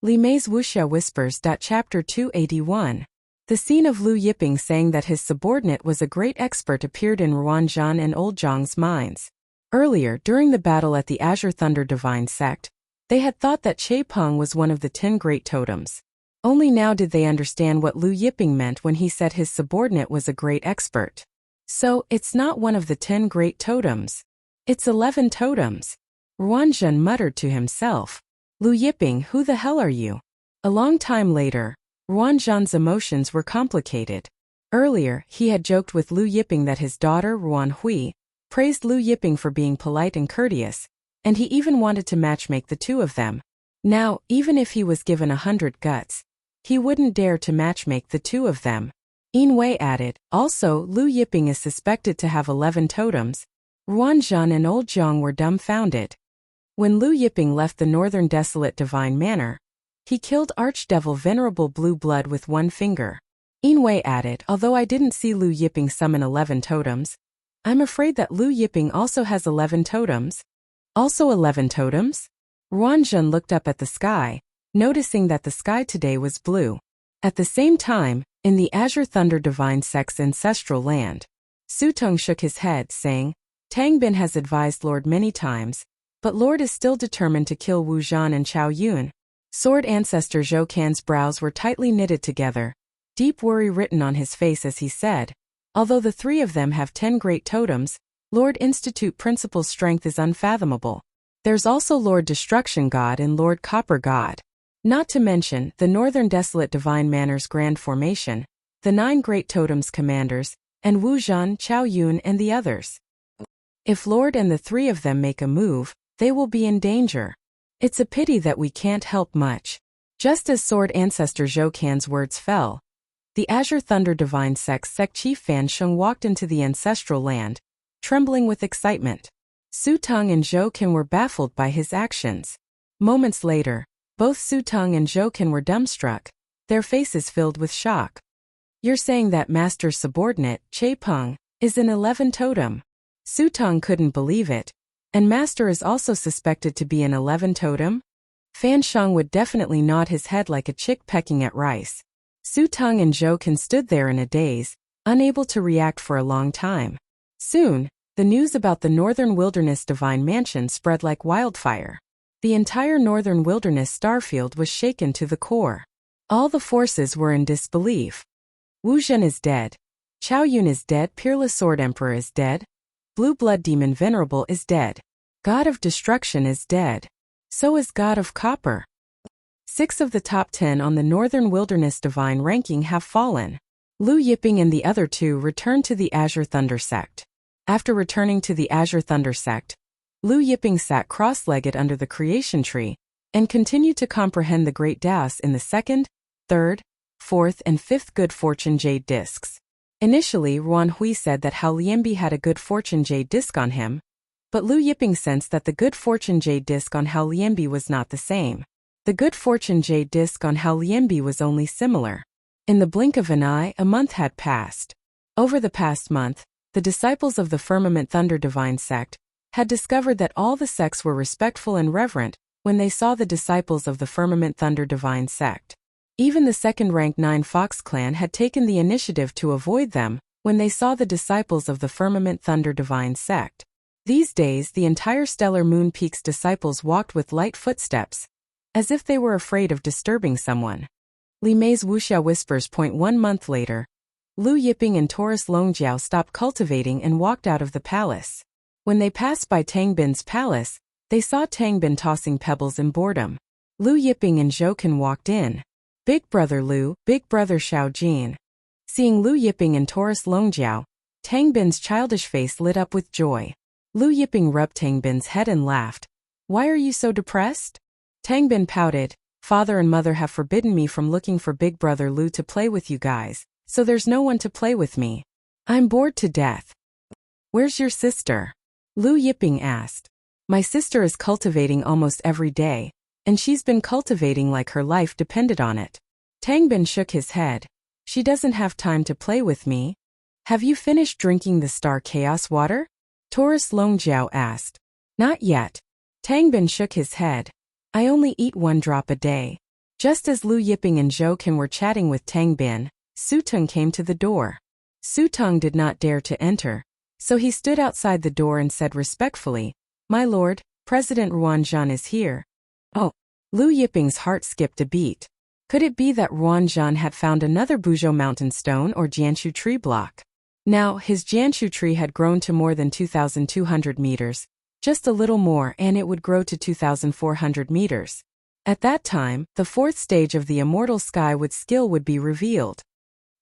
Li Mei's Wuxia Whispers. Chapter 281. The scene of Lu Yiping saying that his subordinate was a great expert appeared in Ruanzhan and Old Zhang's minds. Earlier, during the battle at the Azure Thunder Divine Sect, they had thought that Che Peng was one of the 10 great totems. Only now did they understand what Lu Yiping meant when he said his subordinate was a great expert. So, it's not one of the 10 great totems. It's 11 totems. Ruanzhan muttered to himself. Lu Yiping, who the hell are you? A long time later, Ruanzhan's emotions were complicated. Earlier, he had joked with Lu Yiping that his daughter, Ruan Hui, praised Lu Yiping for being polite and courteous, and he even wanted to matchmake the two of them. Now, even if he was given 100 guts, he wouldn't dare to matchmake the two of them. Yin Wei added, also, Lu Yiping is suspected to have 11 totems. Ruanzhan and Old Zhang were dumbfounded. When Lu Yiping left the Northern Desolate Divine Manor, he killed Archdevil Venerable Blue Blood with one finger. Yin Wei added, although I didn't see Lu Yiping summon 11 totems, I'm afraid that Lu Yiping also has 11 totems. Also 11 totems? Ruanzhan looked up at the sky, noticing that the sky today was blue. At the same time, in the Azure Thunder Divine Sect's ancestral land, Su Teng shook his head, saying, Tang Bin has advised Lord many times, but Lord is still determined to kill Wu Zhan and Chao Yun. Sword Ancestor Zhou Can's brows were tightly knitted together, deep worry written on his face as he said, although the three of them have 10 great totems, Lord Institute Principal's strength is unfathomable. There's also Lord Destruction God and Lord Copper God. Not to mention, the Northern Desolate Divine Manor's Grand Formation, the 9 great totems commanders, and Wu Zhan, Chao Yun and the others. If Lord and the three of them make a move, they will be in danger. It's a pity that we can't help much. Just as Sword Ancestor Zhou Can's words fell, the Azure Thunder Divine Sect's Sect Chief Fan Sheng walked into the ancestral land, trembling with excitement. Su Teng and Zhou Can were baffled by his actions. Moments later, both Su Teng and Zhou Can were dumbstruck, their faces filled with shock. You're saying that Master's subordinate, Che Peng, is an 11 totem? Su Teng couldn't believe it. And Master is also suspected to be an 11 totem? Fan Sheng would definitely nod his head like a chick pecking at rice. Su Teng and Zhou Can stood there in a daze, unable to react for a long time. Soon, the news about the Northern Wilderness Divine Mansion spread like wildfire. The entire Northern Wilderness starfield was shaken to the core. All the forces were in disbelief. Wu Zhen is dead. Chao Yun is dead. Peerless Sword Emperor is dead. Blue Blood Demon Venerable is dead. God of Destruction is dead. So is God of Copper. 6 of the top 10 on the Northern Wilderness Divine ranking have fallen. Lu Yiping and the other 2 returned to the Azure Thunder Sect. After returning to the Azure Thunder Sect, Lu Yiping sat cross-legged under the creation tree and continued to comprehend the great Daos in the 2nd, 3rd, 4th and 5th Good Fortune Jade discs. Initially, Ruan Hui said that Hao Lianbi had a Good Fortune Jade disc on him, but Lu Yiping sensed that the Good Fortune Jade disc on Hao Lianbi was not the same. The Good Fortune Jade disc on Hao Lianbi was only similar. In the blink of an eye, a month had passed. Over the past month, the disciples of the Firmament Thunder Divine Sect had discovered that all the sects were respectful and reverent when they saw the disciples of the Firmament Thunder Divine Sect. Even the second-ranked 9 Fox clan had taken the initiative to avoid them when they saw the disciples of the Firmament Thunder Divine Sect. These days, the entire Stellar Moon Peak's disciples walked with light footsteps, as if they were afraid of disturbing someone. Li Mei's Wuxia Whispers. 1 month later, Lu Yiping and Taurus Longjiao stopped cultivating and walked out of the palace. When they passed by Tang Bin's palace, they saw Tang Bin tossing pebbles in boredom. Lu Yiping and Zhou Can walked in. Big Brother Lu, Big Brother Xiao Jin. Seeing Lu Yiping and Taurus Longjiao, Tang Bin's childish face lit up with joy. Lu Yiping rubbed Tang Bin's head and laughed. Why are you so depressed? Tang Bin pouted. Father and mother have forbidden me from looking for Big Brother Lu to play with you guys, so there's no one to play with me. I'm bored to death. Where's your sister? Lu Yiping asked. My sister is cultivating almost every day, and she's been cultivating like her life depended on it. Tang Bin shook his head. She doesn't have time to play with me. Have you finished drinking the Star Chaos water? Taurus Longjiao asked. Not yet. Tang Bin shook his head. I only eat 1 drop a day. Just as Lu Yiping and Zhou Qin were chatting with Tang Bin, Su Teng came to the door. Su Teng did not dare to enter, so he stood outside the door and said respectfully, "My lord, President Ruanzhan is here." Oh! Lu Yiping's heart skipped a beat. Could it be that Ruanzhan had found another Buzhou mountain stone or Jianshu tree block? Now, his Jianshu tree had grown to more than 2,200 meters, just a little more and it would grow to 2,400 meters. At that time, the fourth stage of the immortal sky with skill would be revealed.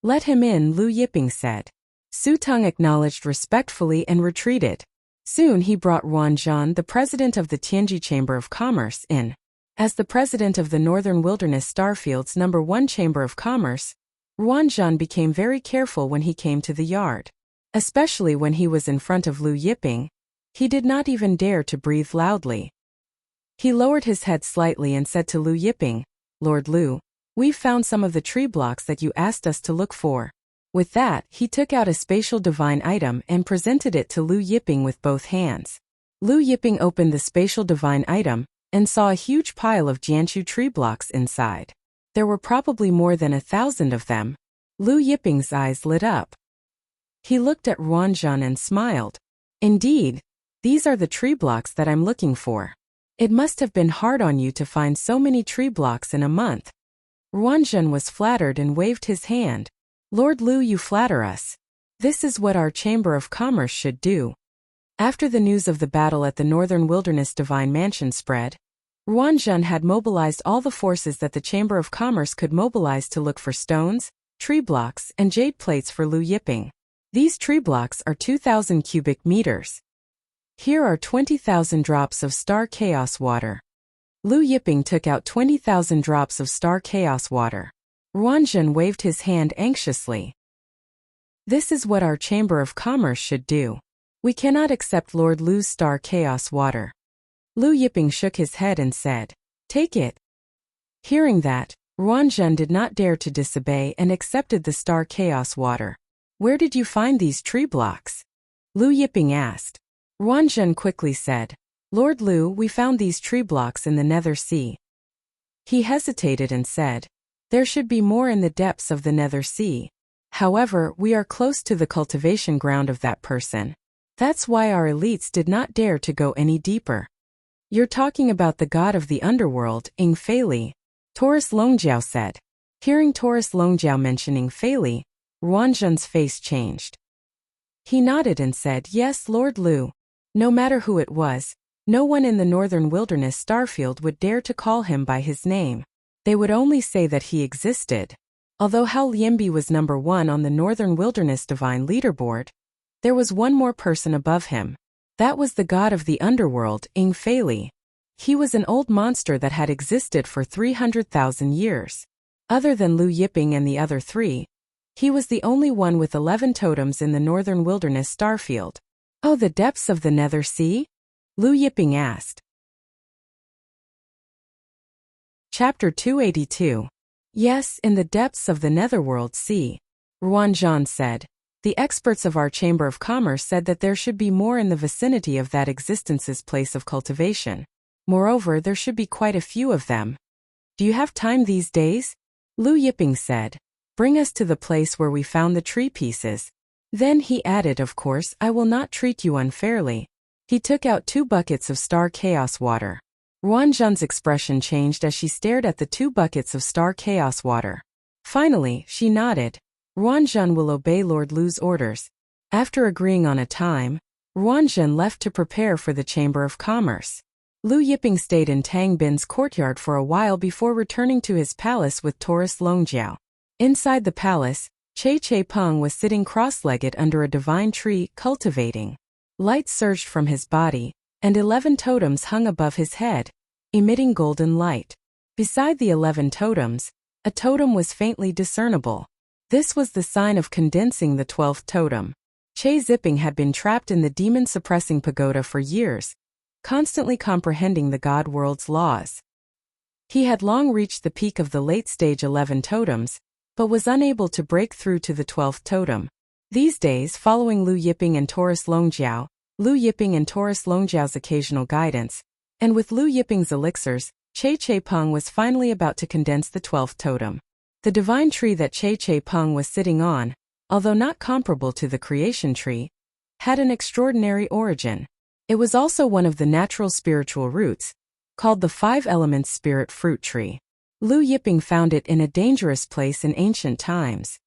"Let him in," Lu Yiping said. Su Teng acknowledged respectfully and retreated. Soon he brought Ruanzhan, the president of the Tianji Chamber of Commerce, in. As the president of the Northern Wilderness Starfield's No. 1 Chamber of Commerce, Ruanzhan became very careful when he came to the yard. Especially when he was in front of Lu Yiping, he did not even dare to breathe loudly. He lowered his head slightly and said to Lu Yiping, "Lord Lu, we've found some of the tree blocks that you asked us to look for." With that, he took out a spatial divine item and presented it to Lu Yiping with both hands. Lu Yiping opened the spatial divine item and saw a huge pile of Jianshu tree blocks inside. There were probably more than 1,000 of them. Lu Yiping's eyes lit up. He looked at Ruanzhan and smiled. "Indeed, these are the tree blocks that I'm looking for. It must have been hard on you to find so many tree blocks in a month." Ruanzhan was flattered and waved his hand. "Lord Lu, you flatter us. This is what our Chamber of Commerce should do." After the news of the battle at the Northern Wilderness Divine Mansion spread, Ruanzhan had mobilized all the forces that the Chamber of Commerce could mobilize to look for stones, tree blocks, and jade plates for Lu Yiping. These tree blocks are 2,000 cubic meters. Here are 20,000 drops of star chaos water. Lu Yiping took out 20,000 drops of star chaos water. Ruanzhan waved his hand anxiously. "This is what our Chamber of Commerce should do. We cannot accept Lord Lu's star chaos water." Lu Yiping shook his head and said, "Take it." Hearing that, Ruanzhan did not dare to disobey and accepted the star chaos water. "Where did you find these tree blocks?" Lu Yiping asked. Ruanzhan quickly said, "Lord Lu, we found these tree blocks in the Nether Sea." He hesitated and said, "There should be more in the depths of the Nether Sea. However, we are close to the cultivation ground of that person. That's why our elites did not dare to go any deeper." "You're talking about the god of the underworld, Ing Fei Li," Taurus Longjiao said. Hearing Taurus Longjiao mentioning Fei Li, Ruanzhan's face changed. He nodded and said, "Yes, Lord Lu. No matter who it was, no one in the Northern Wilderness Starfield would dare to call him by his name. They would only say that he existed." Although Hao Lianbi was No. 1 on the Northern Wilderness Divine Leaderboard, there was one more person above him. That was the god of the underworld, Ing Fei Li. He was an old monster that had existed for 300,000 years. Other than Lu Yiping and the other three, he was the only one with 11 totems in the Northern Wilderness Starfield. "Oh, the depths of the Nether Sea?" Lu Yiping asked. Chapter 282. "Yes, in the depths of the Netherworld Sea," Ruanzhan said. "The experts of our Chamber of Commerce said that there should be more in the vicinity of that existence's place of cultivation. Moreover, there should be quite a few of them. Do you have time these days?" Lu Yiping said. "Bring us to the place where we found the tree pieces." Then he added, "Of course, I will not treat you unfairly." He took out 2 buckets of star chaos water. Ruanzhan's expression changed as she stared at the 2 buckets of star chaos water. Finally, she nodded. Ruanzhan will obey Lord Lu's orders. After agreeing on a time, Ruanzhan left to prepare for the Chamber of Commerce. Lu Yiping stayed in Tang Bin's courtyard for a while before returning to his palace with Taurus Longjiao. Inside the palace, Che Peng was sitting cross-legged under a divine tree, cultivating. Light surged from his body, and 11 totems hung above his head, emitting golden light. Beside the 11 totems, a totem was faintly discernible. This was the sign of condensing the 12th totem. Che Zipping had been trapped in the demon-suppressing pagoda for years, constantly comprehending the god world's laws. He had long reached the peak of the late-stage 11 totems, but was unable to break through to the 12th totem. These days, following Lu Yiping and Taurus Longjiao's occasional guidance, and with Lu Yiping's elixirs, Che Peng was finally about to condense the 12th totem. The divine tree that Che Peng was sitting on, although not comparable to the creation tree, had an extraordinary origin. It was also one of the natural spiritual roots, called the Five Elements Spirit Fruit Tree. Lu Yiping found it in a dangerous place in ancient times.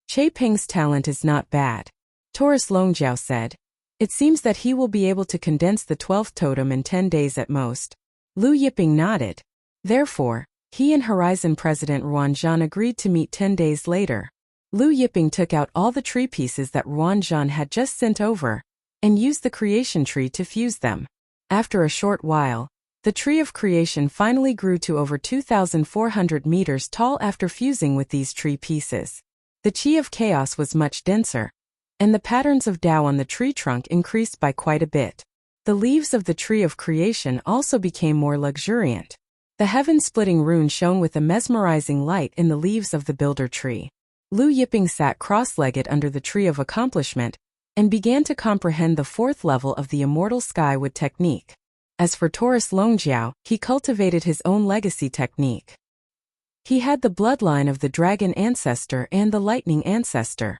Che Peng's talent is not bad, Taurus Longjiao said. It seems that he will be able to condense the 12th totem in 10 days at most. Lu Yiping nodded. Therefore, he and Horizon President Ruanzhan agreed to meet 10 days later. Lu Yiping took out all the tree pieces that Ruanzhan had just sent over, and used the creation tree to fuse them. After a short while, the tree of creation finally grew to over 2,400 meters tall after fusing with these tree pieces. The chi of chaos was much denser, and the patterns of Tao on the tree trunk increased by quite a bit. The leaves of the tree of creation also became more luxuriant. The heaven-splitting rune shone with a mesmerizing light in the leaves of the builder tree. Lu Yiping sat cross-legged under the tree of accomplishment and began to comprehend the 4th level of the immortal skywood technique. As for Taurus Longjiao, he cultivated his own legacy technique. He had the bloodline of the dragon ancestor and the lightning ancestor.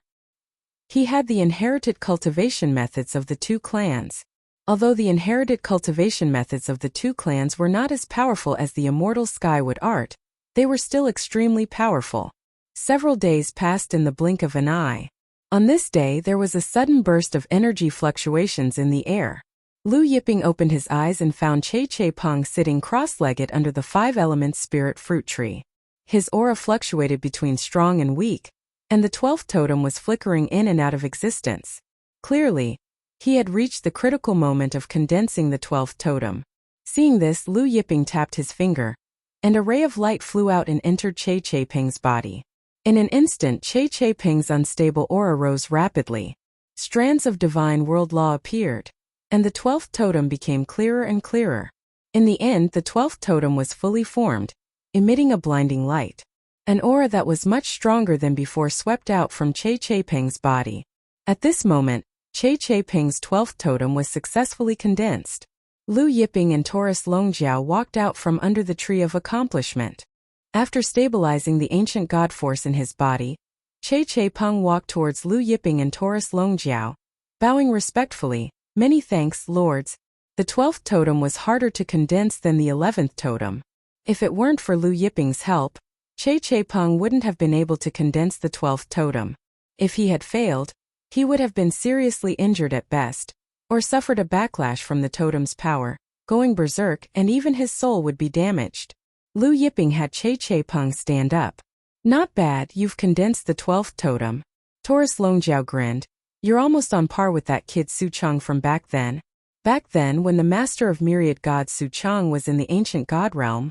He had the inherited cultivation methods of the 2 clans. Although the inherited cultivation methods of the 2 clans were not as powerful as the immortal skywood art, they were still extremely powerful. Several days passed in the blink of an eye. On this day there was a sudden burst of energy fluctuations in the air. Lu Yiping opened his eyes and found Che Peng sitting cross-legged under the 5 Elements Spirit Fruit Tree. His aura fluctuated between strong and weak, and the 12th totem was flickering in and out of existence. Clearly, he had reached the critical moment of condensing the 12th totem. Seeing this, Lu Yiping tapped his finger, and a ray of light flew out and entered Che Peng's body. In an instant, Che Peng's unstable aura rose rapidly. Strands of divine world law appeared, and the 12th totem became clearer and clearer. In the end, the 12th totem was fully formed, emitting a blinding light. An aura that was much stronger than before swept out from Che Peng's body. At this moment, Che Peng's 12th totem was successfully condensed. Lu Yiping and Taurus Longjiao walked out from under the tree of accomplishment. After stabilizing the ancient god force in his body, Che Peng walked towards Lu Yiping and Taurus Longjiao, bowing respectfully. Many thanks, lords. The 12th totem was harder to condense than the 11th totem. If it weren't for Lu Yiping's help, Che Peng wouldn't have been able to condense the 12th totem. If he had failed, he would have been seriously injured at best, or suffered a backlash from the totem's power, going berserk, and even his soul would be damaged. Lu Yiping had Che Peng stand up. Not bad, you've condensed the 12th totem. Taurus Longjiao grinned. You're almost on par with that kid Su Chang from back then. Back then, when the master of myriad gods Su Chang was in the ancient god realm,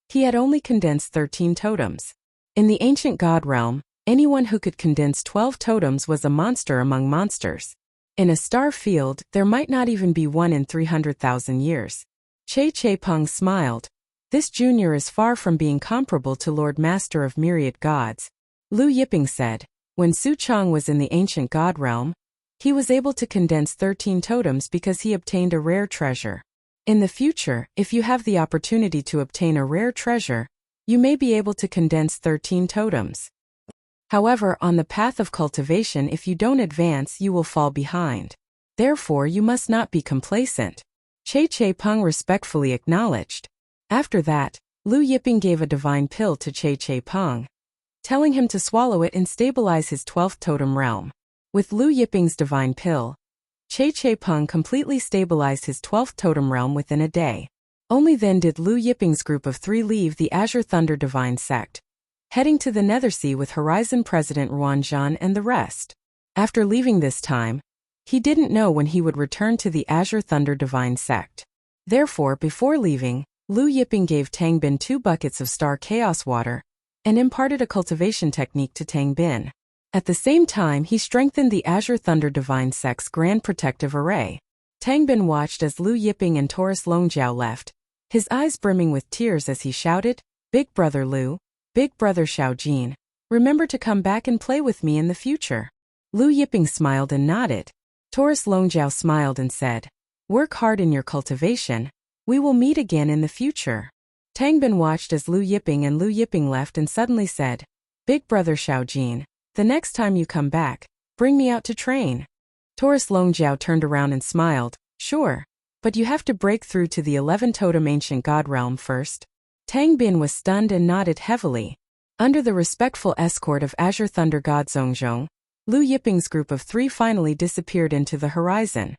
he had only condensed 13 totems. In the ancient god realm, anyone who could condense 12 totems was a monster among monsters. In a star field, there might not even be one in 300,000 years. Che Peng smiled. This junior is far from being comparable to Lord Master of Myriad Gods. Lu Yiping said, when Su Chang was in the ancient god realm, he was able to condense 13 totems because he obtained a rare treasure. In the future, if you have the opportunity to obtain a rare treasure, you may be able to condense 13 totems. However, on the path of cultivation, if you don't advance, you will fall behind. Therefore, you must not be complacent. Che Peng respectfully acknowledged. After that, Lu Yiping gave a divine pill to Che Peng, telling him to swallow it and stabilize his 12th totem realm. With Lu Yiping's divine pill, Che Peng completely stabilized his 12th totem realm within a day. Only then did Lu Yiping's group of 3 leave the Azure Thunder Divine Sect, heading to the Nethersea with Horizon President Ruanzhan and the rest. After leaving this time, he didn't know when he would return to the Azure Thunder Divine Sect. Therefore, before leaving, Lu Yiping gave Tang Bin 2 buckets of star chaos water and imparted a cultivation technique to Tang Bin. At the same time, he strengthened the Azure Thunder Divine Sect's Grand Protective Array. Tang Bin watched as Lu Yiping and Taurus Longjiao left, his eyes brimming with tears as he shouted, Big Brother Lu, Big Brother Xiaojin, remember to come back and play with me in the future. Lu Yiping smiled and nodded. Taurus Longjiao smiled and said, work hard in your cultivation. We will meet again in the future. Tang Bin watched as Lu Yiping and Lu Yiping left and suddenly said, "Big brother Xiaojin, the next time you come back, bring me out to train." Taurus Longjiao turned around and smiled, "Sure. But you have to break through to the 11 totem ancient god realm first." Tang Bin was stunned and nodded heavily. Under the respectful escort of Azure Thunder God Zhongzhong, Lu Yiping's group of 3 finally disappeared into the horizon.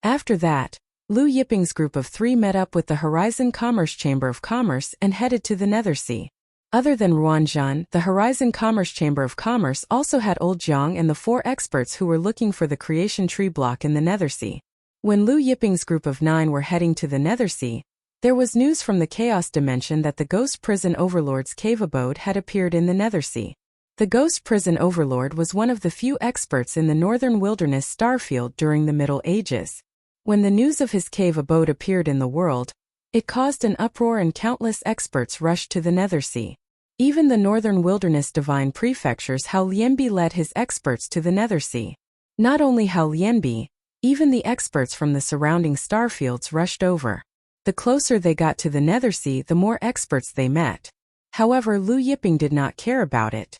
After that, Lu Yiping's group of 3 met up with the Horizon Commerce Chamber of Commerce and headed to the Nethersea. Other than Ruanzhan, the Horizon Commerce Chamber of Commerce also had Old Jiang and the 4 experts who were looking for the creation tree block in the Nethersea. When Lu Yiping's group of 9 were heading to the Nethersea, there was news from the Chaos Dimension that the Ghost Prison Overlord's cave abode had appeared in the Nethersea. The Ghost Prison Overlord was one of the few experts in the Northern Wilderness starfield during the Middle Ages. When the news of his cave abode appeared in the world, it caused an uproar and countless experts rushed to the Nethersea. Even the Northern Wilderness Divine Prefecture's Hao Lianbi led his experts to the Nethersea. Not only Hao Lianbi, even the experts from the surrounding starfields rushed over. The closer they got to the Nethersea, the more experts they met. However, Lu Yiping did not care about it.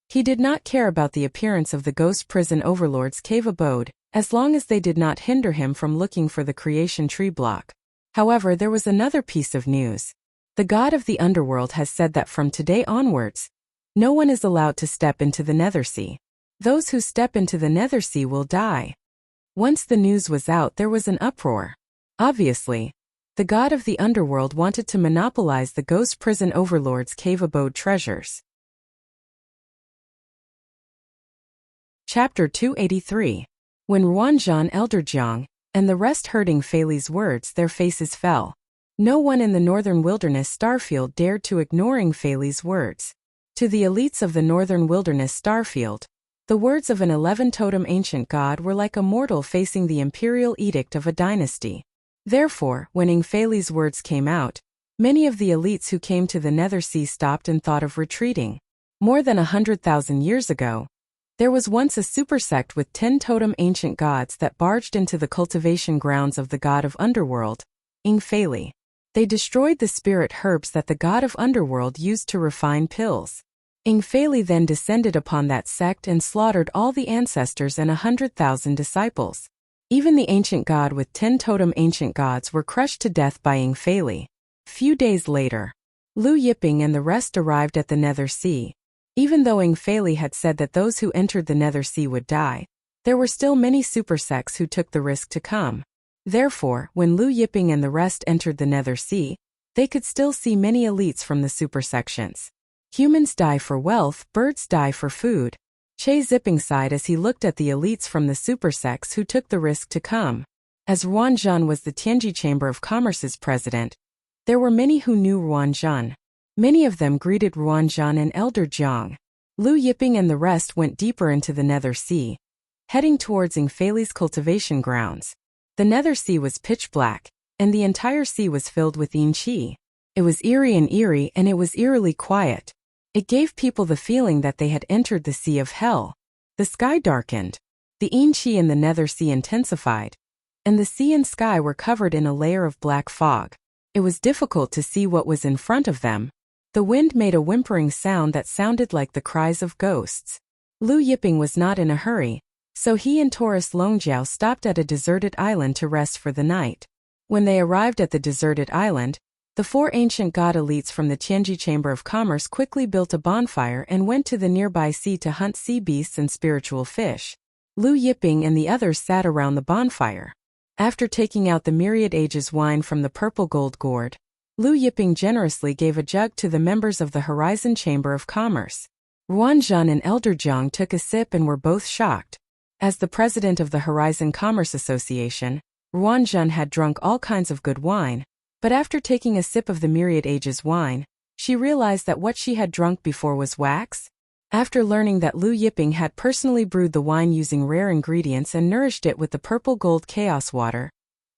He did not care about the appearance of the Ghost Prison Overlord's cave abode, as long as they did not hinder him from looking for the creation tree block. However, there was another piece of news. The god of the underworld has said that from today onwards, no one is allowed to step into the Nethersea. Those who step into the Nethersea will die. Once the news was out, there was an uproar. Obviously, the god of the underworld wanted to monopolize the Ghost Prison Overlord's cave abode treasures. Chapter 283. When Ruanzhan Elder Jiang and the rest heard Ing Feili's words, their faces fell. No one in the Northern Wilderness starfield dared to ignore Ing Feili's words. To the elites of the Northern Wilderness starfield, the words of an 11 totem ancient god were like a mortal facing the imperial edict of a dynasty. Therefore, when Ing Feili's words came out, many of the elites who came to the Nethersea stopped and thought of retreating. More than 100,000 years ago, there was once a supersect with 10 totem ancient gods that barged into the cultivation grounds of the god of underworld, Ing Feili. They destroyed the spirit herbs that the god of underworld used to refine pills. Ing Feili then descended upon that sect and slaughtered all the ancestors and 100,000 disciples. Even the ancient god with 10 totem ancient gods were crushed to death by Ing Feili. Few days later, Lu Yiping and the rest arrived at the Nethersea. Even though Ing Feili had said that those who entered the Nethersea would die, there were still many supersects who took the risk to come. Therefore, when Lu Yiping and the rest entered the Nethersea, they could still see many elites from the supersections. Humans die for wealth, birds die for food. Che Zipping sighed as he looked at the elites from the supersects who took the risk to come. As Ruanzhan was the Tianji Chamber of Commerce's president, there were many who knew Ruanzhan. Many of them greeted Ruanzhan and Elder Jiang. Lu Yiping and the rest went deeper into the Nethersea, heading towards Ing Feili's cultivation grounds. The Nethersea was pitch black, and the entire sea was filled with yin qi. It was eerie, and it was eerily quiet. It gave people the feeling that they had entered the Sea of Hell. The sky darkened. The yin qi in the Nethersea intensified, and the sea and sky were covered in a layer of black fog. It was difficult to see what was in front of them. The wind made a whimpering sound that sounded like the cries of ghosts. Lu Yiping was not in a hurry, so he and Taurus Longjiao stopped at a deserted island to rest for the night. When they arrived at the deserted island, the 4 ancient god elites from the Tianji Chamber of Commerce quickly built a bonfire and went to the nearby sea to hunt sea beasts and spiritual fish. Lu Yiping and the others sat around the bonfire. After taking out the Myriad Ages wine from the purple gold gourd, Lu Yiping generously gave a jug to the members of the Horizon Chamber of Commerce. Ruanzhan and Elder Jiang took a sip and were both shocked. As the president of the Horizon Commerce Association, Ruanzhan had drunk all kinds of good wine, but after taking a sip of the Myriad Ages wine, she realized that what she had drunk before was wax. After learning that Lu Yiping had personally brewed the wine using rare ingredients and nourished it with the purple gold chaos water,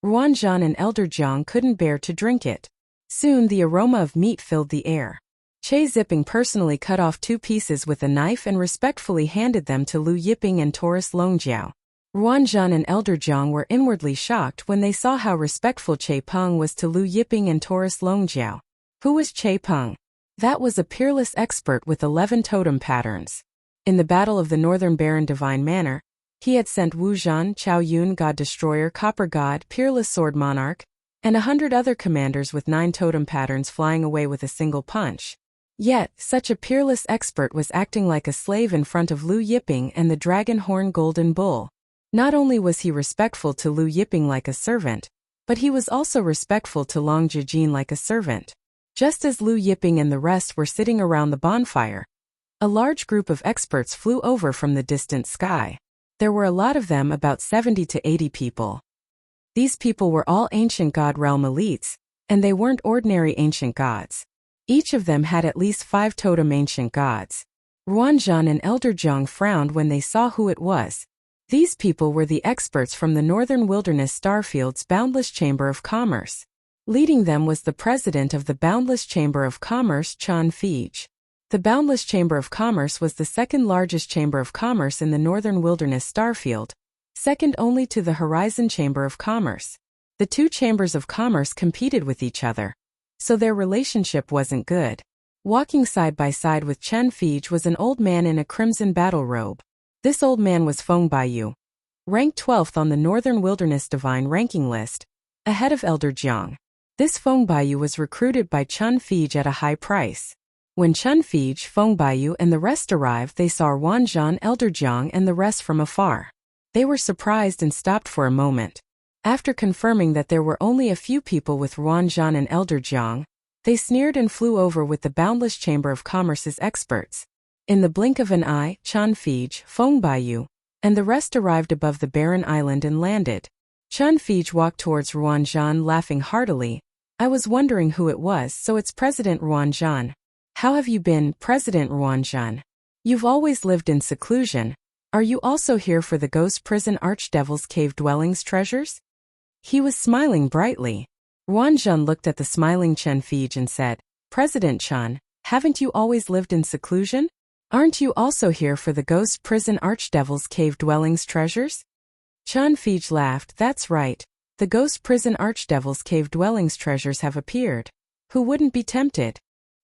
Ruanzhan and Elder Jiang couldn't bear to drink it. Soon the aroma of meat filled the air. Che Zipping personally cut off 2 pieces with a knife and respectfully handed them to Lu Yiping and Taurus Longjiao. Ruanzhan and Elder Jiang were inwardly shocked when they saw how respectful Che Peng was to Lu Yiping and Taurus Longjiao. Who was Che Peng? That was a peerless expert with 11 totem patterns. In the Battle of the Northern Baron Divine Manor, he had sent Wu Zhan, Chao Yun God Destroyer, Copper God, Peerless Sword Monarch, and 100 other commanders with 9 totem patterns flying away with a single punch. Yet, such a peerless expert was acting like a slave in front of Lu Yiping and the Dragon Horn Golden Bull. Not only was he respectful to Lu Yiping like a servant, but he was also respectful to Long Jijin like a servant. Just as Lu Yiping and the rest were sitting around the bonfire, a large group of experts flew over from the distant sky. There were a lot of them, about 70 to 80 people. These people were all ancient god realm elites, and they weren't ordinary ancient gods. Each of them had at least 5 totem ancient gods. Ruanzhan and Elder Jiang frowned when they saw who it was. These people were the experts from the Northern Wilderness Starfield's Boundless Chamber of Commerce. Leading them was the president of the Boundless Chamber of Commerce, Chan Fij. The Boundless Chamber of Commerce was the second largest chamber of commerce in the Northern Wilderness Starfield, second only to the Horizon Chamber of Commerce. The 2 chambers of commerce competed with each other, so their relationship wasn't good. Walking side by side with Chen Fij was an old man in a crimson battle robe. This old man was Feng Baiyu, ranked 12th on the Northern Wilderness Divine ranking list, ahead of Elder Jiang. This Feng Baiyu was recruited by Chen Fij at a high price. When Chen Fij, Feng Baiyu and the rest arrived, they saw Ruanzhan, Elder Jiang and the rest from afar. They were surprised and stopped for a moment. After confirming that there were only a few people with Ruanzhan and Elder Jiang, they sneered and flew over with the Boundless Chamber of Commerce's experts. In the blink of an eye, Chen Fij, Feng Baiyu, and the rest arrived above the barren island and landed. Chen Fij walked towards Ruanzhan laughing heartily. I was wondering who it was, so it's President Ruanzhan. How have you been, President Ruanzhan? You've always lived in seclusion. Are you also here for the Ghost Prison Archdevil's Cave Dwellings treasures? He was smiling brightly. Ruanzhan looked at the smiling Chen Fij and said, President Chen, haven't you always lived in seclusion? Aren't you also here for the Ghost Prison Archdevil's Cave Dwellings treasures? Chen Fij laughed. That's right. The Ghost Prison Archdevil's Cave Dwellings treasures have appeared. Who wouldn't be tempted?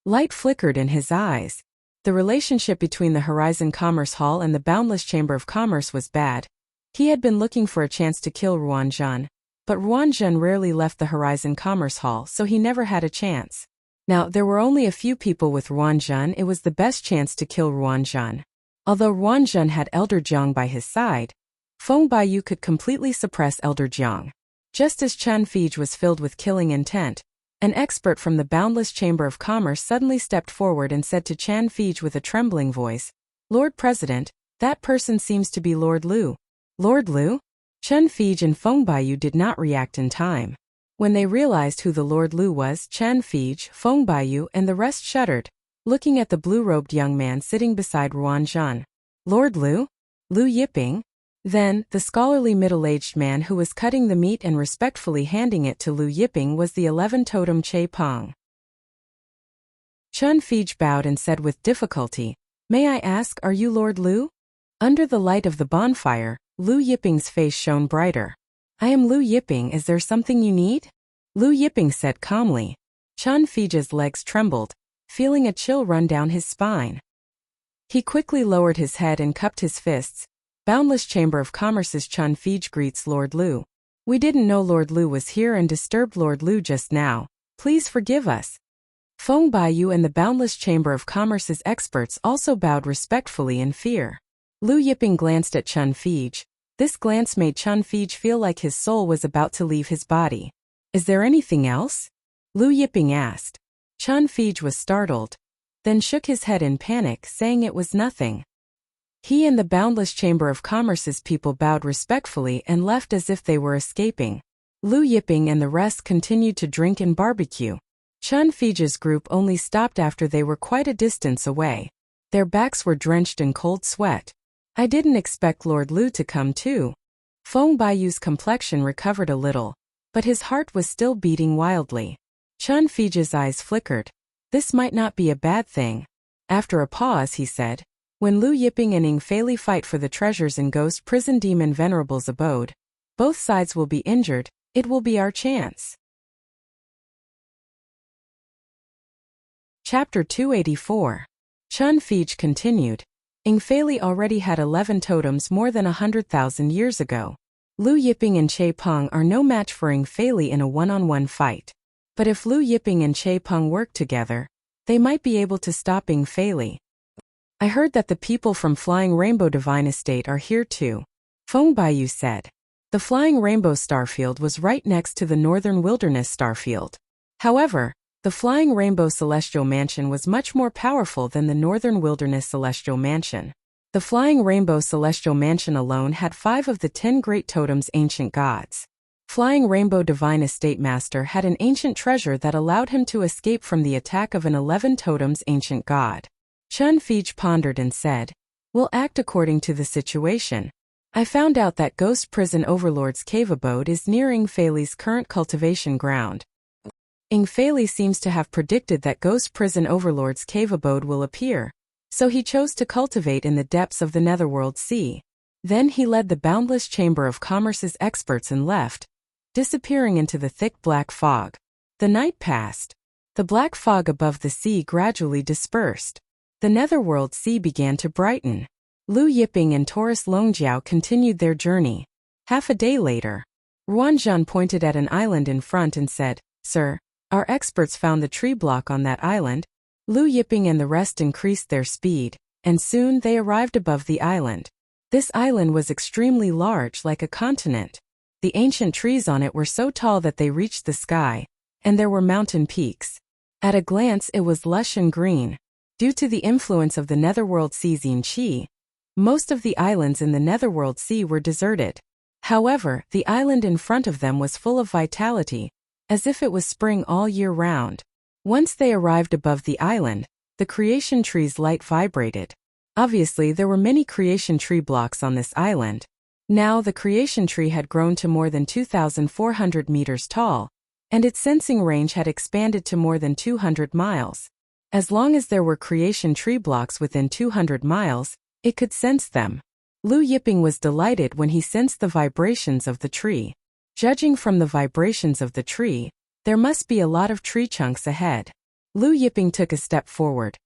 Light flickered in his eyes. The relationship between the Horizon Commerce Hall and the Boundless Chamber of Commerce was bad. He had been looking for a chance to kill Ruanzhan, but Ruanzhan rarely left the Horizon Commerce Hall, so he never had a chance. Now, there were only a few people with Ruanzhan. It was the best chance to kill Ruanzhan. Although Ruanzhan had Elder Jiang by his side, Feng Baiyu could completely suppress Elder Jiang. Just as Chen Fij was filled with killing intent, an expert from the Boundless Chamber of Commerce suddenly stepped forward and said to Chen Fij with a trembling voice, Lord President, that person seems to be Lord Lu. Lord Lu? Chen Fij and Feng Baiyu did not react in time. When they realized who the Lord Lu was, Chen Fij, Feng Baiyu and the rest shuddered, looking at the blue-robed young man sitting beside Ruanzhan. Lord Lu? Lu Yiping? Then, the scholarly middle-aged man who was cutting the meat and respectfully handing it to Lu Yiping was the 11 totem Che Peng. Chen Fij bowed and said with difficulty, May I ask, are you Lord Lu? Under the light of the bonfire, Lu Yiping's face shone brighter. I am Lu Yiping. Is there something you need? Lu Yiping said calmly. Chen Fij's legs trembled, feeling a chill run down his spine. He quickly lowered his head and cupped his fists. Boundless Chamber of Commerce's Chen Fij greets Lord Lu. We didn't know Lord Lu was here and disturbed Lord Lu just now. Please forgive us. Feng Baiyu and the Boundless Chamber of Commerce's experts also bowed respectfully in fear. Lu Yiping glanced at Chen Fij. This glance made Chen Fij feel like his soul was about to leave his body. Is there anything else? Lu Yiping asked. Chen Fij was startled, then shook his head in panic, saying it was nothing. He and the Boundless Chamber of Commerce's people bowed respectfully and left as if they were escaping. Lu Yiping and the rest continued to drink and barbecue. Chen Fij's group only stopped after they were quite a distance away. Their backs were drenched in cold sweat. I didn't expect Lord Lu to come too. Feng Baiyu's complexion recovered a little, but his heart was still beating wildly. Chen Fij's eyes flickered. This might not be a bad thing. After a pause he said, When Lu Yiping and Ing Fei fight for the treasures in Ghost Prison Demon Venerable's abode, both sides will be injured. It will be our chance. Chapter 284. Chun Fij continued. Ing Fei already had 11 totems more than 100,000 years ago. Lu Yiping and Che Peng are no match for Ing Fei in a one-on-one fight. But if Lu Yiping and Che Peng work together, they might be able to stop Ing Fei. I heard that the people from Flying Rainbow Divine Estate are here too, Feng Baiyu said. The Flying Rainbow Starfield was right next to the Northern Wilderness Starfield. However, the Flying Rainbow Celestial Mansion was much more powerful than the Northern Wilderness Celestial Mansion. The Flying Rainbow Celestial Mansion alone had 5 of the 10 great totems ancient gods. Flying Rainbow Divine Estate Master had an ancient treasure that allowed him to escape from the attack of an 11 totems ancient god. Chun Fij pondered and said, "We'll act according to the situation. I found out that Ghost Prison Overlord's cave abode is near Ing Fei's current cultivation ground. Ing Fei seems to have predicted that Ghost Prison Overlord's cave abode will appear, so he chose to cultivate in the depths of the Netherworld Sea. Then he led the Boundless Chamber of Commerce's experts and left, disappearing into the thick black fog. The night passed. The black fog above the sea gradually dispersed. The Netherworld Sea began to brighten. Lu Yiping and Taurus Longjiao continued their journey. Half a day later, Ruanzhan pointed at an island in front and said, "Sir, our experts found the tree block on that island." Lu Yiping and the rest increased their speed, and soon they arrived above the island. This island was extremely large, like a continent. The ancient trees on it were so tall that they reached the sky, and there were mountain peaks. At a glance it was lush and green. Due to the influence of the Netherworld Sea's yin qi, most of the islands in the Netherworld Sea were deserted. However, the island in front of them was full of vitality, as if it was spring all year round. Once they arrived above the island, the creation tree's light vibrated. Obviously, there were many creation tree blocks on this island. Now the creation tree had grown to more than 2,400 meters tall, and its sensing range had expanded to more than 200 miles. As long as there were creation tree blocks within 200 miles, it could sense them. Lu Yiping was delighted when he sensed the vibrations of the tree. Judging from the vibrations of the tree, there must be a lot of tree chunks ahead. Lu Yiping took a step forward,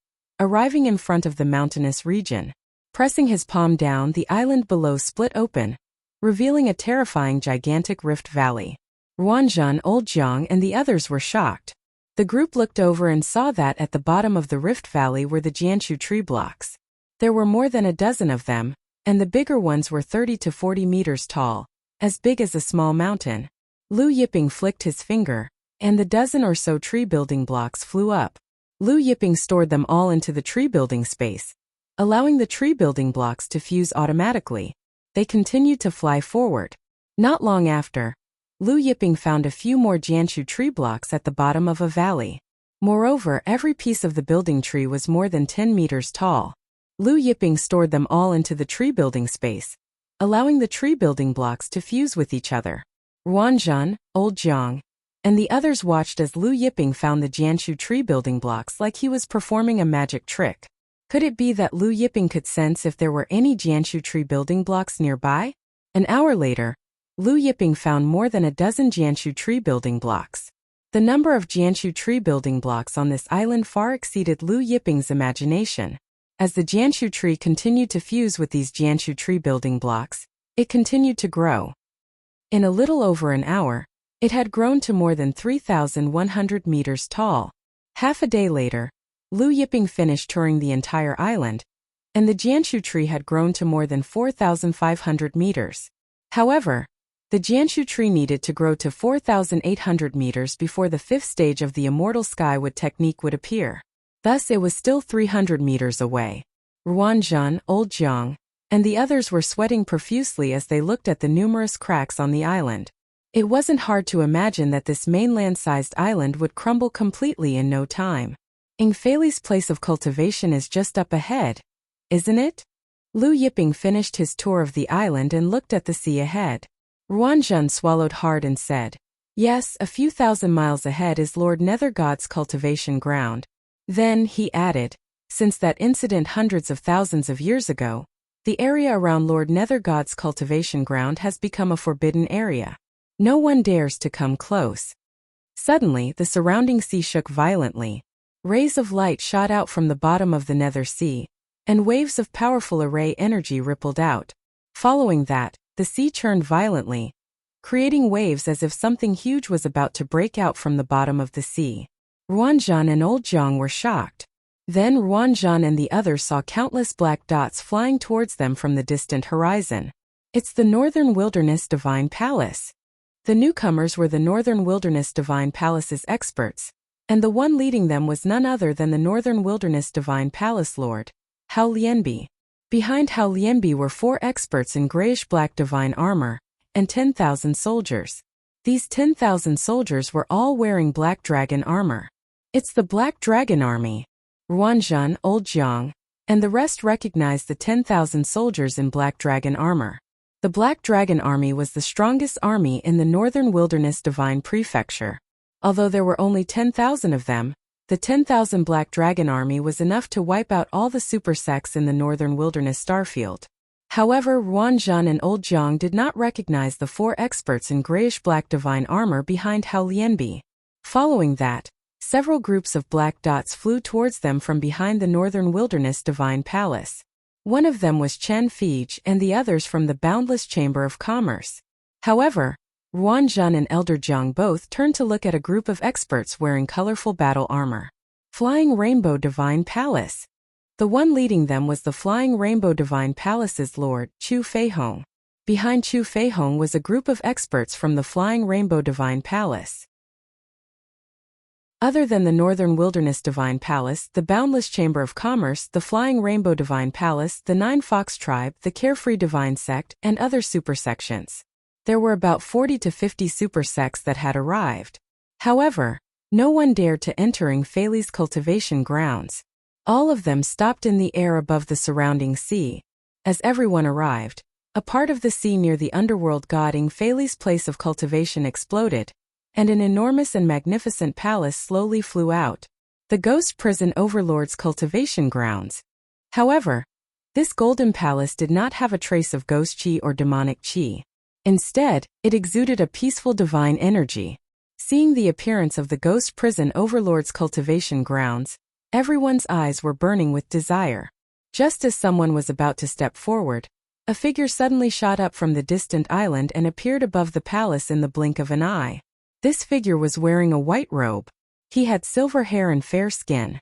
arriving in front of the mountainous region. Pressing his palm down, the island below split open, revealing a terrifying gigantic rift valley. Ruanzhan, Old Jiang, and the others were shocked. The group looked over and saw that at the bottom of the rift valley were the Jianshu tree blocks. There were more than a dozen of them, and the bigger ones were 30 to 40 meters tall, as big as a small mountain. Lu Yiping flicked his finger, and the dozen or so tree building blocks flew up. Lu Yiping stored them all into the tree building space, allowing the tree building blocks to fuse automatically. They continued to fly forward. Not long after, Lu Yiping found a few more Jianshu tree blocks at the bottom of a valley. Moreover, every piece of the building tree was more than 10 meters tall. Lu Yiping stored them all into the tree building space, allowing the tree building blocks to fuse with each other. Ruanzhan, Old Jiang, and the others watched as Lu Yiping found the Jianshu tree building blocks like he was performing a magic trick. Could it be that Lu Yiping could sense if there were any Jianshu tree building blocks nearby? An hour later, Lu Yiping found more than a dozen Jianshu tree building blocks. The number of Jianshu tree building blocks on this island far exceeded Lu Yiping's imagination. As the Jianshu tree continued to fuse with these Jianshu tree building blocks, it continued to grow. In a little over an hour, it had grown to more than 3,100 meters tall. Half a day later, Lu Yiping finished touring the entire island, and the Jianshu tree had grown to more than 4,500 meters. However, the Jianshu tree needed to grow to 4,800 meters before the fifth stage of the Immortal Skywood technique would appear. Thus it was still 300 meters away. Ruanzhan, Old Jiang, and the others were sweating profusely as they looked at the numerous cracks on the island. It wasn't hard to imagine that this mainland-sized island would crumble completely in no time. Ing Fei's place of cultivation is just up ahead, isn't it? Lu Yiping finished his tour of the island and looked at the sea ahead. Ruanzhan swallowed hard and said, "Yes, a few thousand miles ahead is Lord Nethergod's cultivation ground." Then, he added, Since that incident hundreds of thousands of years ago, the area around Lord Nethergod's cultivation ground has become a forbidden area. No one dares to come close. Suddenly, the surrounding sea shook violently. Rays of light shot out from the bottom of the Nether Sea, and waves of powerful array energy rippled out. Following that, the sea churned violently, creating waves as if something huge was about to break out from the bottom of the sea. Ruanzhan and Old Zhang were shocked. Then Ruanzhan and the others saw countless black dots flying towards them from the distant horizon. It's the Northern Wilderness Divine Palace. The newcomers were the Northern Wilderness Divine Palace's experts, and the one leading them was none other than the Northern Wilderness Divine Palace Lord, Hao Lianbi. Behind Hao Lianbi were 4 experts in grayish-black divine armor, and 10,000 soldiers. These 10,000 soldiers were all wearing black dragon armor. It's the Black Dragon Army. Ruanzhan, Old Zhang, and the rest recognized the 10,000 soldiers in black dragon armor. The Black Dragon Army was the strongest army in the Northern Wilderness Divine Prefecture. Although there were only 10,000 of them, the 10,000 Black Dragon Army was enough to wipe out all the super sects in the Northern Wilderness Starfield. However, Ruanzhan and Old Zhang did not recognize the 4 experts in grayish-black divine armor behind Hao Lianbi. Following that, several groups of black dots flew towards them from behind the Northern Wilderness Divine Palace. One of them was Chen Fij and the others from the Boundless Chamber of Commerce. However, Ruanzhan and Elder Zhang both turned to look at a group of experts wearing colorful battle armor. Flying Rainbow Divine Palace. The one leading them was the Flying Rainbow Divine Palace's Lord, Chu Feihong. Behind Chu Feihong was a group of experts from the Flying Rainbow Divine Palace. Other than the Northern Wilderness Divine Palace, the Boundless Chamber of Commerce, the Flying Rainbow Divine Palace, the Nine Fox Tribe, the Carefree Divine Sect, and other supersections. There were about 40 to 50 supersects that had arrived. However, no one dared to entering Feily's cultivation grounds. All of them stopped in the air above the surrounding sea. As everyone arrived, a part of the sea near the underworld god Feily's place of cultivation exploded, and an enormous and magnificent palace slowly flew out. The Ghost Prison Overlord's cultivation grounds. However, this golden palace did not have a trace of ghost chi or demonic chi. Instead, it exuded a peaceful divine energy. Seeing the appearance of the Ghost Prison Overlord's cultivation grounds, everyone's eyes were burning with desire. Just as someone was about to step forward, a figure suddenly shot up from the distant island and appeared above the palace in the blink of an eye. This figure was wearing a white robe. He had silver hair and fair skin.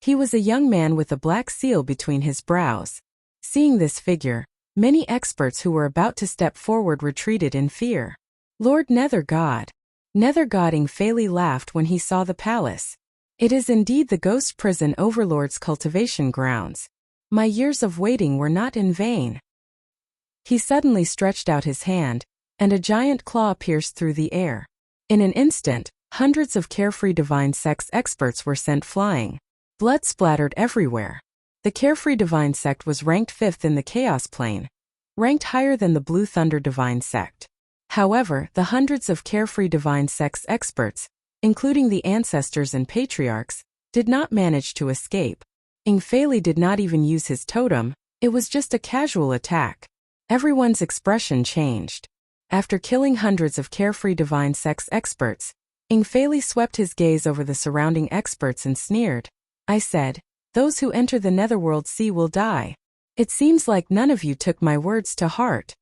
He was a young man with a black seal between his brows. Seeing this figure, many experts who were about to step forward retreated in fear. Lord Nethergod. Nethergod Feily laughed when he saw the palace. It is indeed the Ghost Prison Overlord's cultivation grounds. My years of waiting were not in vain. He suddenly stretched out his hand, and a giant claw pierced through the air. In an instant, hundreds of Carefree Divine Sect's experts were sent flying. Blood splattered everywhere. The Carefree Divine Sect was ranked 5th in the Chaos Plane, ranked higher than the Blue Thunder Divine Sect. However, the hundreds of Carefree Divine Sect's experts, including the ancestors and patriarchs, did not manage to escape. Feily did not even use his totem, it was just a casual attack. Everyone's expression changed. After killing hundreds of Carefree Divine Sect's experts, Feily swept his gaze over the surrounding experts and sneered. I said, "Those who enter the Netherworld Sea will die. It seems like none of you took my words to heart.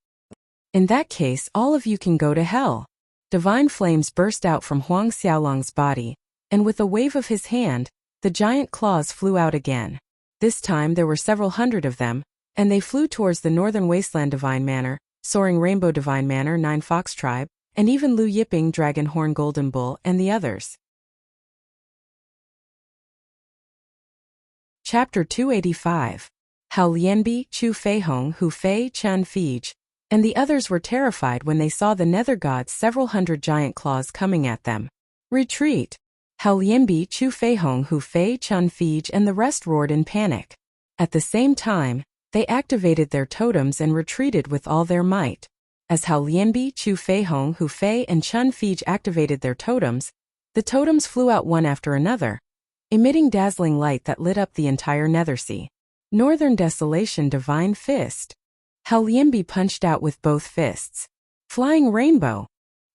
In that case, all of you can go to hell." Divine flames burst out from Huang Xiaolong's body, and with a wave of his hand, the giant claws flew out again. This time there were several hundred of them, and they flew towards the Northern Wasteland Divine Manor, Soaring Rainbow Divine Manor, Nine Fox Tribe, and even Lu Yiping Dragon Horn Golden Bull and the others. Chapter 285. Hao Lianbi, Chu Feihong, Hu Fei, Chen Fij, and the others were terrified when they saw the Nether God's several hundred giant claws coming at them. Retreat! Hao Lianbi, Chu Feihong, Hu Fei, Chen Fij, and the rest roared in panic. At the same time, they activated their totems and retreated with all their might. As Hao Lianbi, Chu Feihong, Hu Fei, and Chen Fij activated their totems, the totems flew out one after another, emitting dazzling light that lit up the entire Nethersea. Northern Desolation Divine Fist. Hao Lianbi punched out with both fists. Flying Rainbow.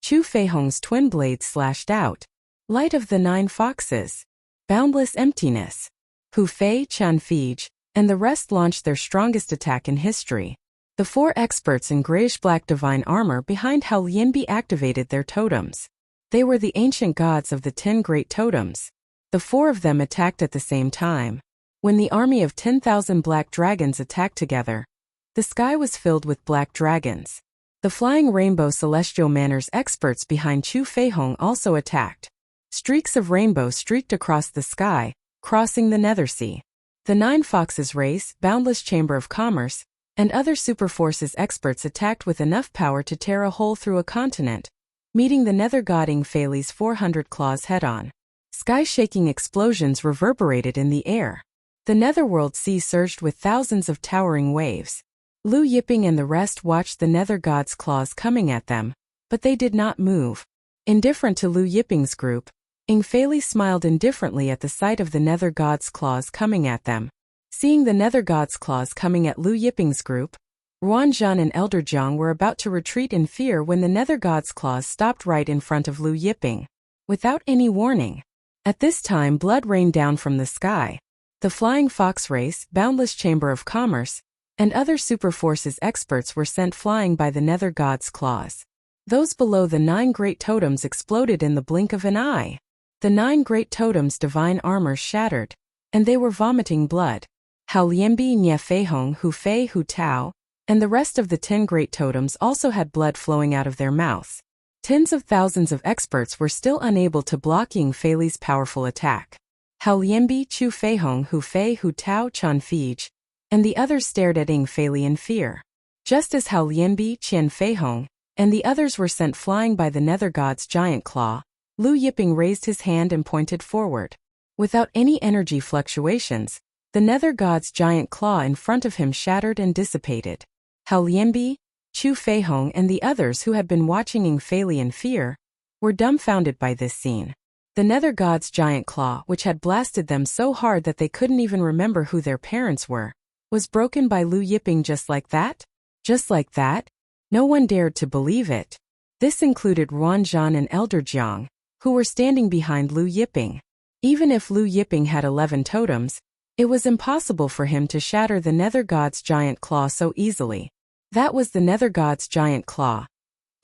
Chu Feihong's twin blades slashed out. Light of the Nine Foxes. Boundless Emptiness. Hu Fei, Qian Fij, and the rest launched their strongest attack in history. The 4 experts in grayish-black divine armor behind Hao Lianbi activated their totems. They were the ancient gods of the 10 great totems. The 4 of them attacked at the same time. When the army of 10,000 black dragons attacked together, the sky was filled with black dragons. The Flying Rainbow Celestial Manners experts behind Chu Feihong also attacked. Streaks of rainbow streaked across the sky, crossing the Nethersea. The 9 Foxes race, Boundless Chamber of Commerce, and other Superforces experts attacked with enough power to tear a hole through a continent, meeting the Nether god Ingfei's 400 claws head-on. Sky-shaking explosions reverberated in the air. The Netherworld sea surged with thousands of towering waves. Lu Yiping and the rest watched the Nether god's claws coming at them, but they did not move. Indifferent to Lu Yiping's group, Ingfei smiled indifferently at the sight of the Nether god's claws coming at them. Seeing the Nether god's claws coming at Lu Yiping's group, Ruanzhan and Elder Jiang were about to retreat in fear when the Nether god's claws stopped right in front of Lu Yiping. Without any warning. At this time blood rained down from the sky. The Flying Fox race, Boundless Chamber of Commerce, and other Superforces experts were sent flying by the Nether god's claws. Those below the 9 great totems exploded in the blink of an eye. The 9 great totems' divine armor shattered, and they were vomiting blood. Hao Lianbi, Nie Feihong, Hu Fei, Hu Tao, and the rest of the 10 great totems also had blood flowing out of their mouths. Tens of thousands of experts were still unable to block Ingfei's powerful attack. Hao Lianbi, Chu Feihong, Hu Fei, Hu Tao, Qian Fij, and the others stared at Ingfei in fear. Just as Hao Lianbi, Qian Feihong, and the others were sent flying by the Nether god's giant claw, Lu Yiping raised his hand and pointed forward. Without any energy fluctuations, the Nether god's giant claw in front of him shattered and dissipated. Hao Lianbi, Chu Feihong and the others who had been watching Ingfei in fear were dumbfounded by this scene. The Nether god's giant claw, which had blasted them so hard that they couldn't even remember who their parents were, was broken by Lu Yiping just like that? Just like that? No one dared to believe it. This included Ruanzhan and Elder Jiang, who were standing behind Lu Yiping. Even if Lu Yiping had 11 totems, it was impossible for him to shatter the Nether god's giant claw so easily. That was the Nether god's giant claw.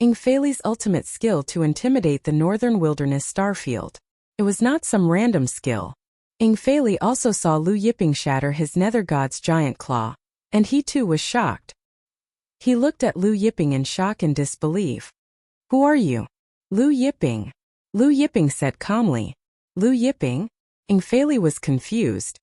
Ingfei's ultimate skill to intimidate the northern wilderness starfield. It was not some random skill. Ingfei also saw Lu Yiping shatter his Nether god's giant claw, and he too was shocked. He looked at Lu Yiping in shock and disbelief. "Who are you?" "Lu Yiping." Lu Yiping said calmly. "Lu Yiping?" Ingfei was confused.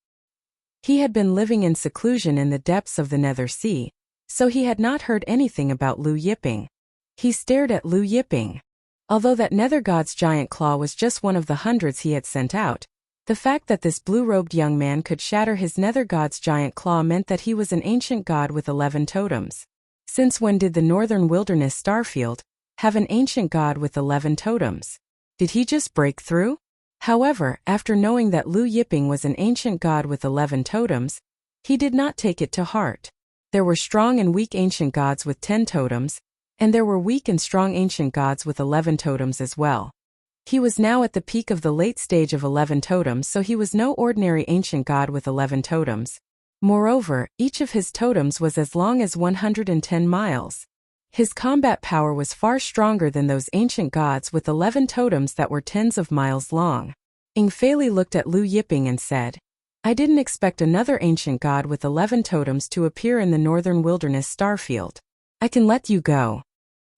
He had been living in seclusion in the depths of the Nether Sea, so he had not heard anything about Lu Yiping. He stared at Lu Yiping. Although that Nether god's giant claw was just one of the hundreds he had sent out, the fact that this blue-robed young man could shatter his Nether god's giant claw meant that he was an ancient god with 11 totems. Since when did the northern wilderness starfield have an ancient god with 11 totems? Did he just break through? However, after knowing that Lu Yiping was an ancient god with 11 totems, he did not take it to heart. There were strong and weak ancient gods with 10 totems, and there were weak and strong ancient gods with 11 totems as well. He was now at the peak of the late stage of 11 totems, so he was no ordinary ancient god with 11 totems. Moreover, each of his totems was as long as 110 miles. His combat power was far stronger than those ancient gods with 11 totems that were tens of miles long. Ingfei looked at Lu Yiping and said, "I didn't expect another ancient god with 11 totems to appear in the northern wilderness starfield. I can let you go."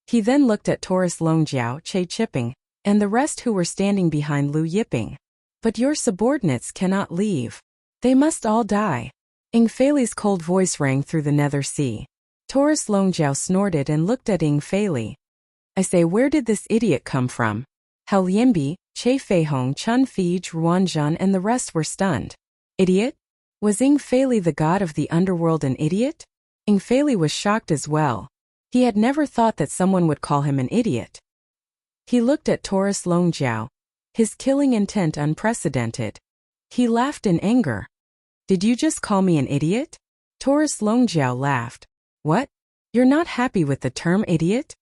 He then looked at Taurus Longjiao, Che Chipping, and the rest who were standing behind Lu Yiping. "But your subordinates cannot leave. They must all die." Ingfei's cold voice rang through the Nether Sea. Taurus Longjiao snorted and looked at Ingfei. "I say, where did this idiot come from?" Hao Lianbi, Che Feihong, Qian Fij, Ruanzhan and the rest were stunned. Idiot? Was Ingfei the god of the underworld an idiot? Ingfei was shocked as well. He had never thought that someone would call him an idiot. He looked at Taurus Longjiao, his killing intent unprecedented. He laughed in anger. Did you just call me an idiot? Taurus Longjiao laughed. What? You're not happy with the term idiot?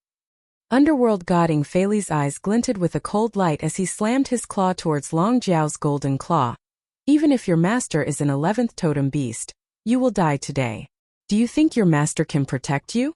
Underworld god Ingfei's eyes glinted with a cold light as he slammed his claw towards Longjiao's golden claw. Even if your master is an 11th totem beast, you will die today. Do you think your master can protect you?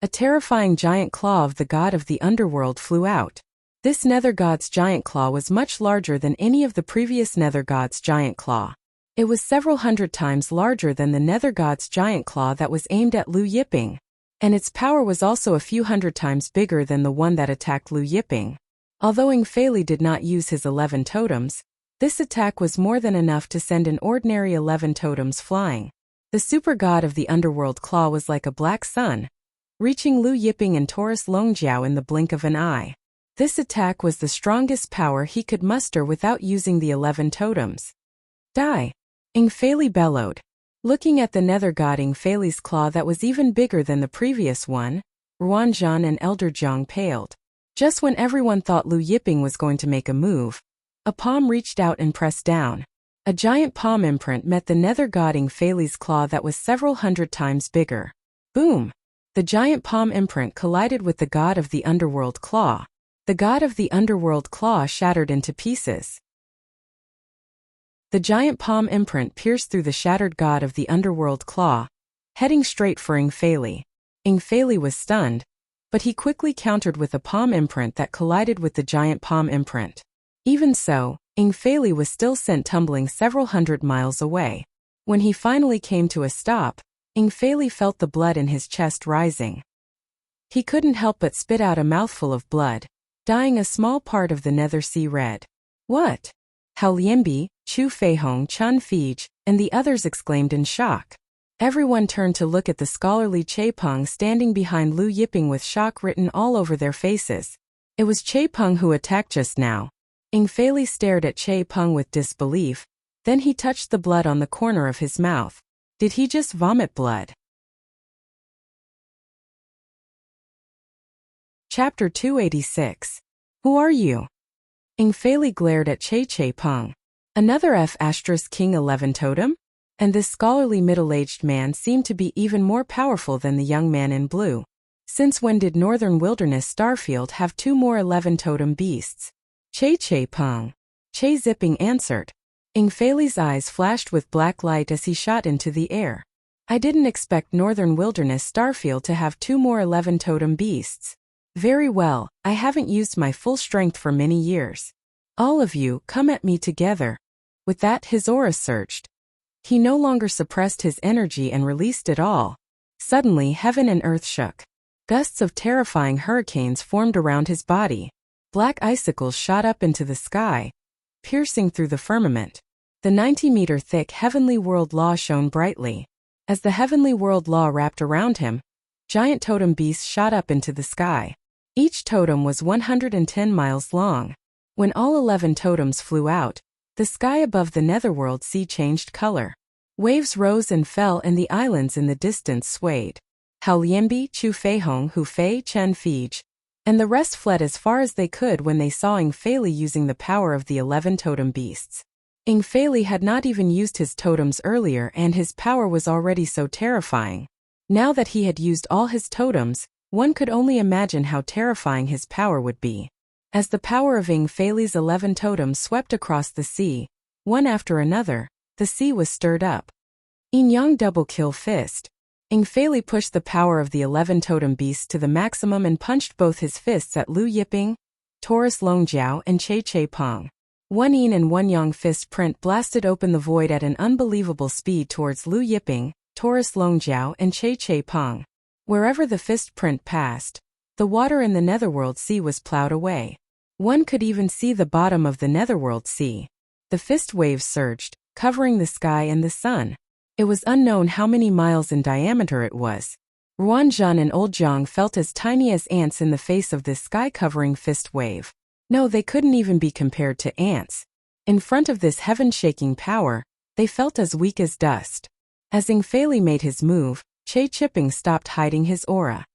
A terrifying giant claw of the god of the underworld flew out. This nether god's giant claw was much larger than any of the previous nether god's giant claw. It was several hundred times larger than the nether god's giant claw that was aimed at Lu Yiping. And its power was also a few hundred times bigger than the one that attacked Lu Yiping. Although Ingfei did not use his 11 totems, this attack was more than enough to send an ordinary 11 totems flying. The super god of the underworld claw was like a black sun, reaching Lu Yiping and Taurus Longjiao in the blink of an eye. This attack was the strongest power he could muster without using the 11 totems. Die! Ingfei bellowed. Looking at the nether god Ingfei's claw that was even bigger than the previous one, Ruanzhan and Elder Jiang paled. Just when everyone thought Lu Yiping was going to make a move, a palm reached out and pressed down. A giant palm imprint met the nether god Ingfei's claw that was several hundred times bigger. Boom! The giant palm imprint collided with the god of the underworld claw. The god of the underworld claw shattered into pieces. The giant palm imprint pierced through the shattered god of the underworld claw, heading straight for Ingfei. Ingfei was stunned, but he quickly countered with a palm imprint that collided with the giant palm imprint. Even so, Ingfei was still sent tumbling several hundred miles away. When he finally came to a stop, Ingfei felt the blood in his chest rising. He couldn't help but spit out a mouthful of blood, dyeing a small part of the nether sea red. What? Hao Lianbi, Chu Feihong, Chun Fij, and the others exclaimed in shock. Everyone turned to look at the scholarly Che Peng standing behind Lu Yiping with shock written all over their faces. It was Che Peng who attacked just now. Ingfei stared at Che Peng with disbelief, then he touched the blood on the corner of his mouth. Did he just vomit blood? Chapter 286. Who are you? Ingfei glared at Che Peng. Another F** King 11 totem? And this scholarly middle-aged man seemed to be even more powerful than the young man in blue. Since when did Northern Wilderness Starfield have 2 more 11 totem beasts? Che Peng. Che Zipping answered. Ingfei's eyes flashed with black light as he shot into the air. I didn't expect Northern Wilderness Starfield to have 2 more 11 totem beasts. Very well, I haven't used my full strength for many years. All of you, come at me together. With that, his aura surged. He no longer suppressed his energy and released it all. Suddenly, heaven and earth shook. Gusts of terrifying hurricanes formed around his body. Black icicles shot up into the sky, piercing through the firmament. The 90-meter-thick heavenly world law shone brightly. As the heavenly world law wrapped around him, giant totem beasts shot up into the sky. Each totem was 110 miles long. When all 11 totems flew out, the sky above the netherworld sea changed color. Waves rose and fell and the islands in the distance swayed. Hao Lianbi, Chu Feihong, Hu Fei, Chen Fij, and the rest fled as far as they could when they saw Ingfei using the power of the 11 totem beasts. Ingfei had not even used his totems earlier and his power was already so terrifying. Now that he had used all his totems, one could only imagine how terrifying his power would be. As the power of Ingfei's 11 totems swept across the sea, one after another, the sea was stirred up. Yin Yang double kill fist. Ingfei pushed the power of the 11 totem beasts to the maximum and punched both his fists at Lu Yiping, Taurus Longjiao, and Che Peng. One Yin and one Yang fist print blasted open the void at an unbelievable speed towards Lu Yiping, Taurus Longjiao, and Che Peng. Wherever the fist print passed, the water in the netherworld sea was plowed away. One could even see the bottom of the netherworld sea. The fist waves surged, covering the sky and the sun. It was unknown how many miles in diameter it was. Ruanzhan and Old Jiang felt as tiny as ants in the face of this sky-covering fist wave. No, they couldn't even be compared to ants. In front of this heaven-shaking power, they felt as weak as dust. As Ingfei made his move, Che Chipping stopped hiding his aura.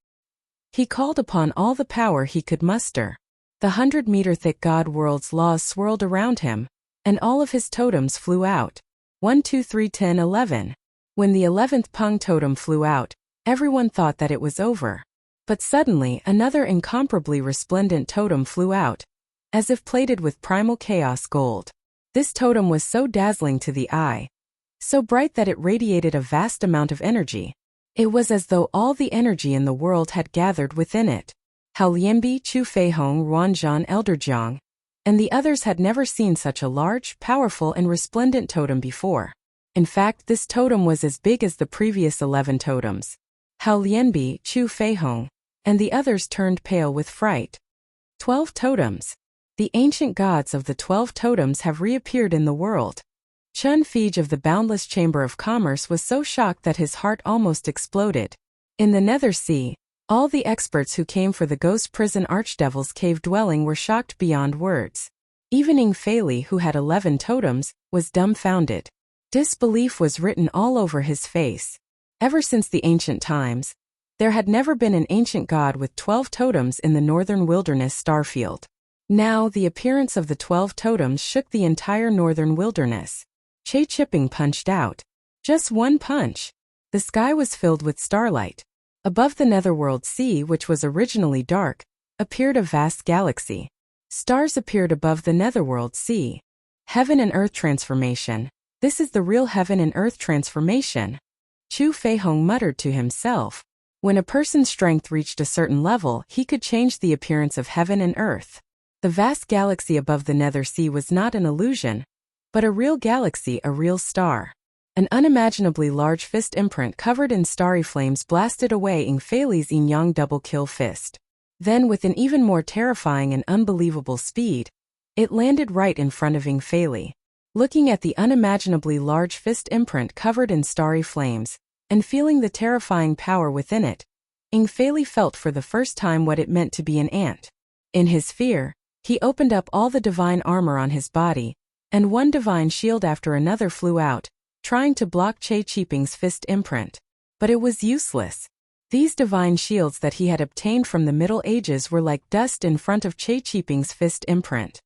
He called upon all the power he could muster. The 100-meter-thick God World's laws swirled around him, and all of his totems flew out. 1, 2, 3, 10, 11. When the 11th Peng totem flew out, everyone thought that it was over. But suddenly another incomparably resplendent totem flew out, as if plated with primal chaos gold. This totem was so dazzling to the eye, so bright that it radiated a vast amount of energy. It was as though all the energy in the world had gathered within it. Hao Lianbi, Chu Feihong, Ruanzhan, Elderjiang, and the others had never seen such a large, powerful and resplendent totem before. In fact, this totem was as big as the previous 11 totems. Hao Lianbi, Chu Feihong, and the others turned pale with fright. 12 totems. The ancient gods of the 12 totems have reappeared in the world. Chun Fij of the Boundless Chamber of Commerce was so shocked that his heart almost exploded. In the Nether Sea, all the experts who came for the Ghost Prison Archdevil's Cave dwelling were shocked beyond words. Even Ing Feili, who had 11 totems, was dumbfounded. Disbelief was written all over his face. Ever since the ancient times, there had never been an ancient god with 12 totems in the northern wilderness starfield. Now, the appearance of the 12 totems shook the entire northern wilderness. Che Chipping punched out. Just one punch. The sky was filled with starlight. Above the netherworld sea, which was originally dark, appeared a vast galaxy. Stars appeared above the netherworld sea. Heaven and earth transformation. This is the real heaven and earth transformation. Chu Feihong muttered to himself. When a person's strength reached a certain level, he could change the appearance of heaven and earth. The vast galaxy above the nether sea was not an illusion, but a real galaxy, a real star. An unimaginably large fist imprint covered in starry flames blasted away Ing Feili's yin-yang double-kill fist. Then, with an even more terrifying and unbelievable speed, it landed right in front of Ing Feili. Looking at the unimaginably large fist imprint covered in starry flames, and feeling the terrifying power within it, Ing Feili felt for the first time what it meant to be an ant. In his fear, he opened up all the divine armor on his body, and one divine shield after another flew out, trying to block Che Chipping's fist imprint. But it was useless. These divine shields that he had obtained from the Middle Ages were like dust in front of Che Chipping's fist imprint.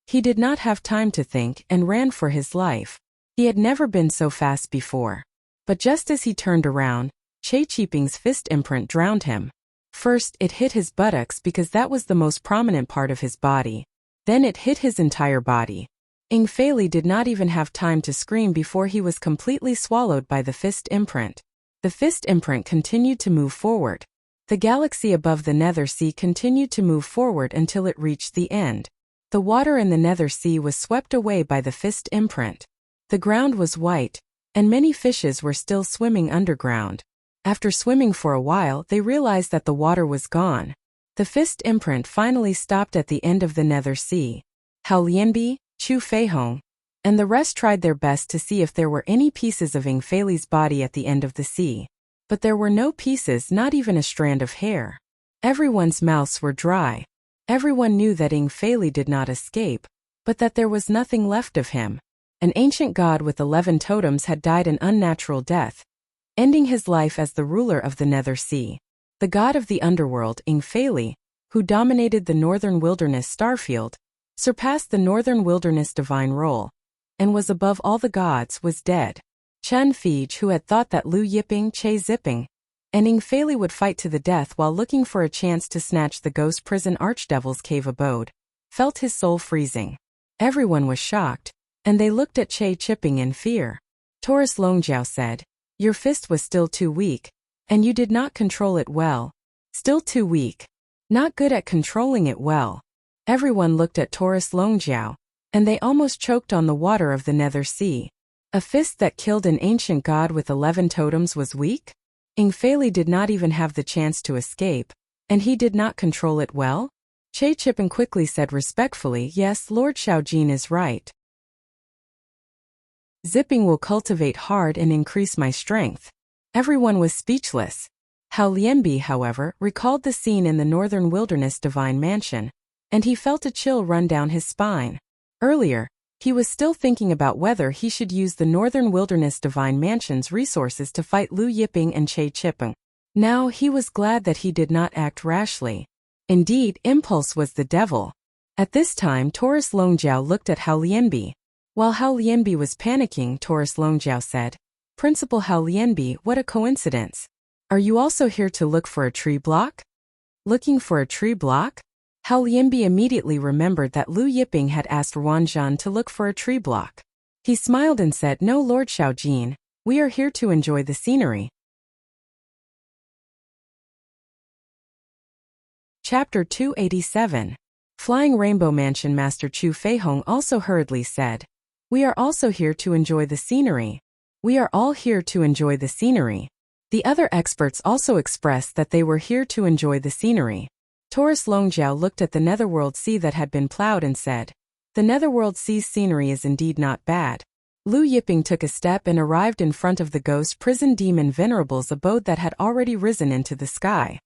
He did not have time to think and ran for his life. He had never been so fast before. But just as he turned around, Che Chipping's fist imprint drowned him. First, it hit his buttocks because that was the most prominent part of his body. Then it hit his entire body. Ing Feili did not even have time to scream before he was completely swallowed by the fist imprint. The fist imprint continued to move forward. The galaxy above the Nether Sea continued to move forward until it reached the end. The water in the Nether Sea was swept away by the fist imprint. The ground was white, and many fishes were still swimming underground. After swimming for a while, they realized that the water was gone. The fist imprint finally stopped at the end of the Nether Sea. Hao Lianbi, Chu Feihong, and the rest tried their best to see if there were any pieces of Ing Feili's body at the end of the sea. But there were no pieces, not even a strand of hair. Everyone's mouths were dry. Everyone knew that Ing Feili did not escape, but that there was nothing left of him. An ancient god with 11 totems had died an unnatural death, ending his life as the ruler of the Nether Sea. The god of the underworld, Ing Feili, who dominated the northern wilderness starfield, surpassed the northern wilderness divine role, and was above all the gods, was dead. Chun Fij, who had thought that Lu Yiping, Che Zipping, and Ing Feili would fight to the death while looking for a chance to snatch the Ghost Prison Archdevil's Cave abode, felt his soul freezing. Everyone was shocked, and they looked at Che Chipping in fear. Taurus Longjiao said, "Your fist was still too weak, and you did not control it well." Still too weak. Not good at controlling it well. Everyone looked at Taurus Longjiao, and they almost choked on the water of the Nether Sea. A fist that killed an ancient god with 11 totems was weak? Ing Feili did not even have the chance to escape, and he did not control it well? Che Chipping quickly said respectfully, "Yes, Lord Shaojin is right. Zipping will cultivate hard and increase my strength." Everyone was speechless. Hao Lianbi, however, recalled the scene in the Northern Wilderness Divine Mansion, and he felt a chill run down his spine. Earlier, he was still thinking about whether he should use the Northern Wilderness Divine Mansion's resources to fight Lu Yiping and Che Chipping. Now he was glad that he did not act rashly. Indeed, impulse was the devil. At this time Taurus Longjiao looked at Hao Lianbi. While Hao Lianbi was panicking, Taurus Longjiao said, "Principal Hao Lianbi, what a coincidence. Are you also here to look for a tree block?" Looking for a tree block? Hao Lianbi immediately remembered that Lu Yiping had asked Ruanzhan to look for a tree block. He smiled and said, "No, Lord Shaojin, we are here to enjoy the scenery." Chapter 287. Flying Rainbow Mansion. Master Chu Feihong also hurriedly said, "We are also here to enjoy the scenery. We are all here to enjoy the scenery." The other experts also expressed that they were here to enjoy the scenery. Taurus Longjiao looked at the Netherworld Sea that had been plowed and said, "The Netherworld Sea's scenery is indeed not bad." Lu Yiping took a step and arrived in front of the ghost prison demon Venerable's abode that had already risen into the sky.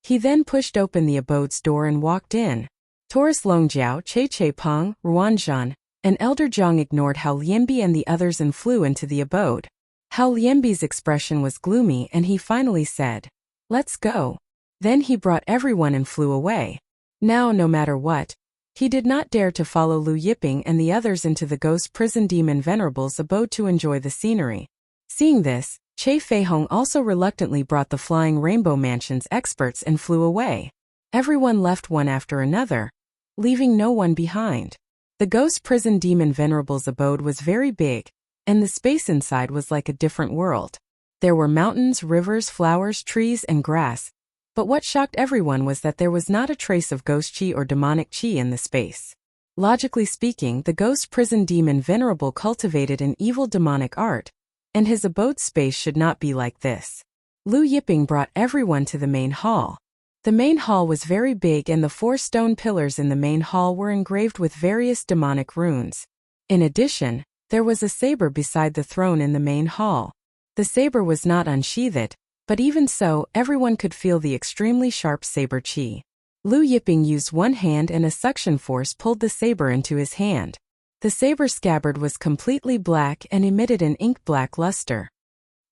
He then pushed open the abode's door and walked in. Taurus Longjiao, Che Peng, Ruanzhan, and Elder Jiang ignored Hao Lianbi and the others and flew into the abode. Hao Lianbi's expression was gloomy and he finally said, "Let's go." Then he brought everyone and flew away. Now, no matter what, he did not dare to follow Lu Yiping and the others into the ghost prison demon Venerable's abode to enjoy the scenery. Seeing this, Che Feihong also reluctantly brought the Flying Rainbow Mansion's experts and flew away. Everyone left one after another, leaving no one behind. The ghost prison demon Venerable's abode was very big, and the space inside was like a different world. There were mountains, rivers, flowers, trees, and grass. But what shocked everyone was that there was not a trace of ghost chi or demonic chi in the space. Logically speaking, the ghost prison demon Venerable cultivated an evil demonic art, and his abode space should not be like this. Lu Yiping brought everyone to the main hall. The main hall was very big and the 4 stone pillars in the main hall were engraved with various demonic runes. In addition, there was a saber beside the throne in the main hall. The saber was not unsheathed, but even so, everyone could feel the extremely sharp saber chi. Lu Yiping used one hand and a suction force pulled the saber into his hand. The saber scabbard was completely black and emitted an ink-black luster.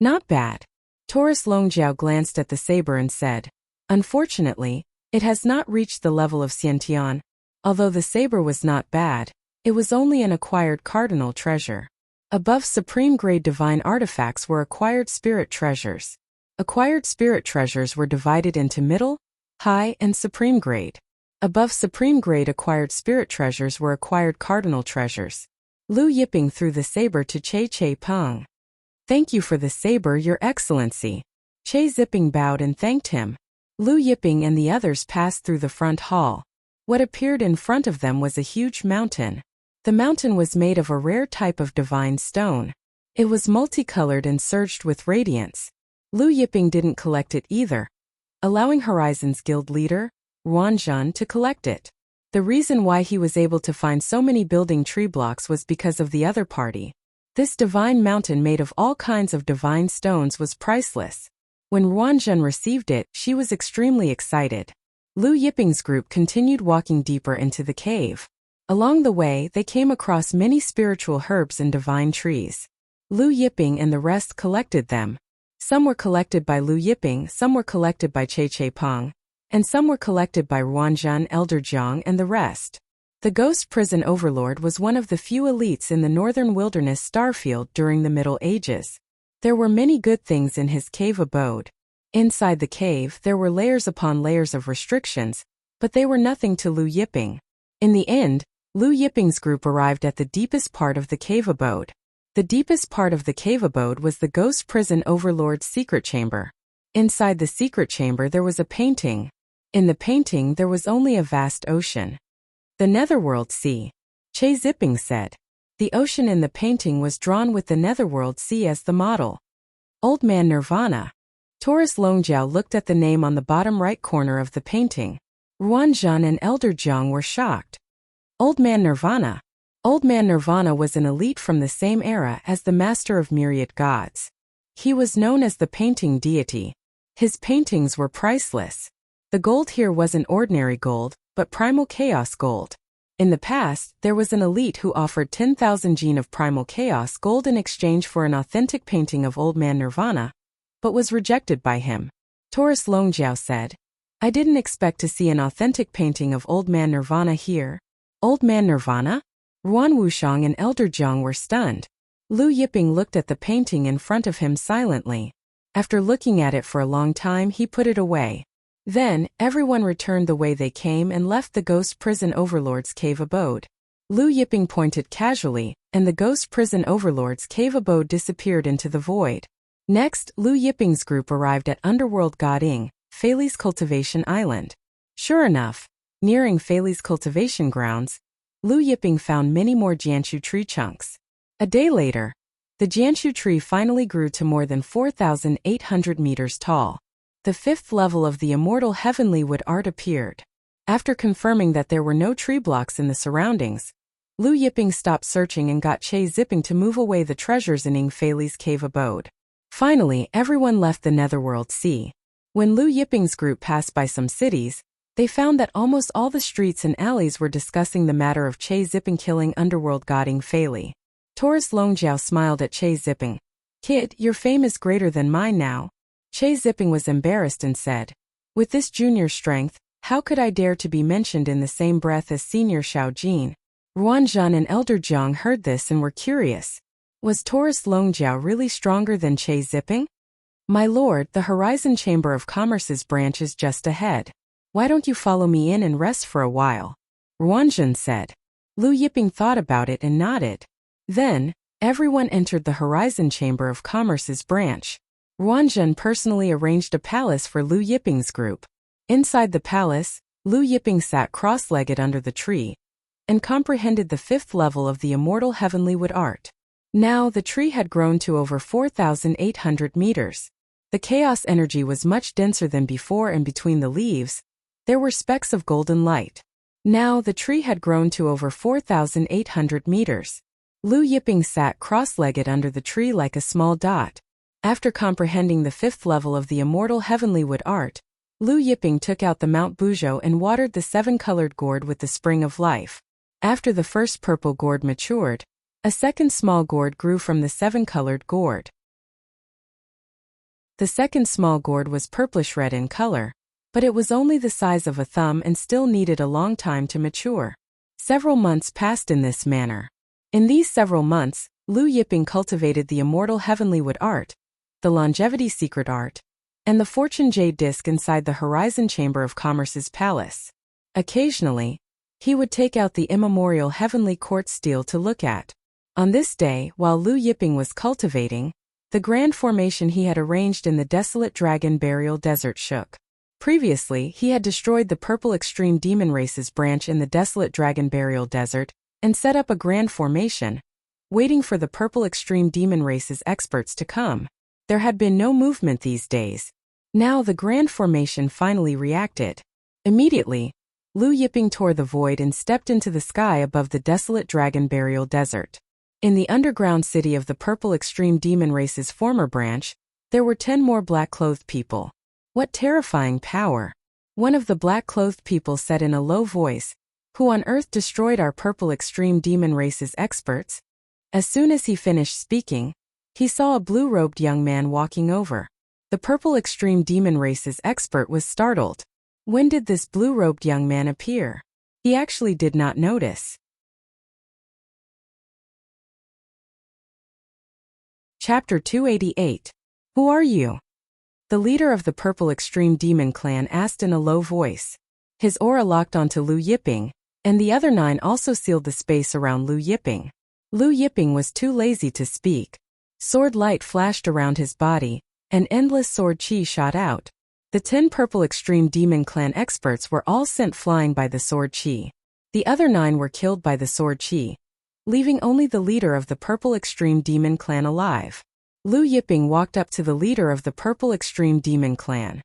"Not bad." Taurus Longjiao glanced at the saber and said, "Unfortunately, it has not reached the level of Xiantian. Although the saber was not bad, it was only an acquired cardinal treasure. Above supreme-grade divine artifacts were acquired spirit treasures. Acquired spirit treasures were divided into middle, high, and supreme grade. Above supreme grade acquired spirit treasures were acquired cardinal treasures." Lu Yiping threw the saber to Che Peng. "Thank you for the saber, Your Excellency." Che Zipping bowed and thanked him. Lu Yiping and the others passed through the front hall. What appeared in front of them was a huge mountain. The mountain was made of a rare type of divine stone. It was multicolored and surged with radiance. Lu Yiping didn't collect it either, allowing Horizon's guild leader, Ruanzhan, to collect it. The reason why he was able to find so many building tree blocks was because of the other party. This divine mountain made of all kinds of divine stones was priceless. When Ruanzhan received it, she was extremely excited. Lu Yiping's group continued walking deeper into the cave. Along the way, they came across many spiritual herbs and divine trees. Lu Yiping and the rest collected them. Some were collected by Lu Yiping, some were collected by Che Peng, and some were collected by Ruanzhan, Elder Jiang, and the rest. The Ghost Prison Overlord was one of the few elites in the northern wilderness starfield during the Middle Ages. There were many good things in his cave abode. Inside the cave, there were layers upon layers of restrictions, but they were nothing to Lu Yiping. In the end, Lu Yiping's group arrived at the deepest part of the cave abode. The deepest part of the cave abode was the Ghost Prison Overlord's secret chamber. Inside the secret chamber there was a painting. In the painting there was only a vast ocean. "The Netherworld Sea," Che Zipping said. The ocean in the painting was drawn with the Netherworld Sea as the model. "Old Man Nirvana." Taurus Longjiao looked at the name on the bottom right corner of the painting. Ruanzhan and Elder Jiang were shocked. Old Man Nirvana. Old Man Nirvana was an elite from the same era as the Master of Myriad Gods. He was known as the painting deity. His paintings were priceless. The gold here wasn't ordinary gold, but primal chaos gold. In the past, there was an elite who offered 10,000 gene of primal chaos gold in exchange for an authentic painting of Old Man Nirvana, but was rejected by him. Taurus Longjiao said, I didn't expect to see an authentic painting of Old Man Nirvana here. Old Man Nirvana? Ruan Wuxiang and Elder Jiang were stunned. Lu Yiping looked at the painting in front of him silently. After looking at it for a long time, he put it away. Then, everyone returned the way they came and left the ghost prison overlord's cave abode. Lu Yiping pointed casually, and the ghost prison overlord's cave abode disappeared into the void. Next, Lu Yiping's group arrived at Underworld Goding, Fei's cultivation island. Sure enough, nearing Fei's cultivation grounds, Lu Yiping found many more Jianshu tree chunks. A day later, the Jianshu tree finally grew to more than 4,800 meters tall. The fifth level of the immortal heavenly wood art appeared. After confirming that there were no tree blocks in the surroundings, Lu Yiping stopped searching and got Che Zipping to move away the treasures in Ing Fei's cave abode. Finally, everyone left the Netherworld Sea. When Lu Yiping's group passed by some cities, they found that almost all the streets and alleys were discussing the matter of Che Zipping killing Underworld God Ing Fei. Taurus Longjiao smiled at Che Zipping. "Kid, your fame is greater than mine now." Che Zipping was embarrassed and said, "With this junior strength, how could I dare to be mentioned in the same breath as Senior Xiao Jin?" Ruanzhan and Elder Jiang heard this and were curious. Was Taurus Longjiao really stronger than Che Zipping? "My lord, the Horizon Chamber of Commerce's branch is just ahead. Why don't you follow me in and rest for a while?" Ruanzhan said. Lu Yiping thought about it and nodded. Then, everyone entered the Horizon Chamber of Commerce's branch. Ruanzhan personally arranged a palace for Lu Yiping's group. Inside the palace, Lu Yiping sat cross-legged under the tree and comprehended the fifth level of the immortal heavenly wood art. Now the tree had grown to over 4,800 meters. The chaos energy was much denser than before, and between the leaves, there were specks of golden light. Now the tree had grown to over 4,800 meters. Lu Yiping sat cross-legged under the tree like a small dot. After comprehending the fifth level of the immortal heavenly wood art, Lu Yiping took out the Mount Buzhou and watered the seven-colored gourd with the spring of life. After the first purple gourd matured, a second small gourd grew from the seven-colored gourd. The second small gourd was purplish-red in color, but it was only the size of a thumb and still needed a long time to mature. Several months passed in this manner. In these several months, Lu Yiping cultivated the immortal heavenly wood art, the longevity secret art, and the fortune jade disc inside the Horizon Chamber of Commerce's palace. Occasionally, he would take out the immemorial heavenly quartz steel to look at. On this day, while Lu Yiping was cultivating, the grand formation he had arranged in the desolate dragon burial desert shook. Previously, he had destroyed the purple extreme demon race's branch in the desolate dragon burial desert and set up a grand formation, waiting for the purple extreme demon race's experts to come. There had been no movement these days. Now the grand formation finally reacted. Immediately, Lu Yiping tore the void and stepped into the sky above the desolate dragon burial desert. In the underground city of the purple extreme demon race's former branch, there were 10 more black-clothed people. What terrifying power! One of the black-clothed people said in a low voice, "Who on earth destroyed our purple extreme demon race's experts?" As soon as he finished speaking, he saw a blue-robed young man walking over. The purple extreme demon race's expert was startled. When did this blue-robed young man appear? He actually did not notice. Chapter 288. Who are you? The leader of the Purple Extreme Demon Clan asked in a low voice. His aura locked onto Lu Yiping, and the other 9 also sealed the space around Lu Yiping. Lu Yiping was too lazy to speak. Sword light flashed around his body, and endless sword chi shot out. The 10 Purple Extreme Demon Clan experts were all sent flying by the sword chi. The other 9 were killed by the sword chi, leaving only the leader of the Purple Extreme Demon Clan alive. Lu Yiping walked up to the leader of the Purple Extreme Demon Clan.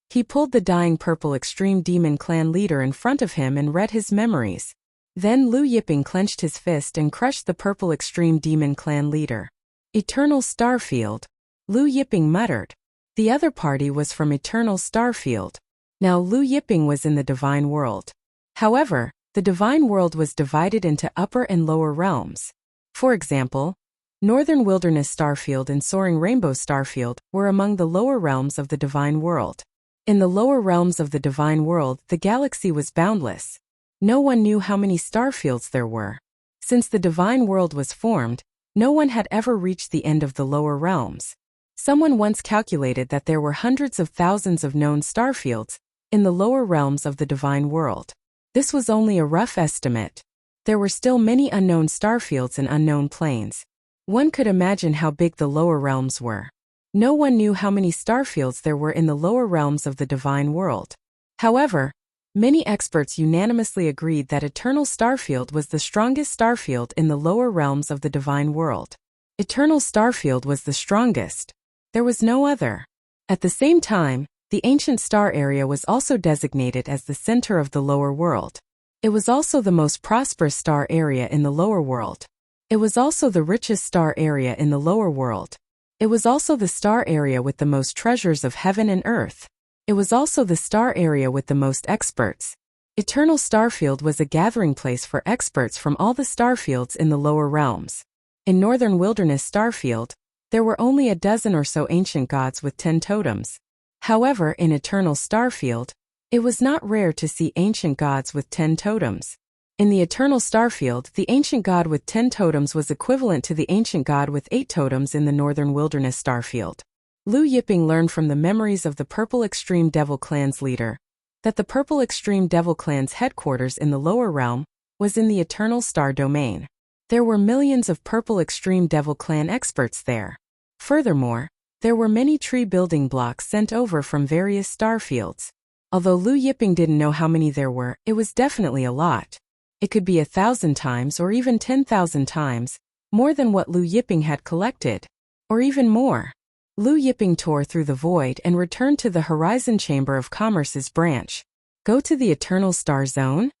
He pulled the dying Purple Extreme Demon Clan leader in front of him and read his memories. Then Lu Yiping clenched his fist and crushed the Purple Extreme Demon Clan leader. Eternal Starfield, Lu Yiping muttered. The other party was from Eternal Starfield. Now Lu Yiping was in the Divine World. However, the Divine World was divided into upper and lower realms. For example, Northern Wilderness Starfield and Soaring Rainbow Starfield were among the lower realms of the Divine World. In the lower realms of the divine world, the galaxy was boundless. No one knew how many starfields there were. Since the divine world was formed, no one had ever reached the end of the lower realms. Someone once calculated that there were hundreds of thousands of known starfields in the lower realms of the divine world. This was only a rough estimate. There were still many unknown starfields and unknown planes. One could imagine how big the lower realms were. No one knew how many starfields there were in the lower realms of the divine world. However, many experts unanimously agreed that Eternal Starfield was the strongest starfield in the lower realms of the divine world. Eternal Starfield was the strongest. There was no other. At the same time, the ancient star area was also designated as the center of the lower world. It was also the most prosperous star area in the lower world. It was also the richest star area in the lower world. It was also the star area with the most treasures of heaven and earth. It was also the star area with the most experts. Eternal Starfield was a gathering place for experts from all the starfields in the lower realms. In Northern Wilderness Starfield, there were only a dozen or so ancient gods with 10 totems. However, in Eternal Starfield, it was not rare to see ancient gods with 10 totems. In the Eternal Starfield, the ancient god with 10 totems was equivalent to the ancient god with 8 totems in the Northern Wilderness Starfield. Lu Yiping learned from the memories of the Purple Extreme Devil Clan's leader that the Purple Extreme Devil Clan's headquarters in the lower realm was in the Eternal Star domain. There were millions of Purple Extreme Devil Clan experts there. Furthermore, there were many tree building blocks sent over from various starfields. Although Lu Yiping didn't know how many there were, it was definitely a lot. It could be 1,000 times or even 10,000 times more than what Lu Yiping had collected. Or even more. Lu Yiping tore through the void and returned to the Horizon Chamber of Commerce's branch. Go to the Eternal Star Zone?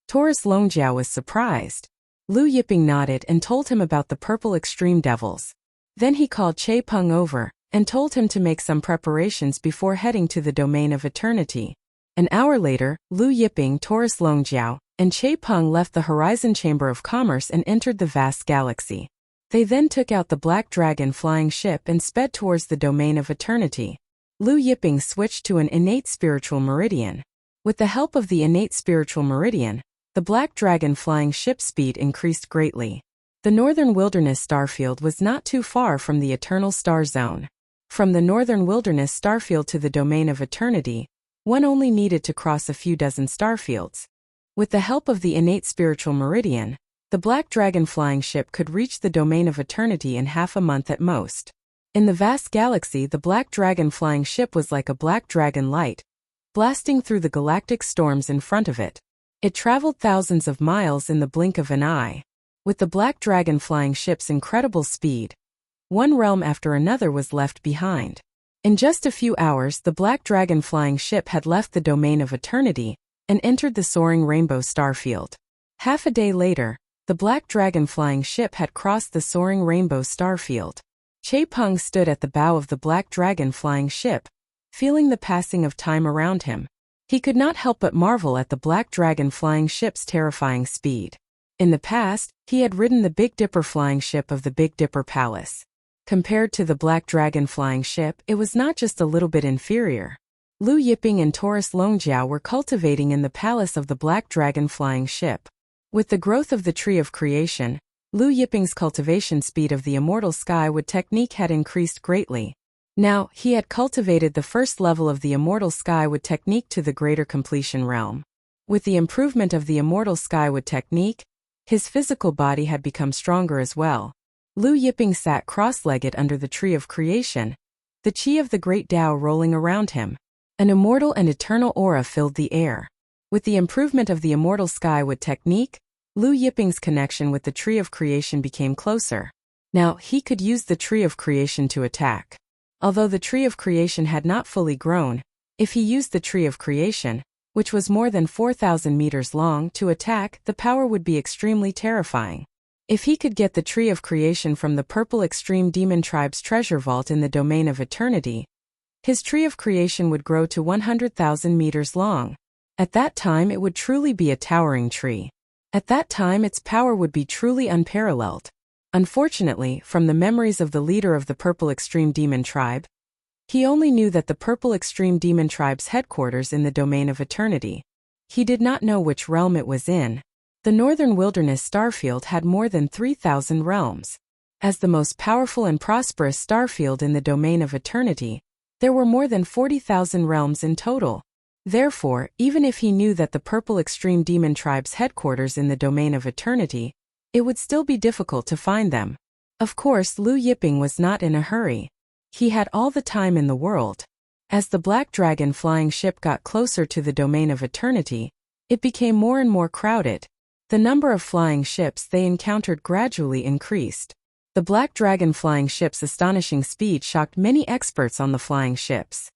Taurus Longjiao was surprised. Lu Yiping nodded and told him about the Purple Extreme Devils. Then he called Che Peng over and told him to make some preparations before heading to the Domain of Eternity. An hour later, Lu Yiping, Taurus Longjiao, and Che Peng left the Horizon Chamber of Commerce and entered the vast galaxy. They then took out the Black Dragon flying ship and sped towards the Domain of Eternity. Lu Yiping switched to an innate spiritual meridian. With the help of the innate spiritual meridian, the Black Dragon flying ship speed increased greatly. The Northern Wilderness Starfield was not too far from the Eternal Star Zone. From the Northern Wilderness Starfield to the Domain of Eternity, one only needed to cross a few dozen starfields. With the help of the innate spiritual meridian, the Black Dragon flying ship could reach the Domain of Eternity in half a month at most. In the vast galaxy, the Black Dragon flying ship was like a black dragon light, blasting through the galactic storms in front of it. It traveled thousands of miles in the blink of an eye. With the Black Dragon flying ship's incredible speed, one realm after another was left behind. In just a few hours, the Black Dragon flying ship had left the Domain of Eternity and entered the soaring Rainbow Starfield. Half a day later, the Black Dragon flying ship had crossed the soaring Rainbow Starfield. Che Peng stood at the bow of the Black Dragon flying ship, feeling the passing of time around him. He could not help but marvel at the Black Dragon flying ship's terrifying speed. In the past, he had ridden the Big Dipper flying ship of the Big Dipper Palace. Compared to the Black Dragon flying ship, it was not just a little bit inferior. Lu Yiping and Taurus Longjiao were cultivating in the palace of the Black Dragon flying ship. With the growth of the Tree of Creation, Lu Yiping's cultivation speed of the Immortal Skywood technique had increased greatly. Now, he had cultivated the first level of the Immortal Skywood technique to the Greater Completion realm. With the improvement of the Immortal Skywood technique, his physical body had become stronger as well. Lu Yiping sat cross-legged under the Tree of Creation, the chi of the Great Tao rolling around him. An immortal and eternal aura filled the air. With the improvement of the Immortal Skywood technique, Lu Yiping's connection with the Tree of Creation became closer. Now, he could use the Tree of Creation to attack. Although the Tree of Creation had not fully grown, if he used the Tree of Creation, which was more than 4,000 meters long, to attack, the power would be extremely terrifying. If he could get the Tree of Creation from the Purple Extreme Demon Tribe's treasure vault in the Domain of Eternity, his Tree of Creation would grow to 100,000 meters long. At that time it would truly be a towering tree. At that time its power would be truly unparalleled. Unfortunately, from the memories of the leader of the Purple Extreme Demon Tribe, He only knew that the purple extreme demon tribe's headquarters in the domain of eternity. He did not know which realm it was in. The northern wilderness starfield had more than 3,000 realms. As the most powerful and prosperous starfield in the domain of eternity, there were more than 40,000 realms in total. Therefore, even if he knew that the purple extreme demon tribe's headquarters in the domain of eternity, it would still be difficult to find them. Of course, Liu Yiping was not in a hurry. He had all the time in the world. As the Black Dragon flying ship got closer to the domain of eternity, it became more and more crowded. The number of flying ships they encountered gradually increased. The Black Dragon flying ship's astonishing speed shocked many experts on the flying ships.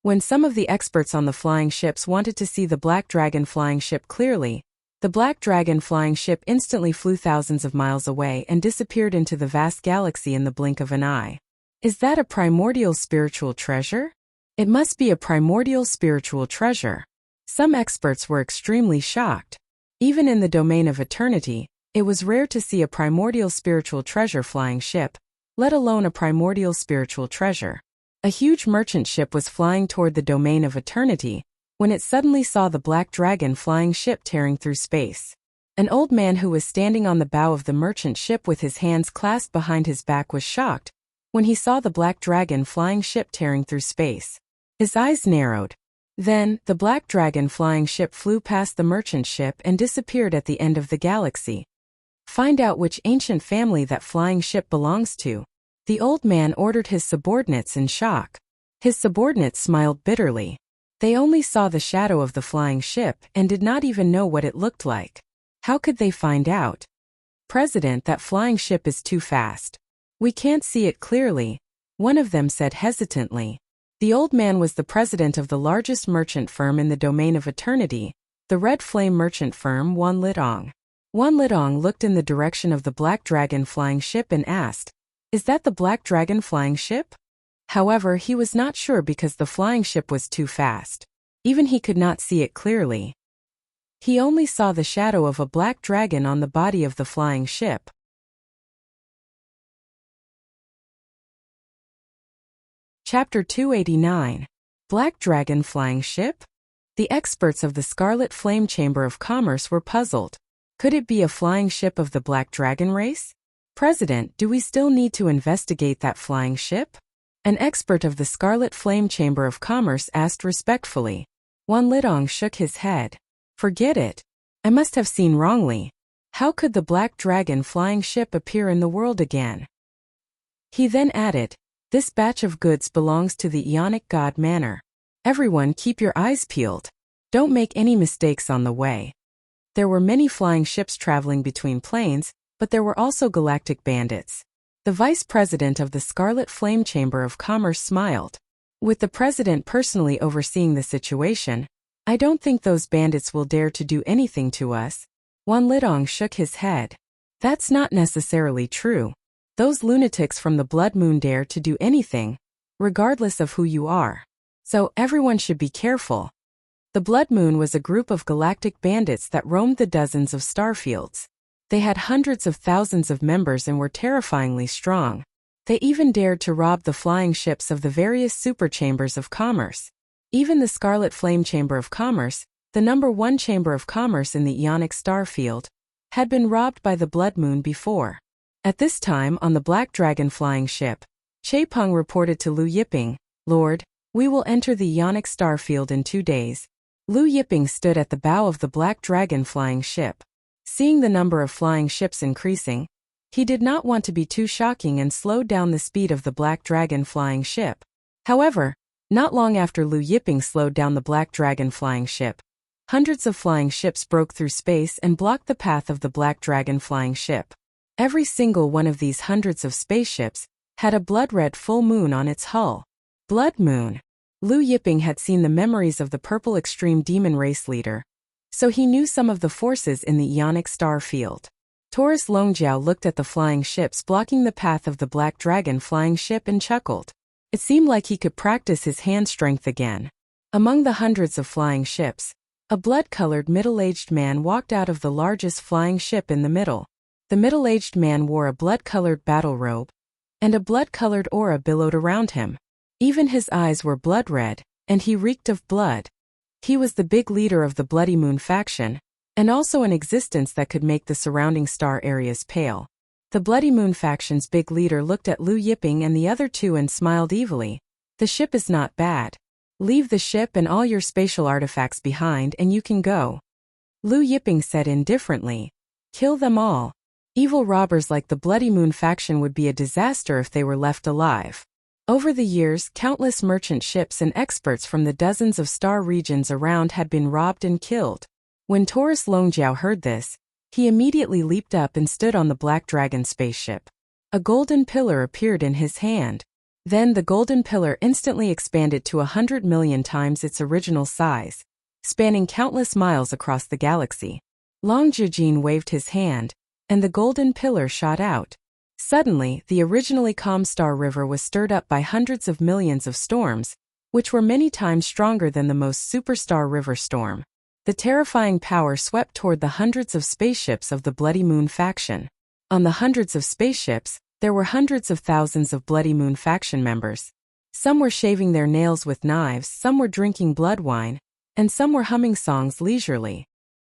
When some of the experts on the flying ships wanted to see the Black Dragon flying ship clearly, the Black Dragon flying ship instantly flew thousands of miles away and disappeared into the vast galaxy in the blink of an eye. Is that a primordial spiritual treasure? It must be a primordial spiritual treasure. Some experts were extremely shocked. Even in the domain of eternity, it was rare to see a primordial spiritual treasure flying ship, let alone a primordial spiritual treasure. A huge merchant ship was flying toward the domain of eternity when it suddenly saw the Black Dragon flying ship tearing through space. An old man who was standing on the bow of the merchant ship with his hands clasped behind his back was shocked when he saw the Black Dragon flying ship tearing through space. His eyes narrowed. Then, the Black Dragon flying ship flew past the merchant ship and disappeared at the end of the galaxy. Find out which ancient family that flying ship belongs to. The old man ordered his subordinates in shock. His subordinates smiled bitterly. They only saw the shadow of the flying ship and did not even know what it looked like. How could they find out? President, that flying ship is too fast. We can't see it clearly, one of them said hesitantly. The old man was the president of the largest merchant firm in the domain of eternity, the Red Flame merchant firm Wan Lidong. Wan Lidong looked in the direction of the Black Dragon flying ship and asked, "Is that the Black Dragon flying ship?" However, he was not sure because the flying ship was too fast. Even he could not see it clearly. He only saw the shadow of a black dragon on the body of the flying ship. Chapter 289. Black Dragon Flying Ship? The experts of the Scarlet Flame Chamber of Commerce were puzzled. Could it be a flying ship of the Black Dragon race? President, do we still need to investigate that flying ship? An expert of the Scarlet Flame Chamber of Commerce asked respectfully. Wan Lidong shook his head. Forget it. I must have seen wrongly. How could the Black Dragon flying ship appear in the world again? He then added, this batch of goods belongs to the Ionic God Manor. Everyone keep your eyes peeled. Don't make any mistakes on the way. There were many flying ships traveling between planes, but there were also galactic bandits. The vice president of the Scarlet Flame Chamber of Commerce smiled. With the president personally overseeing the situation, I don't think those bandits will dare to do anything to us. Wan Lidong shook his head. That's not necessarily true. Those lunatics from the Blood Moon dare to do anything, regardless of who you are. So everyone should be careful. The Blood Moon was a group of galactic bandits that roamed the dozens of starfields. They had hundreds of thousands of members and were terrifyingly strong. They even dared to rob the flying ships of the various super chambers of commerce. Even the Scarlet Flame Chamber of Commerce, the #1 chamber of commerce in the Ionic star field, had been robbed by the Blood Moon before. At this time on the Black Dragon flying ship, Che Peng reported to Liu Yiping, Lord, we will enter the Ionic star field in 2 days. Liu Yiping stood at the bow of the Black Dragon flying ship. Seeing the number of flying ships increasing, he did not want to be too shocking and slowed down the speed of the Black Dragon flying ship. However, not long after Liu Yiping slowed down the Black Dragon flying ship, hundreds of flying ships broke through space and blocked the path of the Black Dragon flying ship. Every single one of these hundreds of spaceships had a blood-red full moon on its hull. Blood Moon. Liu Yiping had seen the memories of the purple extreme demon race leader, so he knew some of the forces in the Ionic star field. Taurus Longjiao looked at the flying ships blocking the path of the Black Dragon flying ship and chuckled. It seemed like he could practice his hand strength again. Among the hundreds of flying ships, a blood-colored middle-aged man walked out of the largest flying ship in the middle. The middle-aged man wore a blood-colored battle robe, and a blood-colored aura billowed around him. Even his eyes were blood-red, and he reeked of blood. He was the big leader of the Bloody Moon faction, and also an existence that could make the surrounding star areas pale. The Bloody Moon faction's big leader looked at Liu Yiping and the other two and smiled evilly. "The ship is not bad. Leave the ship and all your spatial artifacts behind and you can go." Liu Yiping said indifferently. "Kill them all. Evil robbers like the Bloody Moon faction would be a disaster if they were left alive." Over the years, countless merchant ships and experts from the dozens of star regions around had been robbed and killed. When Taurus Longjiao heard this, he immediately leaped up and stood on the Black Dragon spaceship. A golden pillar appeared in his hand. Then the golden pillar instantly expanded to 100 million times its original size, spanning countless miles across the galaxy. Long Jijin waved his hand, and the golden pillar shot out. Suddenly, the originally calm Star River was stirred up by hundreds of millions of storms, which were many times stronger than the most superstar river storm. The terrifying power swept toward the hundreds of spaceships of the Bloody Moon faction. On the hundreds of spaceships, there were hundreds of thousands of Bloody Moon faction members. Some were shaving their nails with knives, some were drinking blood wine, and some were humming songs leisurely.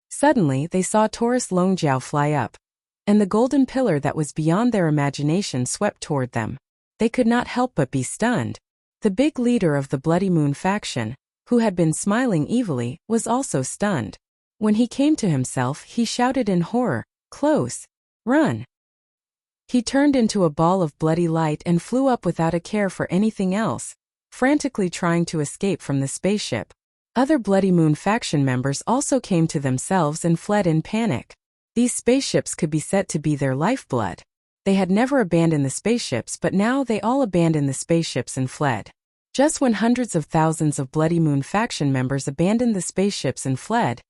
Suddenly, they saw Taurus Longjiao fly up, and the golden pillar that was beyond their imagination swept toward them. They could not help but be stunned. The big leader of the Bloody Moon faction, who had been smiling evilly, was also stunned. When he came to himself, he shouted in horror, "Close! Run!" He turned into a ball of bloody light and flew up without a care for anything else, frantically trying to escape from the spaceship. Other Bloody Moon faction members also came to themselves and fled in panic. These spaceships could be said to be their lifeblood. They had never abandoned the spaceships, but now they all abandoned the spaceships and fled. Just when hundreds of thousands of Bloody Moon faction members abandoned the spaceships and fled,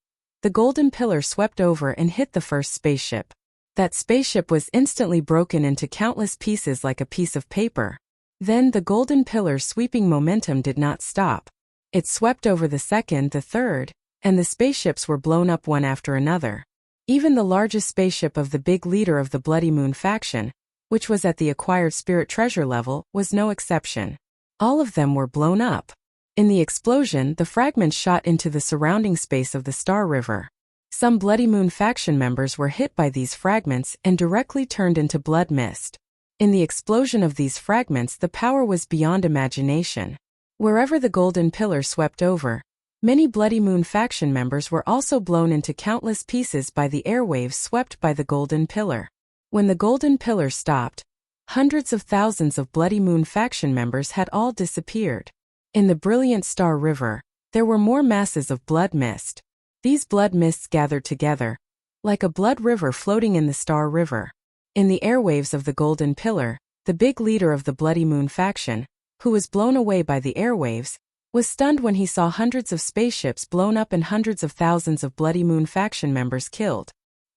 the golden pillar swept over and hit the first spaceship. That spaceship was instantly broken into countless pieces like a piece of paper. Then the golden pillar's sweeping momentum did not stop. It swept over the second, the third, and the spaceships were blown up one after another. Even the largest spaceship of the big leader of the Bloody Moon faction, which was at the acquired spirit treasure level, was no exception. All of them were blown up. In the explosion, the fragments shot into the surrounding space of the Star River. Some Bloody Moon faction members were hit by these fragments and directly turned into blood mist. In the explosion of these fragments, the power was beyond imagination. Wherever the golden pillar swept over, many Bloody Moon faction members were also blown into countless pieces by the airwaves swept by the golden pillar. When the golden pillar stopped, hundreds of thousands of Bloody Moon faction members had all disappeared. In the brilliant Star River, there were more masses of blood mist. These blood mists gathered together, like a blood river floating in the Star River. In the airwaves of the golden pillar, the big leader of the Bloody Moon faction, who was blown away by the airwaves, was stunned when he saw hundreds of spaceships blown up and hundreds of thousands of Bloody Moon faction members killed.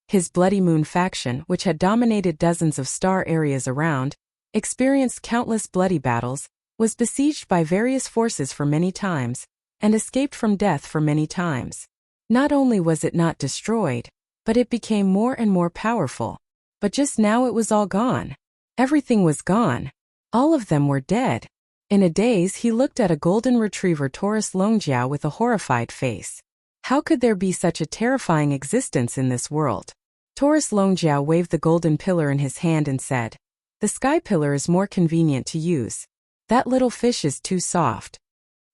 His Bloody Moon faction, which had dominated dozens of star areas around, experienced countless bloody battles, was besieged by various forces for many times, and escaped from death for many times. Not only was it not destroyed, but it became more and more powerful. But just now it was all gone. Everything was gone. All of them were dead. In a daze, he looked at a golden retriever Taurus Longjiao with a horrified face. How could there be such a terrifying existence in this world? Taurus Longjiao waved the golden pillar in his hand and said, "The sky pillar is more convenient to use. That little fish is too soft."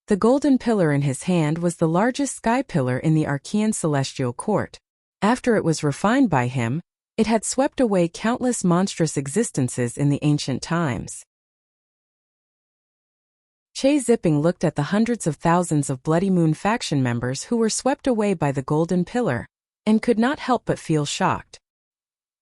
The golden pillar in his hand was the largest sky pillar in the Archean celestial court. After it was refined by him, it had swept away countless monstrous existences in the ancient times. Che Zipping looked at the hundreds of thousands of Bloody Moon faction members who were swept away by the golden pillar, and could not help but feel shocked.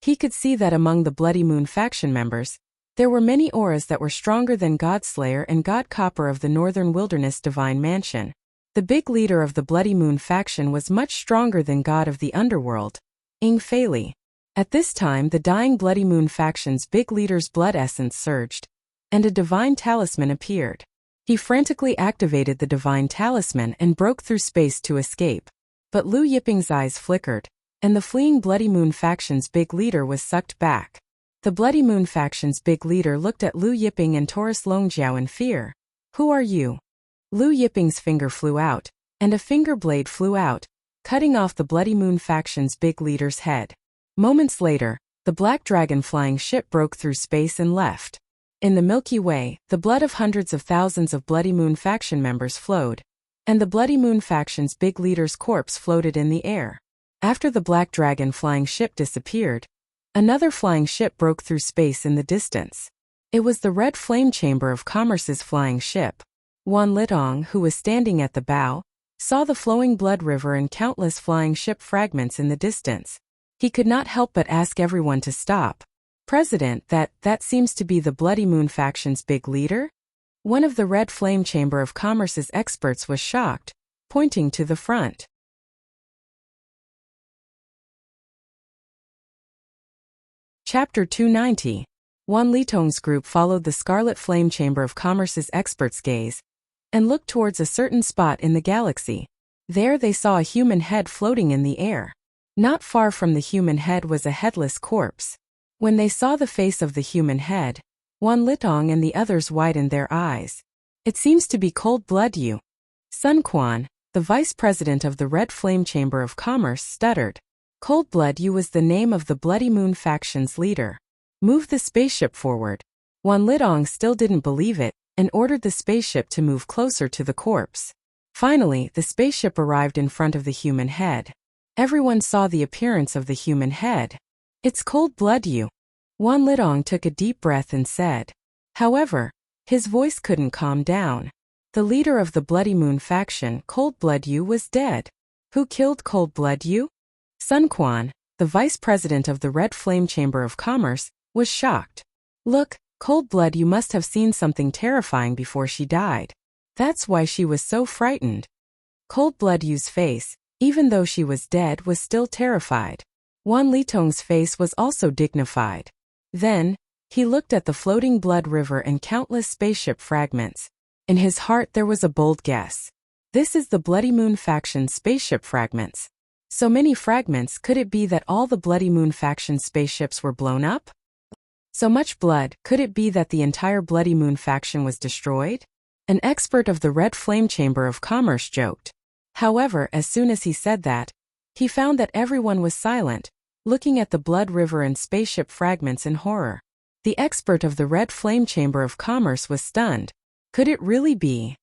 He could see that among the Bloody Moon faction members, there were many auras that were stronger than Godslayer and God Copper of the Northern Wilderness Divine Mansion. The big leader of the Bloody Moon faction was much stronger than God of the Underworld, Ing Fei Li. At this time, the dying Bloody Moon faction's big leader's blood essence surged, and a divine talisman appeared. He frantically activated the divine talisman and broke through space to escape. But Liu Yiping's eyes flickered, and the fleeing Bloody Moon faction's big leader was sucked back. The Bloody Moon faction's big leader looked at Lu Yiping and Taurus Longjiao in fear. Who are you? Lu Yiping's finger flew out, and a finger blade flew out, cutting off the Bloody Moon faction's big leader's head. Moments later, the Black Dragon flying ship broke through space and left. In the Milky Way, the blood of hundreds of thousands of Bloody Moon faction members flowed, and the Bloody Moon faction's big leader's corpse floated in the air. After the Black Dragon flying ship disappeared, another flying ship broke through space in the distance. It was the Red Flame Chamber of Commerce's flying ship. Wan Litong, who was standing at the bow, saw the flowing blood river and countless flying ship fragments in the distance. He could not help but ask everyone to stop. President, that seems to be the Bloody Moon faction's big leader? One of the Red Flame Chamber of Commerce's experts was shocked, pointing to the front. Chapter 290. Wan Litong's group followed the Scarlet Flame Chamber of Commerce's experts' gaze and looked towards a certain spot in the galaxy. There they saw a human head floating in the air. Not far from the human head was a headless corpse. When they saw the face of the human head, Wan Litong and the others widened their eyes. It seems to be Cold Blood Yu. Sun Quan, the vice president of the Red Flame Chamber of Commerce, stuttered. Cold Blood Yu was the name of the Bloody Moon faction's leader. Move the spaceship forward. Wan Litong still didn't believe it, and ordered the spaceship to move closer to the corpse. Finally, the spaceship arrived in front of the human head. Everyone saw the appearance of the human head. It's Cold Blood Yu. Wan Litong took a deep breath and said. However, his voice couldn't calm down. The leader of the Bloody Moon faction, Cold Blood Yu, was dead. Who killed Cold Blood Yu? Sun Quan, the vice president of the Red Flame Chamber of Commerce, was shocked. Look, Cold Blood Yu must have seen something terrifying before she died. That's why she was so frightened. Cold Blood Yu's face, even though she was dead, was still terrified. Wan Litong's face was also dignified. Then, he looked at the floating blood river and countless spaceship fragments. In his heart there was a bold guess. This is the Bloody Moon faction's spaceship fragments. So many fragments, could it be that all the Bloody Moon faction spaceships were blown up? So much blood, could it be that the entire Bloody Moon faction was destroyed? An expert of the Red Flame Chamber of Commerce joked. However, as soon as he said that, he found that everyone was silent, looking at the blood river and spaceship fragments in horror. The expert of the Red Flame Chamber of Commerce was stunned. Could it really be?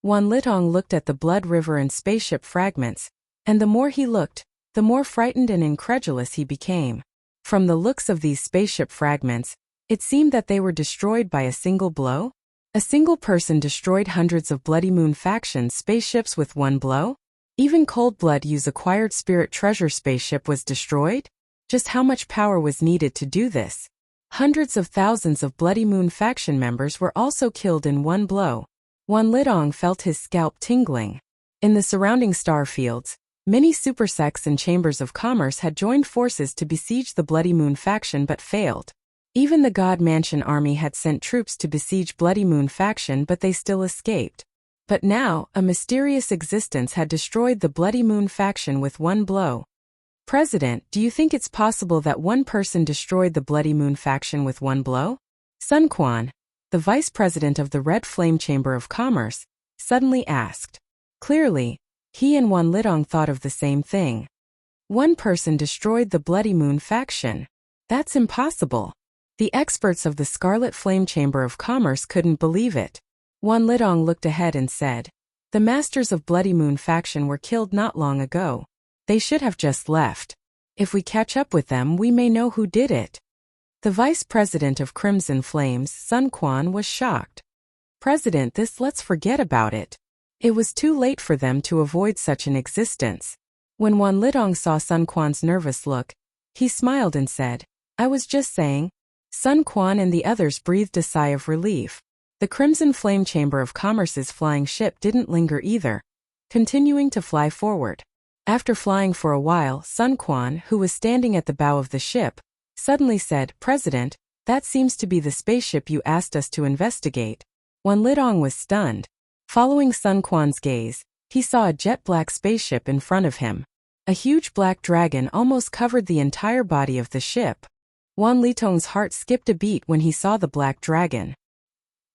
Wan Litong looked at the blood river and spaceship fragments, and the more he looked, the more frightened and incredulous he became. From the looks of these spaceship fragments, it seemed that they were destroyed by a single blow. A single person destroyed hundreds of Bloody Moon faction spaceships with one blow? Even Cold Blood Yu's acquired spirit treasure spaceship was destroyed? Just how much power was needed to do this? Hundreds of thousands of Bloody Moon faction members were also killed in one blow. Wan Litong felt his scalp tingling. In the surrounding star fields, many supersects and chambers of commerce had joined forces to besiege the Bloody Moon faction but failed. Even the God Mansion army had sent troops to besiege Bloody Moon faction, but they still escaped. But now, a mysterious existence had destroyed the Bloody Moon faction with one blow. President, do you think it's possible that one person destroyed the Bloody Moon faction with one blow? Sun Quan, the vice president of the Red Flame Chamber of Commerce, suddenly asked. Clearly, he and Wan Litong thought of the same thing. One person destroyed the Bloody Moon faction. That's impossible. The experts of the Scarlet Flame Chamber of Commerce couldn't believe it. Wan Litong looked ahead and said, the masters of Bloody Moon faction were killed not long ago. They should have just left. If we catch up with them, we may know who did it. The vice president of Crimson Flames, Sun Quan, was shocked. President, let's forget about it. It was too late for them to avoid such an existence. When Wan Litong saw Sun Quan's nervous look, he smiled and said, I was just saying. Sun Quan and the others breathed a sigh of relief. The Crimson Flame Chamber of Commerce's flying ship didn't linger either, continuing to fly forward. After flying for a while, Sun Quan, who was standing at the bow of the ship, suddenly said, President, that seems to be the spaceship you asked us to investigate. Wan Litong was stunned. Following Sun Quan's gaze, he saw a jet-black spaceship in front of him. A huge black dragon almost covered the entire body of the ship. Wan Litong's heart skipped a beat when he saw the black dragon.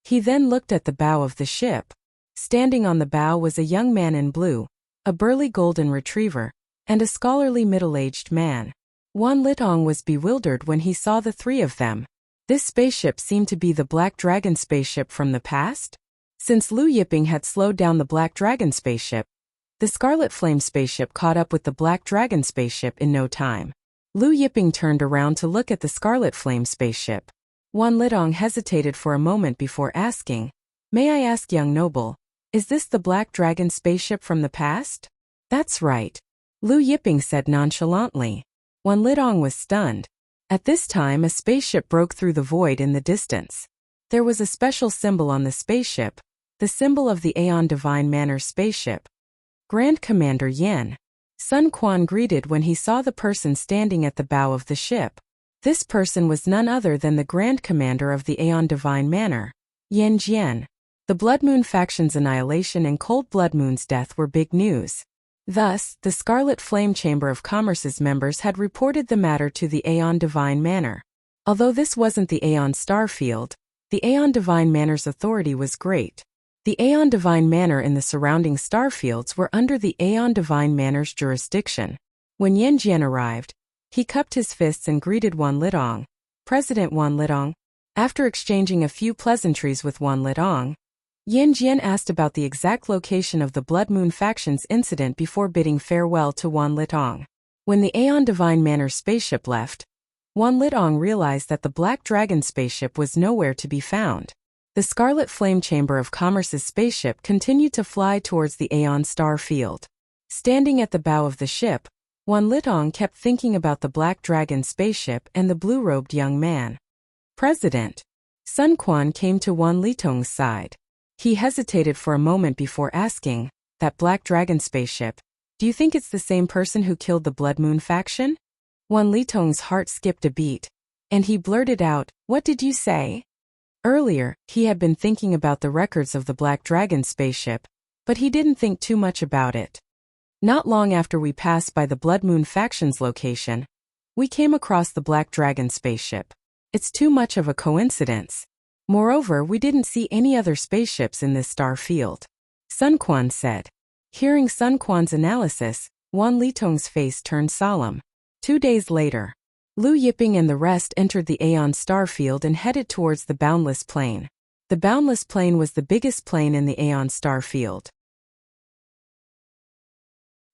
He then looked at the bow of the ship. Standing on the bow was a young man in blue, a burly golden retriever, and a scholarly middle-aged man. Wan Litong was bewildered when he saw the three of them. This spaceship seemed to be the Black Dragon spaceship from the past? Since Lu Yiping had slowed down the Black Dragon spaceship, the Scarlet Flame spaceship caught up with the Black Dragon spaceship in no time. Lu Yiping turned around to look at the Scarlet Flame spaceship. Wan Litong hesitated for a moment before asking, "May I ask, young noble, is this the Black Dragon spaceship from the past?" "That's right," Lu Yiping said nonchalantly. Wan Litong was stunned. At this time, a spaceship broke through the void in the distance. There was a special symbol on the spaceship, the symbol of the Aeon Divine Manor spaceship. Grand Commander Yan. Sun Quan greeted when he saw the person standing at the bow of the ship. This person was none other than the Grand Commander of the Aeon Divine Manor, Yan Jian. The Blood Moon faction's annihilation and Cold Blood Moon's death were big news. Thus, the Scarlet Flame Chamber of Commerce's members had reported the matter to the Aeon Divine Manor. Although this wasn't the Aeon Starfield, the Aeon Divine Manor's authority was great. The Aeon Divine Manor and the surrounding starfields were under the Aeon Divine Manor's jurisdiction. When Yan Jian arrived, he cupped his fists and greeted Wan Litong. "President Wan Litong." After exchanging a few pleasantries with Wan Litong, Yan Jian asked about the exact location of the Blood Moon faction's incident before bidding farewell to Wan Litong. When the Aeon Divine Manor spaceship left, Wan Litong realized that the Black Dragon spaceship was nowhere to be found. The Scarlet Flame Chamber of Commerce's spaceship continued to fly towards the Aeon Star Field. Standing at the bow of the ship, Wan Litong kept thinking about the Black Dragon spaceship and the blue-robed young man. "President." Sun Quan came to Wan Litong's side. He hesitated for a moment before asking, "That Black Dragon spaceship, do you think it's the same person who killed the Blood Moon faction?" Wan Litong's heart skipped a beat, and he blurted out, "What did you say?" Earlier, he had been thinking about the records of the Black Dragon spaceship, but he didn't think too much about it. "Not long after we passed by the Blood Moon faction's location, we came across the Black Dragon spaceship. It's too much of a coincidence. Moreover, we didn't see any other spaceships in this star field," Sun Quan said. Hearing Sun Quan's analysis, Wan Litong's face turned solemn. 2 days later, Lu Yiping and the rest entered the Aeon Star Field and headed towards the Boundless Plane. The Boundless Plane was the biggest plane in the Aeon Star Field.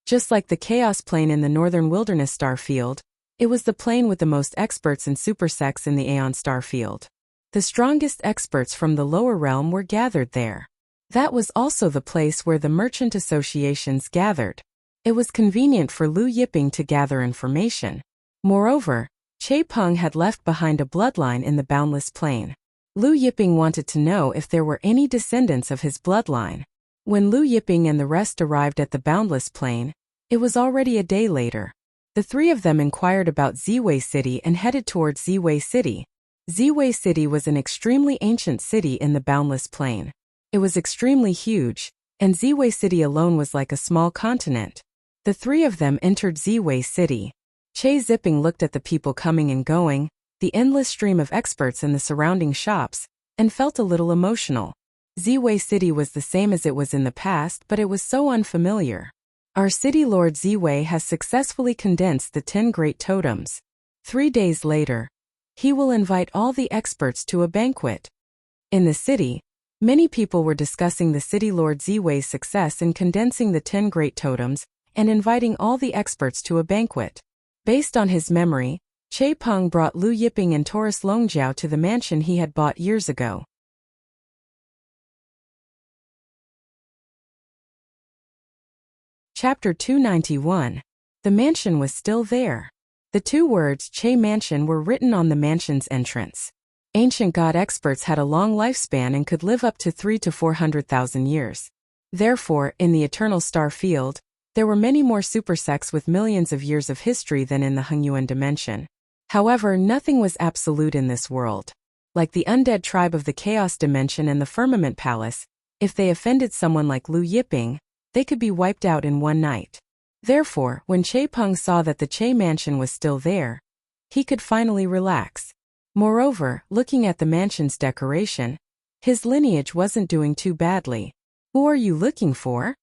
Just like the Chaos Plane in the Northern Wilderness Star Field, it was the plane with the most experts and supersects in the Aeon Star Field. The strongest experts from the lower realm were gathered there. That was also the place where the merchant associations gathered. It was convenient for Lu Yiping to gather information. Moreover, Che Peng had left behind a bloodline in the Boundless Plane. Lu Yiping wanted to know if there were any descendants of his bloodline. When Lu Yiping and the rest arrived at the Boundless Plane, it was already a day later. The three of them inquired about Ziwei City and headed towards Ziwei City. Ziwei City was an extremely ancient city in the Boundless Plane. It was extremely huge, and Ziwei City alone was like a small continent. The three of them entered Ziwei City. Che Zipping looked at the people coming and going, the endless stream of experts in the surrounding shops, and felt a little emotional. Ziwei City was the same as it was in the past, but it was so unfamiliar. Our city lord Ziwei has successfully condensed the 10 great totems. 3 days later, he will invite all the experts to a banquet. In the city, many people were discussing the city lord Ziwei's success in condensing the 10 great totems and inviting all the experts to a banquet. Based on his memory, Che Peng brought Lu Yiping and Taurus Longjiao to the mansion he had bought years ago. Chapter 291. The mansion was still there. The 2 words Che Mansion were written on the mansion's entrance. Ancient god experts had a long lifespan and could live up to 300,000 to 400,000 years. Therefore, in the Eternal Star Field, there were many more supersects with millions of years of history than in the Hengyuan dimension. However, nothing was absolute in this world. Like the undead tribe of the Chaos dimension and the Firmament Palace, if they offended someone like Lu Yiping, they could be wiped out in one night. Therefore, when Che Peng saw that the Che Mansion was still there, he could finally relax. Moreover, looking at the mansion's decoration, his lineage wasn't doing too badly. Who are you looking for?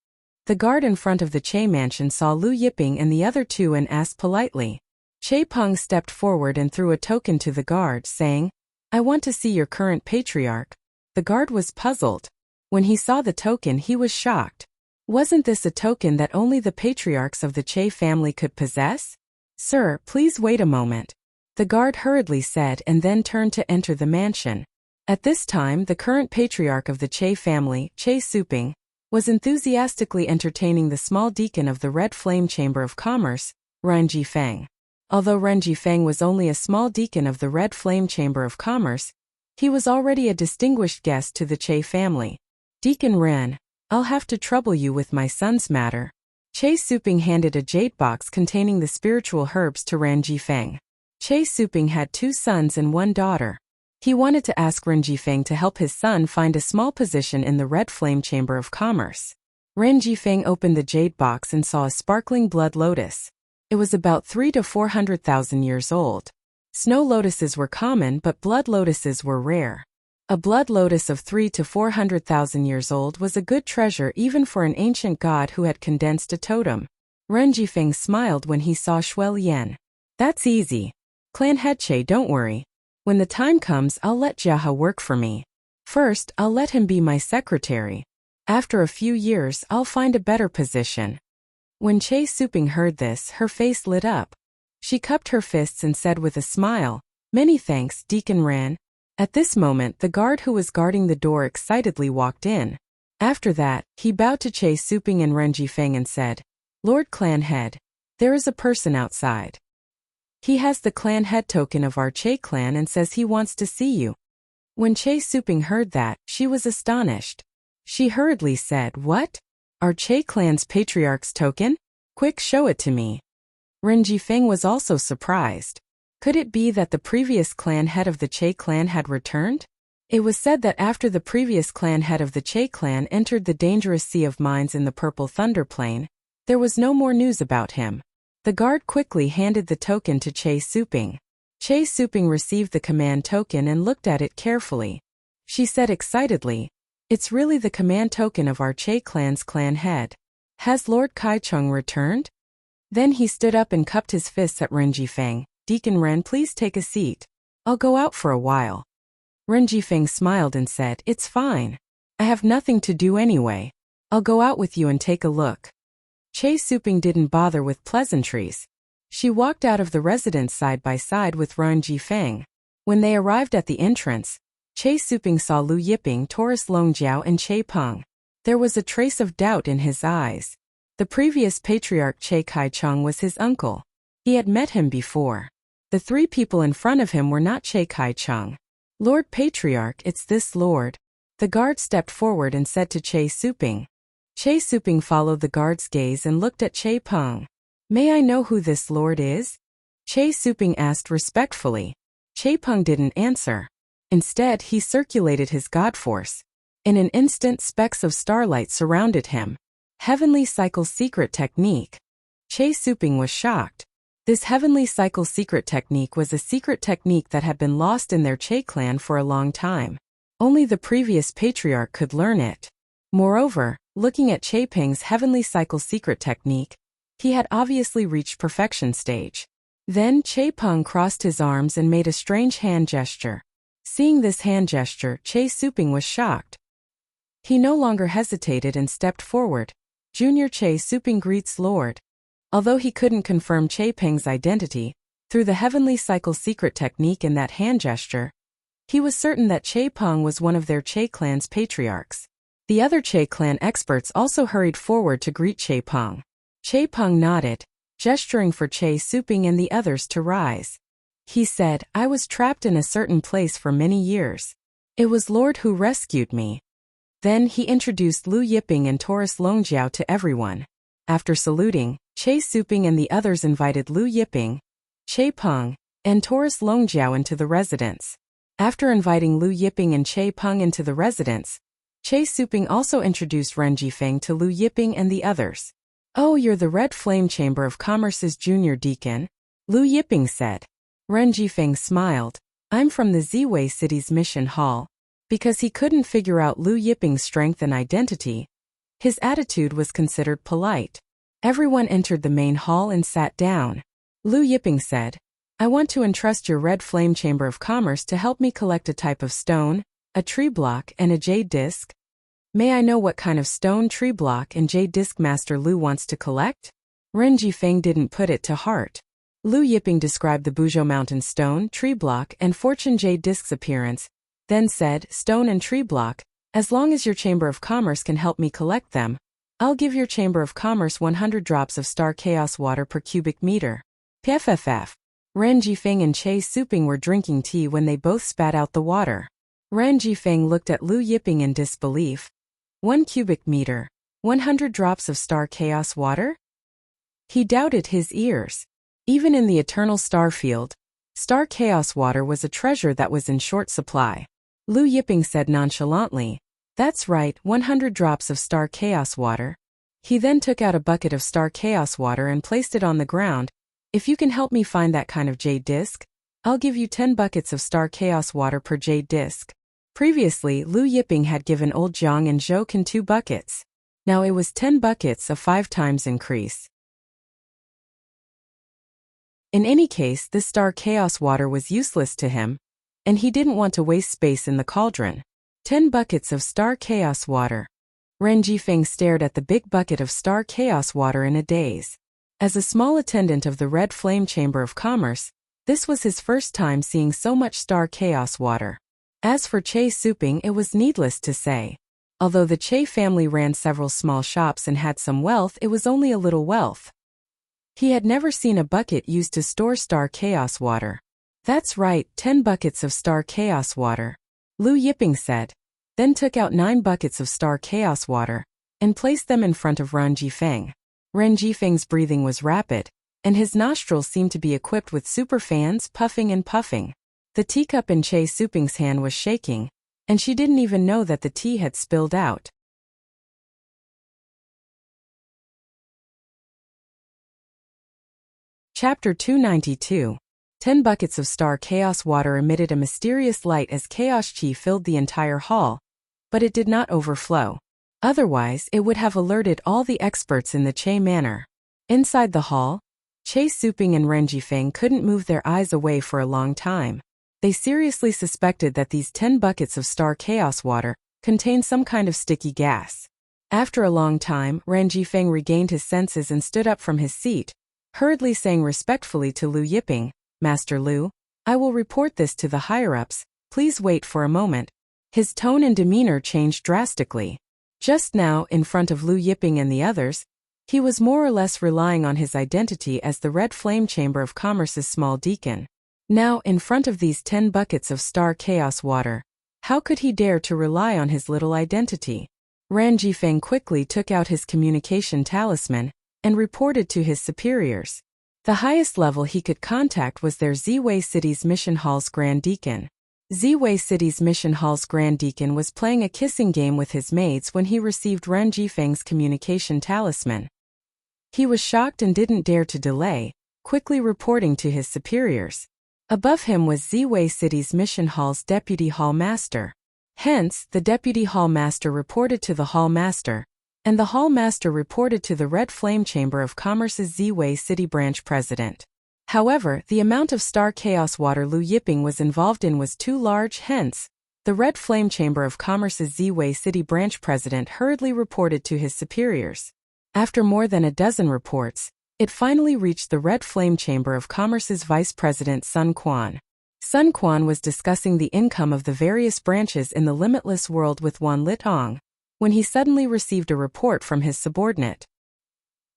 The guard in front of the Che mansion saw Lu Yiping and the other two and asked politely. Che Peng stepped forward and threw a token to the guard, saying, I want to see your current patriarch. The guard was puzzled. When he saw the token, he was shocked. Wasn't this a token that only the patriarchs of the Che family could possess? Sir, please wait a moment. The guard hurriedly said and then turned to enter the mansion. At this time, the current patriarch of the Che family, Che Suping, was enthusiastically entertaining the small deacon of the Red Flame Chamber of Commerce, Ren Jifeng. Although Ren Jifeng was only a small deacon of the Red Flame Chamber of Commerce, he was already a distinguished guest to the Che family. Deacon Ren, I'll have to trouble you with my son's matter. Che Suping handed a jade box containing the spiritual herbs to Ren Jifeng. Che Suping had 2 sons and 1 daughter. He wanted to ask Ren Jifeng to help his son find a small position in the Red Flame Chamber of Commerce. Ren Jifeng opened the jade box and saw a sparkling blood lotus. It was about 300,000 to 400,000 years old. Snow lotuses were common, but blood lotuses were rare. A blood lotus of 300,000 to 400,000 years old was a good treasure even for an ancient god who had condensed a totem. Ren Jifeng smiled when he saw Shui Lian. That's easy. Clan head Che, don't worry. When the time comes, I'll let Jiahe work for me. First, I'll let him be my secretary. After a few years, I'll find a better position. When Che Suping heard this, her face lit up. She cupped her fists and said with a smile, Many thanks, Deacon Ran. At this moment, the guard who was guarding the door excitedly walked in. After that, he bowed to Che Suping and Ren Jifeng and said, Lord Clan Head, there is a person outside. He has the clan head token of our Che clan and says he wants to see you. When Che Suping heard that, she was astonished. She hurriedly said, What? Our Che clan's patriarch's token? Quick, show it to me. Ren Jifeng was also surprised. Could it be that the previous clan head of the Che clan had returned? It was said that after the previous clan head of the Che clan entered the dangerous sea of mines in the Purple Thunder Plain, there was no more news about him. The guard quickly handed the token to Che Suping. Che Suping received the command token and looked at it carefully. She said excitedly, It's really the command token of our Che clan's clan head. Has Lord Kai Chung returned? Then he stood up and cupped his fists at Ren Jifeng. Deacon Ren, please take a seat. I'll go out for a while. Ren Jifeng smiled and said, It's fine. I have nothing to do anyway. I'll go out with you and take a look. Che Suping didn't bother with pleasantries. She walked out of the residence side by side with Ren Jifeng. When they arrived at the entrance, Che Suping saw Lu Yiping, Taurus Longjiao and Che Peng. There was a trace of doubt in his eyes. The previous patriarch Che Kai Chung was his uncle. He had met him before. The 3 people in front of him were not Che Kai Chung. Lord Patriarch, it's this lord. The guard stepped forward and said to Che Suping. Che Suping followed the guard's gaze and looked at Che Peng. May I know who this lord is? Che Suping asked respectfully. Che Peng didn't answer. Instead, he circulated his god force. In an instant, specks of starlight surrounded him. Heavenly Cycle Secret Technique. Che Suping was shocked. This Heavenly Cycle Secret Technique was a secret technique that had been lost in their Che clan for a long time. Only the previous patriarch could learn it. Moreover, looking at Che Peng's Heavenly Cycle Secret Technique, he had obviously reached perfection stage. Then Che Peng crossed his arms and made a strange hand gesture. Seeing this hand gesture, Che Suping was shocked. He no longer hesitated and stepped forward. Junior Che Suping greets Lord. Although he couldn't confirm Che Peng's identity, through the Heavenly Cycle Secret Technique and that hand gesture, he was certain that Che Peng was one of their Che clan's patriarchs. The other Che clan experts also hurried forward to greet Che Peng. Che Peng nodded, gesturing for Che Suping and the others to rise. He said, I was trapped in a certain place for many years. It was Lord who rescued me. Then he introduced Lu Yiping and Taurus Longjiao to everyone. After saluting, Che Suping and the others invited Lu Yiping, Che Peng, and Taurus Longjiao into the residence. After inviting Lu Yiping and Che Peng into the residence, Che Suping also introduced Ren Jifeng to Lu Yiping and the others. Oh, you're the Red Flame Chamber of Commerce's junior deacon? Lu Yiping said. Ren Jifeng smiled. I'm from the Ziwei City's mission hall. Because he couldn't figure out Lu Yiping's strength and identity, his attitude was considered polite. Everyone entered the main hall and sat down. Lu Yiping said, I want to entrust your Red Flame Chamber of Commerce to help me collect a type of stone, a tree block, and a jade disc. May I know what kind of stone, tree block, and jade disc Master Lu wants to collect? Ren Jifeng didn't put it to heart. Lu Yiping described the Buzhou Mountain stone, tree block, and fortune jade disc's appearance, then said, Stone and tree block, as long as your Chamber of Commerce can help me collect them, I'll give your Chamber of Commerce 100 drops of star chaos water per cubic meter. PFFF. Ren Jifeng and Che Suping were drinking tea when they both spat out the water. Ren Jifeng looked at Lu Yiping in disbelief. 1 cubic meter. 100 drops of star chaos water? He doubted his ears. Even in the eternal star field, star chaos water was a treasure that was in short supply. Lu Yiping said nonchalantly, That's right, 100 drops of star chaos water. He then took out a bucket of star chaos water and placed it on the ground. If you can help me find that kind of jade disc, I'll give you 10 buckets of star chaos water per jade disc. Previously, Lu Yiping had given Old Jiang and Zhou Can 2 buckets. Now it was 10 buckets, a 5 times increase. In any case, this star chaos water was useless to him, and he didn't want to waste space in the cauldron. 10 buckets of star chaos water. Ren Jifeng stared at the big bucket of star chaos water in a daze. As a small attendant of the Red Flame Chamber of Commerce, this was his first time seeing so much star chaos water. As for Che Suping, it was needless to say. Although the Che family ran several small shops and had some wealth, it was only a little wealth. He had never seen a bucket used to store star chaos water. That's right, 10 buckets of star chaos water, Lu Yiping said, then took out 9 buckets of star chaos water and placed them in front of Ren Jifeng. Ren Jifeng's breathing was rapid, and his nostrils seemed to be equipped with super fans, puffing and puffing. The teacup in Che Suping's hand was shaking, and she didn't even know that the tea had spilled out. Chapter 292. 10 buckets of star chaos water emitted a mysterious light as chaos chi filled the entire hall, but it did not overflow. Otherwise, it would have alerted all the experts in the Che manor. Inside the hall, Che Suping and Ren Jifeng couldn't move their eyes away for a long time. They seriously suspected that these 10 buckets of star chaos water contained some kind of sticky gas. After a long time, Ren Jifeng regained his senses and stood up from his seat, hurriedly saying respectfully to Lu Yiping, Master Lu, I will report this to the higher-ups, please wait for a moment. His tone and demeanor changed drastically. Just now, in front of Lu Yiping and the others, he was more or less relying on his identity as the Red Flame Chamber of Commerce's small deacon. Now, in front of these 10 buckets of star chaos water, how could he dare to rely on his little identity? Ren Jifeng quickly took out his communication talisman and reported to his superiors. The highest level he could contact was their Ziwei City's Mission Hall's Grand Deacon. Ziwei City's Mission Hall's Grand Deacon was playing a kissing game with his maids when he received Ren Jifeng's communication talisman. He was shocked and didn't dare to delay, quickly reporting to his superiors. Above him was Ziwei City's Mission Hall's Deputy Hall Master. Hence, the Deputy Hall Master reported to the Hall Master, and the Hall Master reported to the Red Flame Chamber of Commerce's Ziwei City Branch President. However, the amount of star chaos water Lu Yiping was involved in was too large, hence, the Red Flame Chamber of Commerce's Ziwei City Branch President hurriedly reported to his superiors. After more than a dozen reports, it finally reached the Red Flame Chamber of Commerce's Vice President Sun Quan. Sun Quan was discussing the income of the various branches in the limitless world with Wan Litong, when he suddenly received a report from his subordinate.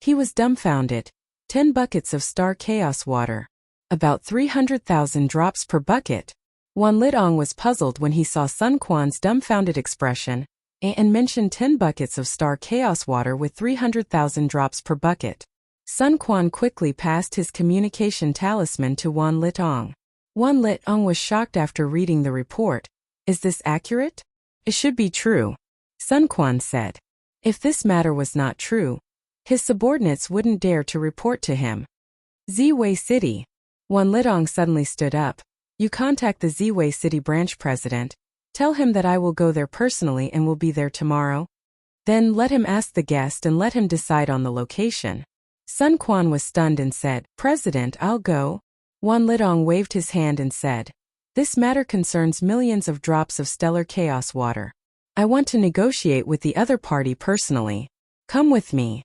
He was dumbfounded. 10 buckets of star chaos water. About 300,000 drops per bucket. Wan Litong was puzzled when he saw Sun Quan's dumbfounded expression, and mentioned 10 buckets of star chaos water with 300,000 drops per bucket. Sun Quan quickly passed his communication talisman to Wan Litong. Wan Litong was shocked after reading the report. Is this accurate? It should be true, Sun Quan said. If this matter was not true, his subordinates wouldn't dare to report to him. Ziwei City. Wan Lidong suddenly stood up. You contact the Ziwei City branch president. Tell him that I will go there personally and will be there tomorrow. Then let him ask the guest and let him decide on the location. Sun Quan was stunned and said, President, I'll go. Wan Lidong waved his hand and said, This matter concerns millions of drops of stellar chaos water. I want to negotiate with the other party personally. Come with me.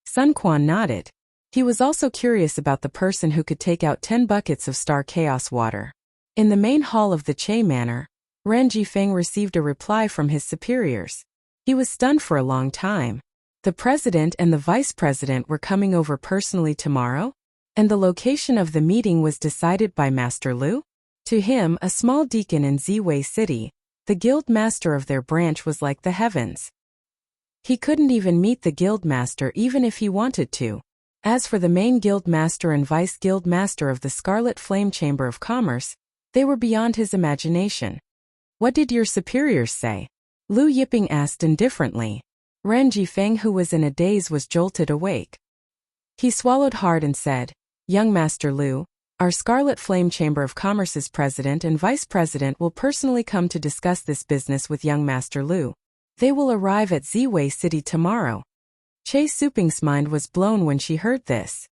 Sun Quan nodded. He was also curious about the person who could take out 10 buckets of star chaos water. In the main hall of the Che Manor, Ren Jifeng received a reply from his superiors. He was stunned for a long time. The president and the vice president were coming over personally tomorrow, and the location of the meeting was decided by Master Lu? To him, a small deacon in Ziwei City, the guild master of their branch was like the heavens. He couldn't even meet the guild master even if he wanted to. As for the main guild master and vice guild master of the Scarlet Flame Chamber of Commerce, they were beyond his imagination. What did your superiors say? Lu Yiping asked indifferently. Ren Jifeng, who was in a daze, was jolted awake. He swallowed hard and said, Young Master Lu, our Scarlet Flame Chamber of Commerce's president and vice president will personally come to discuss this business with young Master Lu. They will arrive at Ziwei City tomorrow. Che Suping's mind was blown when she heard this.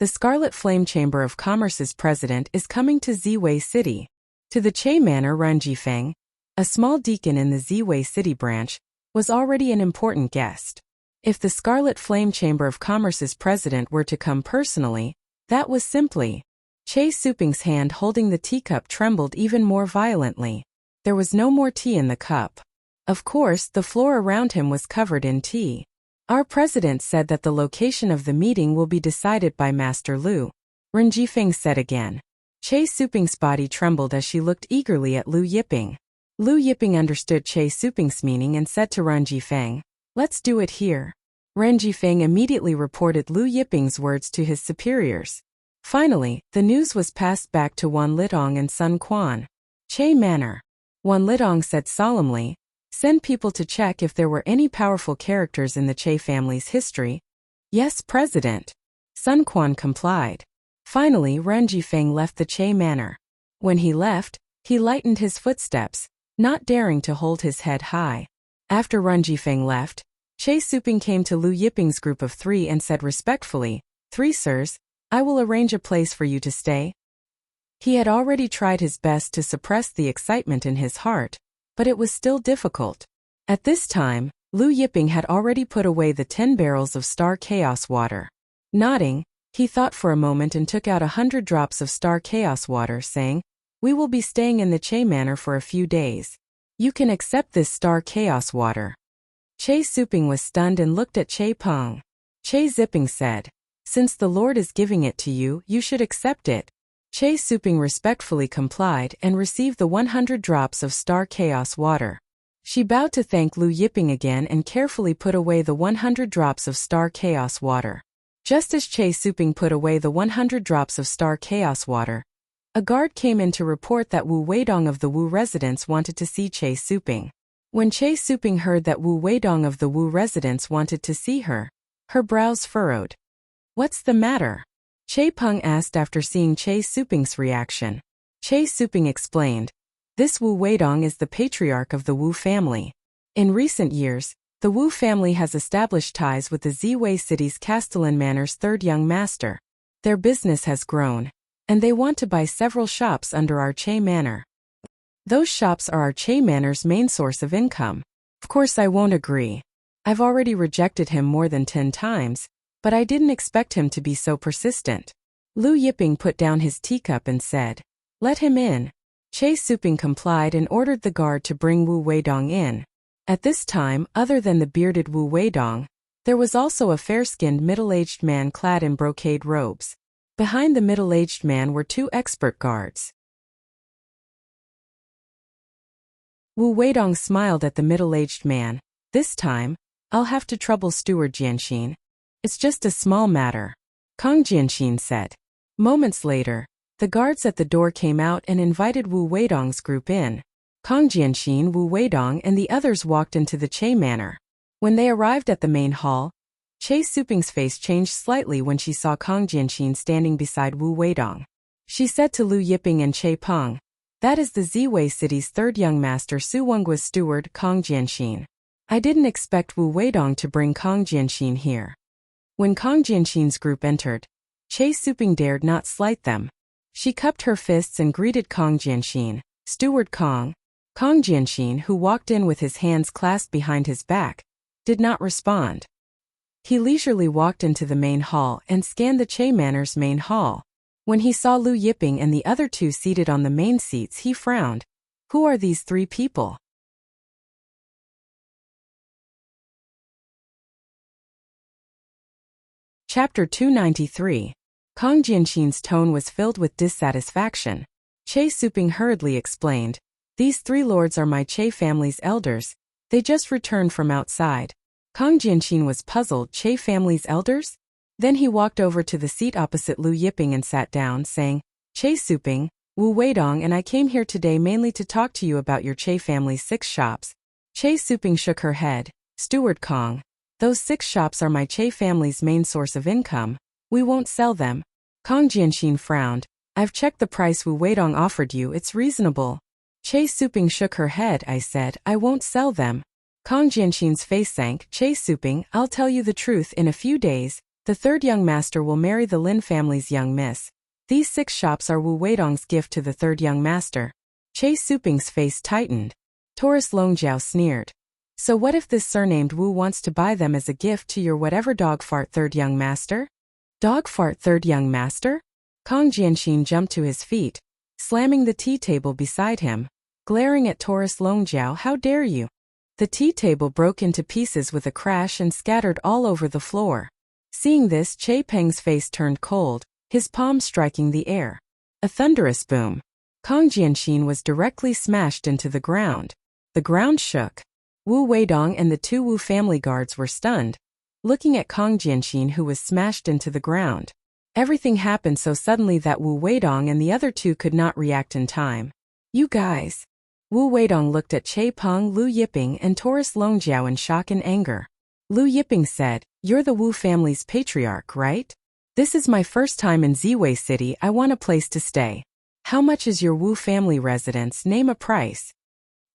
The Scarlet Flame Chamber of Commerce's president is coming to Ziwei City. To the Che Manor, Ren Jifeng, a small deacon in the Ziwei City branch, was already an important guest. If the Scarlet Flame Chamber of Commerce's president were to come personally, that was simply. Che Suping's hand holding the teacup trembled even more violently. There was no more tea in the cup. Of course, the floor around him was covered in tea. Our president said that the location of the meeting will be decided by Master Lu. Ren Jifeng said again. Che Suping's body trembled as she looked eagerly at Lu Yiping. Lu Yiping understood Che Suping's meaning and said to Ren Jifeng, Let's do it here. Ren Jifeng immediately reported Lu Yiping's words to his superiors. Finally, the news was passed back to Wan Lidong and Sun Quan. Che Manor. Wan Lidong said solemnly, Send people to check if there were any powerful characters in the Che family's history. Yes, President. Sun Quan complied. Finally, Ren Jifeng left the Che Manor. When he left, he lightened his footsteps, not daring to hold his head high. After Ren Jifeng left, Che Suping came to Lu Yiping's group of 3 and said respectfully, 3 sirs, I will arrange a place for you to stay. He had already tried his best to suppress the excitement in his heart, but it was still difficult. At this time, Lu Yiping had already put away the 10 barrels of star chaos water. Nodding, he thought for a moment and took out 100 drops of star chaos water, saying, We will be staying in the Che Manor for a few days. You can accept this star chaos water. Che Suping was stunned and looked at Che Peng. Che Zipping said, Since the Lord is giving it to you, you should accept it. Che Suping respectfully complied and received the 100 drops of star chaos water. She bowed to thank Lu Yiping again and carefully put away the 100 drops of star chaos water. Just as Che Suping put away the 100 drops of star chaos water, a guard came in to report that Wu Weidong of the Wu residence wanted to see Che Suping. When Che Suping heard that Wu Weidong of the Wu residence wanted to see her, her brows furrowed. What's the matter? Che Peng asked after seeing Che Suping's reaction. Che Suping explained, This Wu Weidong is the patriarch of the Wu family. In recent years, the Wu family has established ties with the Ziwei City's Castellan Manor's 3rd young master. Their business has grown, and they want to buy several shops under our Che Manor. Those shops are our Che Manor's main source of income. Of course I won't agree. I've already rejected him more than 10 times, but I didn't expect him to be so persistent. Lu Yiping put down his teacup and said, Let him in. Che Suping complied and ordered the guard to bring Wu Weidong in. At this time, other than the bearded Wu Weidong, there was also a fair-skinned middle-aged man clad in brocade robes. Behind the middle-aged man were 2 expert guards. Wu Weidong smiled at the middle-aged man. This time, I'll have to trouble Steward Jianxin. It's just a small matter. Kang Jianxin said. Moments later, the guards at the door came out and invited Wu Weidong's group in. Kang Jianxin, Wu Weidong and the others walked into the Che Manor. When they arrived at the main hall, Che Suping's face changed slightly when she saw Kang Jianxin standing beside Wu Weidong. She said to Lu Yiping and Che Peng. That is the Ziwei city's third young master Su Wenggua's steward, Kong Jianxin. I didn't expect Wu Weidong to bring Kong Jianxin here. When Kong Jianxin's group entered, Che Suping dared not slight them. She cupped her fists and greeted Kong Jianxin, Steward Kong. Kong Jianxin, who walked in with his hands clasped behind his back, did not respond. He leisurely walked into the main hall and scanned the Che Manor's main hall. When he saw Lu Yiping and the other two seated on the main seats, he frowned. Who are these three people? Chapter 293. Kong Jianxin's tone was filled with dissatisfaction. Che Suping hurriedly explained, These three lords are my Che family's elders. They just returned from outside. Kong Jianxin was puzzled. Che family's elders? Then he walked over to the seat opposite Lu Yiping and sat down, saying, Che Suping, Wu Weidong and I came here today mainly to talk to you about your Che family's 6 shops. Che Suping shook her head. Steward Kong. Those 6 shops are my Che family's main source of income. We won't sell them. Kong Jianxin frowned. I've checked the price Wu Weidong offered you, it's reasonable. Che Suping shook her head. I said, I won't sell them. Kong Jianxin's face sank. Che Suping, I'll tell you the truth. In a few days, the third young master will marry the Lin family's young miss. These 6 shops are Wu Weidong's gift to the third young master. Che Suping's face tightened. Taurus Longjiao sneered. So what if this surnamed Wu wants to buy them as a gift to your whatever dog fart third young master? Dog fart third young master? Kong Jianxin jumped to his feet, slamming the tea table beside him, glaring at Taurus Longjiao. How dare you? The tea table broke into pieces with a crash and scattered all over the floor. Seeing this, Che Peng's face turned cold, his palm striking the air. A thunderous boom. Kong Jianxin was directly smashed into the ground. The ground shook. Wu Weidong and the 2 Wu family guards were stunned, looking at Kong Jianxin, who was smashed into the ground. Everything happened so suddenly that Wu Weidong and the other 2 could not react in time. You guys. Wu Weidong looked at Che Peng, Lu Yiping and Taurus Longjiao in shock and anger. Lu Yiping said, You're the Wu family's patriarch, right? This is my first time in Ziwei City. I want a place to stay. How much is your Wu family residence? Name a price.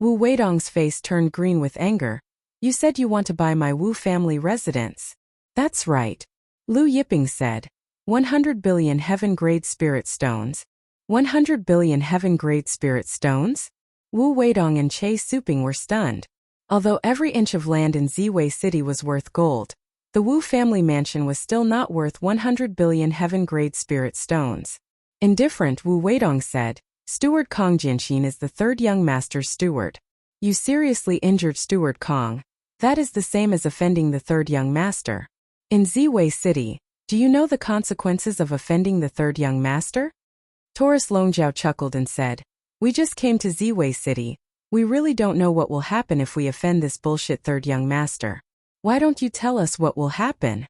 Wu Weidong's face turned green with anger. You said you want to buy my Wu family residence. That's right. Lu Yiping said. 100 billion heaven-grade spirit stones. 100 billion heaven-grade spirit stones? Wu Weidong and Che Suping were stunned. Although every inch of land in Ziwei City was worth gold, the Wu family mansion was still not worth 100 billion heaven-grade spirit stones. Indifferent, Wu Weidong said, Steward Kong Jianxin is the third young master's steward. You seriously injured Steward Kong. That is the same as offending the third young master. In Ziwei City, do you know the consequences of offending the third young master? Taurus Longjiao chuckled and said, We just came to Ziwei City. We really don't know what will happen if we offend this bullshit third young master. Why don't you tell us what will happen?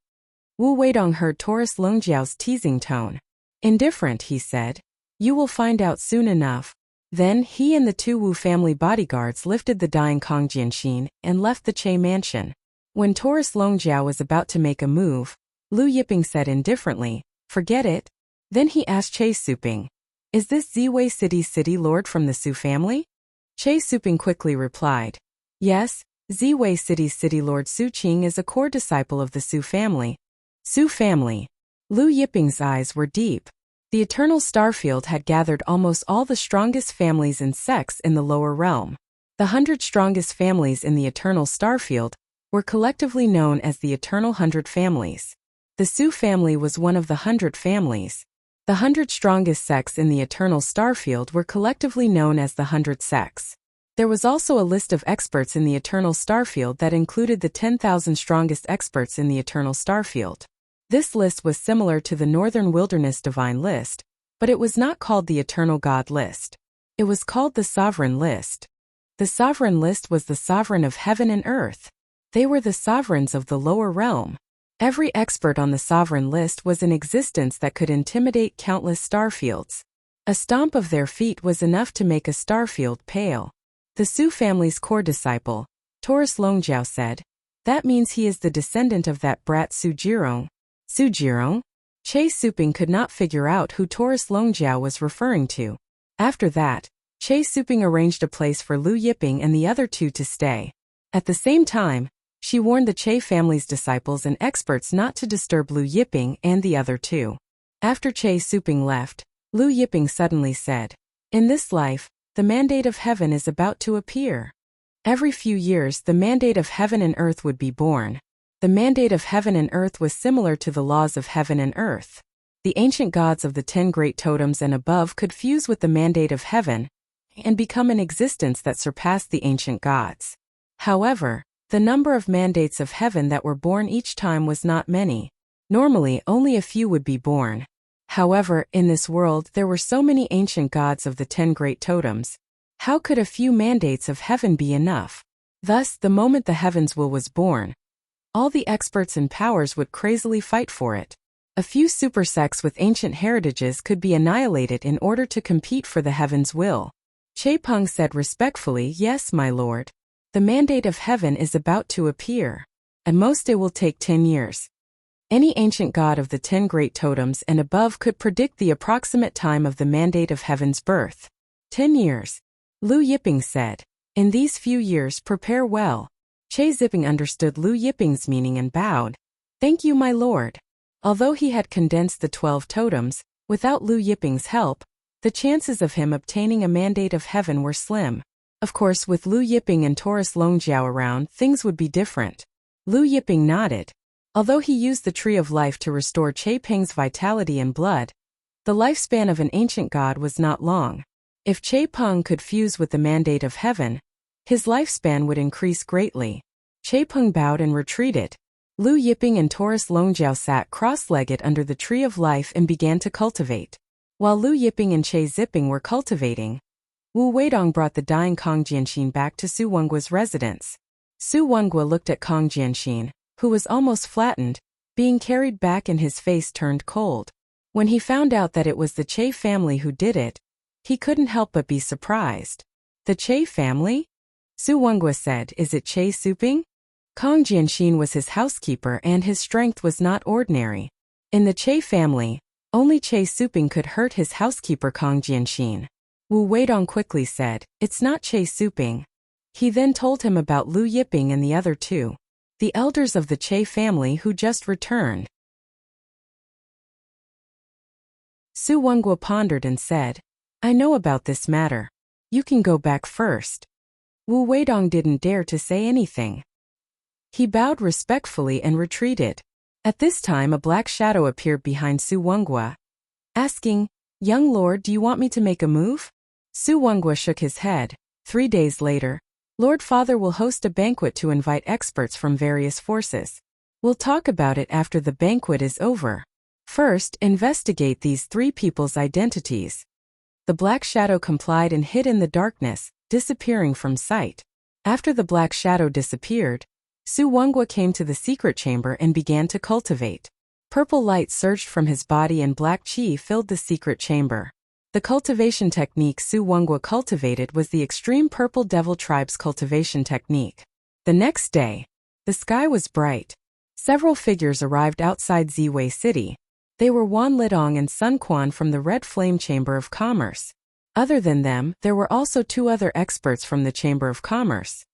Wu Weidong heard Taurus Longjiao's teasing tone. Indifferent, he said. You will find out soon enough. Then, he and the 2 Wu family bodyguards lifted the dying Kong Jianxin and left the Che mansion. When Taurus Longjiao was about to make a move, Lu Yiping said indifferently, Forget it. Then he asked Che Suping, Is this Ziwei City's city lord from the Su family? Che Suping quickly replied, Yes, Ziwei City's city lord Su Qing is a core disciple of the Su family. Su family. Lu Yiping's eyes were deep. The Eternal Starfield had gathered almost all the strongest families and sects in the lower realm. The 100 strongest families in the Eternal Starfield were collectively known as the Eternal 100 Families. The Su family was one of the 100 families. The 100 strongest sects in the Eternal Starfield were collectively known as the 100 sects. There was also a list of experts in the Eternal Starfield that included the 10,000 strongest experts in the Eternal Starfield. This list was similar to the Northern Wilderness Divine List, but it was not called the Eternal God List. It was called the Sovereign List. The Sovereign List was the sovereign of heaven and earth. They were the sovereigns of the lower realm. Every expert on the Sovereign List was in existence that could intimidate countless starfields. A stomp of their feet was enough to make a starfield pale. The Su family's core disciple, Taurus Longjiao said, That means he is the descendant of that brat Su Jirong. Su Jirong? Che Suping could not figure out who Taurus Longjiao was referring to. After that, Che Suping arranged a place for Lu Yiping and the other two to stay. At the same time, she warned the Che family's disciples and experts not to disturb Lu Yiping and the other two. After Che Suping left, Lu Yiping suddenly said, "In this life, the mandate of heaven is about to appear. Every few years the mandate of heaven and earth would be born. The mandate of heaven and earth was similar to the laws of heaven and earth. The ancient gods of the 10 great totems and above could fuse with the mandate of heaven and become an existence that surpassed the ancient gods. However, the number of mandates of heaven that were born each time was not many. Normally only a few would be born. However, in this world there were so many ancient gods of the 10 great totems. How could a few mandates of heaven be enough? Thus, the moment the heaven's will was born, all the experts and powers would crazily fight for it. A few super sects with ancient heritages could be annihilated in order to compete for the heaven's will." Che Peng said respectfully, "Yes, my lord. The mandate of heaven is about to appear. At most it will take 10 years. Any ancient god of the 10 great totems and above could predict the approximate time of the mandate of heaven's birth. 10 years. Lu Yiping said. "In these few years prepare well." Che Ziping understood Lu Yiping's meaning and bowed. "Thank you, my lord." Although he had condensed the 12 totems, without Lu Yiping's help, the chances of him obtaining a mandate of heaven were slim. Of course, with Lu Yiping and Taurus Longjiao around, things would be different. Lu Yiping nodded. Although he used the Tree of Life to restore Che Peng's vitality and blood, the lifespan of an ancient god was not long. If Che Peng could fuse with the mandate of heaven, his lifespan would increase greatly. Che Peng bowed and retreated. Lu Yiping and Taurus Longjiao sat cross-legged under the Tree of Life and began to cultivate. While Lu Yiping and Che Ziping were cultivating, Wu Weidong brought the dying Kong Jianxin back to Su Wengua's residence. Su Wengua looked at Kong Jianxin, who was almost flattened, being carried back, and his face turned cold. When he found out that it was the Che family who did it, he couldn't help but be surprised. "The Che family?" Su Wengua said. "Is it Che Suping?" Kong Jianxin was his housekeeper and his strength was not ordinary. In the Che family, only Che Suping could hurt his housekeeper Kong Jianxin. Wu Weidong quickly said, "It's not Che Suping." He then told him about Lu Yiping and the other two, the elders of the Che family who just returned. Su Wengua pondered and said, "I know about this matter. You can go back first." Wu Weidong didn't dare to say anything. He bowed respectfully and retreated. At this time a black shadow appeared behind Su Wengua, asking, "Young lord, do you want me to make a move?" Su Wengua shook his head. 3 days later, Lord Father will host a banquet to invite experts from various forces. We'll talk about it after the banquet is over. First, investigate these 3 people's identities. The black shadow complied and hid in the darkness, disappearing from sight. After the black shadow disappeared, Su Wengua came to the secret chamber and began to cultivate. Purple light surged from his body and black qi filled the secret chamber. The cultivation technique Su Wengua cultivated was the extreme purple devil tribe's cultivation technique. The next day, the sky was bright. Several figures arrived outside Ziwei City. They were Wan Lidong and Sun Quan from the Red Flame Chamber of Commerce. Other than them, there were also 2 other experts from the Chamber of Commerce.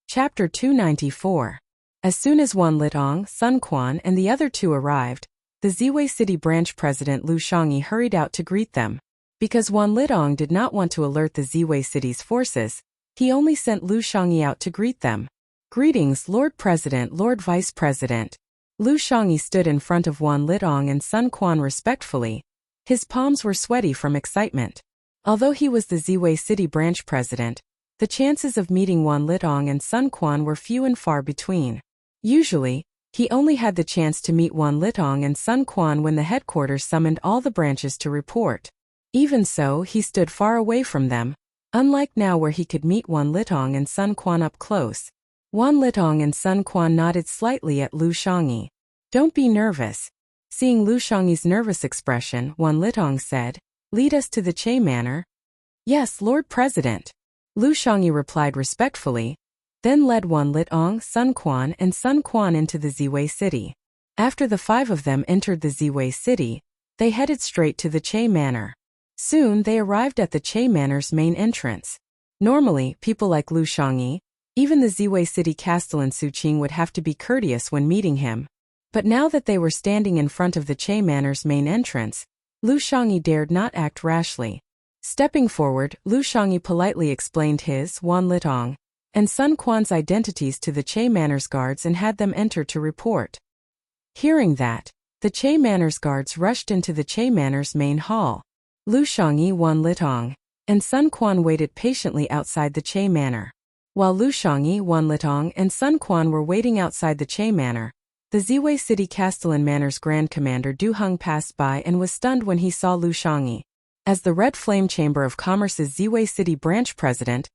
Chapter 294. As soon as Wan Lidong, Sun Quan, and the other 2 arrived, the Ziwei City branch president Lu Shangyi hurried out to greet them. Because Wan Lidong did not want to alert the Ziwei City's forces, he only sent Lu Shangyi out to greet them. "Greetings, Lord President, Lord Vice President." Lu Shangyi stood in front of Wan Lidong and Sun Quan respectfully. His palms were sweaty from excitement. Although he was the Ziwei City branch president, the chances of meeting Wan Lidong and Sun Quan were few and far between. Usually, he only had the chance to meet Wan Lidong and Sun Quan when the headquarters summoned all the branches to report. Even so, he stood far away from them, unlike now where he could meet Wan Lidong and Sun Quan up close. Wan Lidong and Sun Quan nodded slightly at Lu Shangyi. "Don't be nervous." Seeing Lu Shangyi's nervous expression, Wan Lidong said, "Lead us to the Che Manor." "Yes, Lord President." Lu Shangyi replied respectfully. then led Wan Litong, Sun Quan and Sun Quan into the Ziwei city. After the 5 of them entered the Ziwei city, they headed straight to the Che Manor. Soon they arrived at the Che Manor's main entrance. Normally, people like Lu Shangyi, even the Ziwei city castellan Su Qing would have to be courteous when meeting him. But now that they were standing in front of the Che Manor's main entrance, Lu Shangyi dared not act rashly. Stepping forward, Lu Shangyi politely explained his, Wan Litong, and Sun Quan's identities to the Che Manor's guards and had them enter to report. Hearing that, the Che Manor's guards rushed into the Che Manor's main hall. Lu Shangyi, Wan Litong, and Sun Quan waited patiently outside the Che Manor. While Lu Shangyi, Wan Litong, and Sun Quan were waiting outside the Che Manor, the Ziwei City Castellan Manor's Grand Commander Du Heng passed by and was stunned when he saw Lu Shangyi. As the Red Flame Chamber of Commerce's Ziwei City branch president,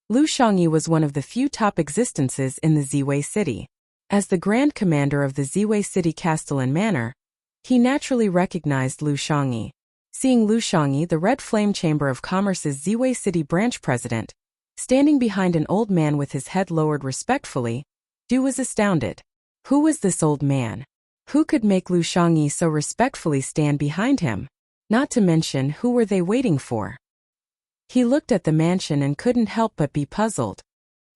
Lu Shangyi was one of the few top existences in the Ziwei City. As the Grand Commander of the Ziwei City Castellan Manor, he naturally recognized Lu Shangyi. Seeing Lu Shangyi, the Red Flame Chamber of Commerce's Ziwei City branch president, standing behind an old man with his head lowered respectfully, Du was astounded. Who was this old man? Who could make Lu Shangyi so respectfully stand behind him? Not to mention, who were they waiting for? He looked at the mansion and couldn't help but be puzzled.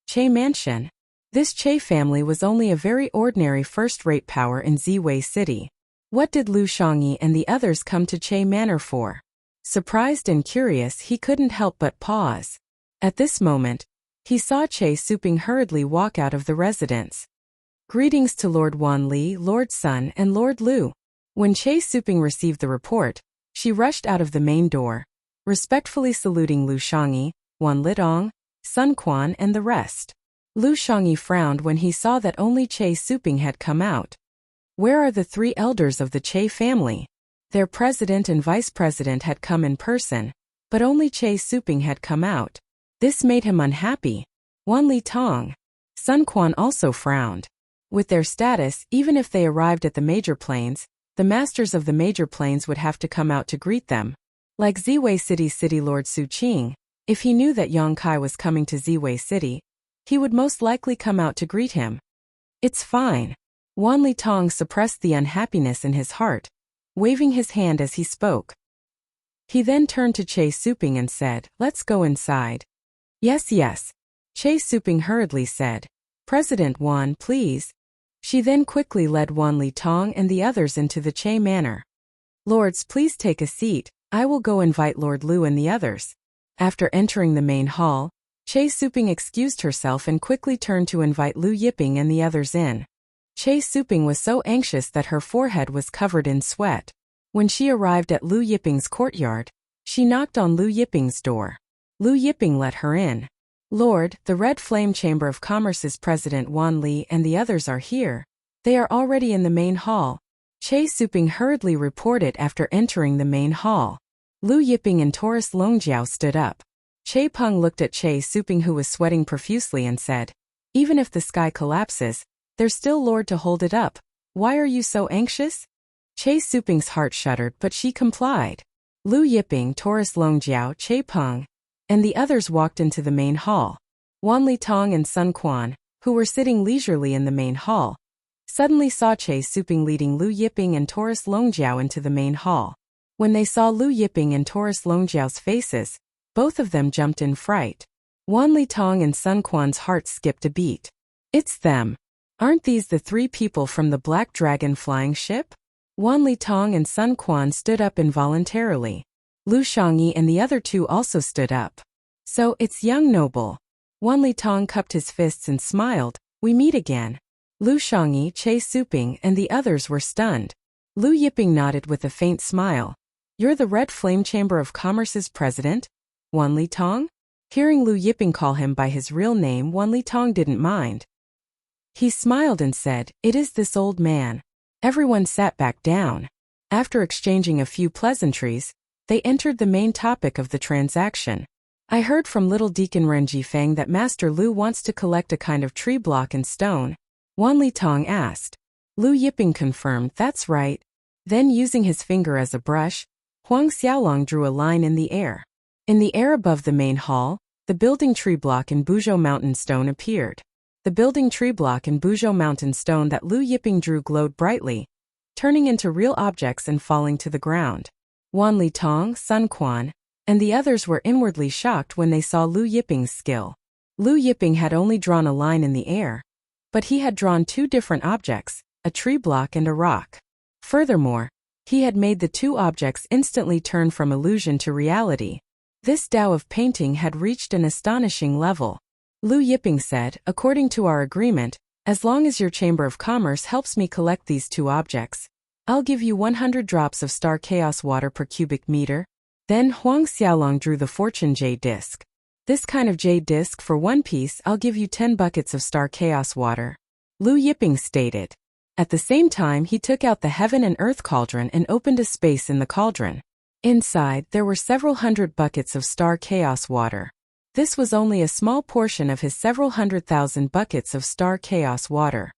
Che Mansion? This Che family was only a very ordinary first-rate power in Ziwei City. What did Lu Shangyi and the others come to Che Manor for? Surprised and curious, he couldn't help but pause. At this moment, he saw Che Suping hurriedly walk out of the residence. Greetings to Lord Wan Li, Lord Sun, and Lord Lu. When Che Suping received the report, she rushed out of the main door, respectfully saluting Lu Shangyi, Wan Litong, Sun Quan and the rest. Lu Shangyi frowned when he saw that only Che Suping had come out. Where are the 3 elders of the Che family? Their president and vice president had come in person, but only Che Suping had come out. This made him unhappy. Wan Litong, Sun Quan also frowned. With their status, even if they arrived at the major plains, the masters of the major plains would have to come out to greet them. Like Ziwei City's City Lord Su Qing, if he knew that Yang Kai was coming to Ziwei City, he would most likely come out to greet him. It's fine. Wan Litong suppressed the unhappiness in his heart, waving his hand as he spoke. He then turned to Che Suping and said, "Let's go inside." Yes, yes. Che Suping hurriedly said, "President Wan, please." She then quickly led Wan Litong and the others into the Che Manor. "Lords, please take a seat. I will go invite Lord Lu and the others." After entering the main hall, Che Suping excused herself and quickly turned to invite Lu Yiping and the others in. Che Suping was so anxious that her forehead was covered in sweat. When she arrived at Lu Yiping's courtyard, she knocked on Lu Yiping's door. Lu Yiping let her in. "Lord, the Red Flame Chamber of Commerce's President Wan Li and the others are here. They are already in the main hall," Che Suping hurriedly reported after entering the main hall. Lu Yiping and Taurus Longjiao stood up. Che Peng looked at Che Suping, who was sweating profusely, and said, "Even if the sky collapses, there's still Lord to hold it up. Why are you so anxious?" Che Suping's heart shuddered, but she complied. Lu Yiping, Taurus Longjiao, Che Peng, and the others walked into the main hall. Wan Litong and Sun Quan, who were sitting leisurely in the main hall, suddenly saw Che Suping leading Lu Yiping and Taurus Longjiao into the main hall. When they saw Lu Yiping and Taurus Longjiao's faces, both of them jumped in fright. Wan Litong and Sun Quan's hearts skipped a beat. "It's them. Aren't these the 3 people from the Black Dragon flying ship?" Wan Litong and Sun Quan stood up involuntarily. Lu Shangyi and the other 2 also stood up. "So, it's young noble." Wan Litong cupped his fists and smiled. "We meet again." Lu Shangyi, Che Suping, and the others were stunned. Lu Yiping nodded with a faint smile. "You're the Red Flame Chamber of Commerce's president, Wan Litong?" Hearing Lu Yiping call him by his real name, Wan Litong didn't mind. He smiled and said, "It is this old man." Everyone sat back down. After exchanging a few pleasantries, they entered the main topic of the transaction. "I heard from little Deacon Ren Jifeng that Master Lu wants to collect a kind of tree block and stone," Wan Litong asked. Lu Yiping confirmed, "That's right." Then, using his finger as a brush, Huang Xiaolong drew a line in the air. In the air above the main hall, the building tree block and Buzhou mountain stone appeared. The building tree block and Buzhou mountain stone that Lu Yiping drew glowed brightly, turning into real objects and falling to the ground. Wan Litong, Sun Quan, and the others were inwardly shocked when they saw Lu Yiping's skill. Lu Yiping had only drawn a line in the air, but he had drawn two different objects, a tree block and a rock. Furthermore, he had made the two objects instantly turn from illusion to reality. This Tao of painting had reached an astonishing level. Lu Yiping said, according to our agreement, as long as your Chamber of Commerce helps me collect these two objects, I'll give you 100 drops of star chaos water per cubic meter. Then Huang Xiaolong drew the fortune jade disc. This kind of jade disc for one piece, I'll give you 10 buckets of star chaos water. Lu Yiping stated. At the same time, he took out the heaven and earth cauldron and opened a space in the cauldron. Inside, there were several hundred buckets of star chaos water. This was only a small portion of his several 100,000 buckets of star chaos water.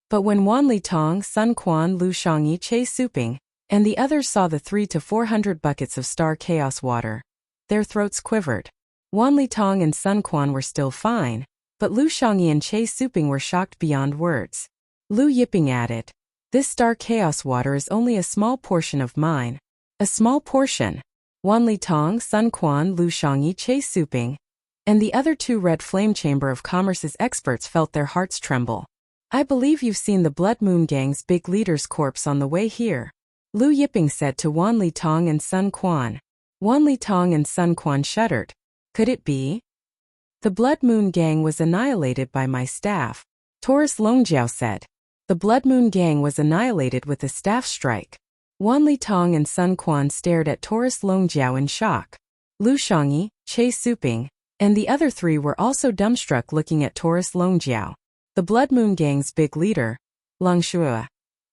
But when Wan Litong, Sun Quan, Lu Shangyi, Che Suping, and the others saw the 300 to 400 buckets of star chaos water, their throats quivered. Wan Litong and Sun Quan were still fine, but Lu Shangyi and Che Suping were shocked beyond words. Lu Yiping added, "This star chaos water is only a small portion of mine." A small portion. Wan Litong, Sun Quan, Lu Shangyi, Che Suping, and the other two Red Flame Chamber of Commerce's experts felt their hearts tremble. "I believe you've seen the Blood Moon Gang's big leader's corpse on the way here," Lu Yiping said to Wan Litong and Sun Quan. Wan Litong and Sun Quan shuddered. Could it be? "The Blood Moon Gang was annihilated by my staff," Taurus Longjiao said. "The Blood Moon Gang was annihilated with a staff strike." Wan Litong and Sun Quan stared at Taurus Longjiao in shock. Lu Shangyi, Che Suping, and the other three were also dumbstruck looking at Taurus Longjiao. The Blood Moon Gang's big leader, Long Shuo,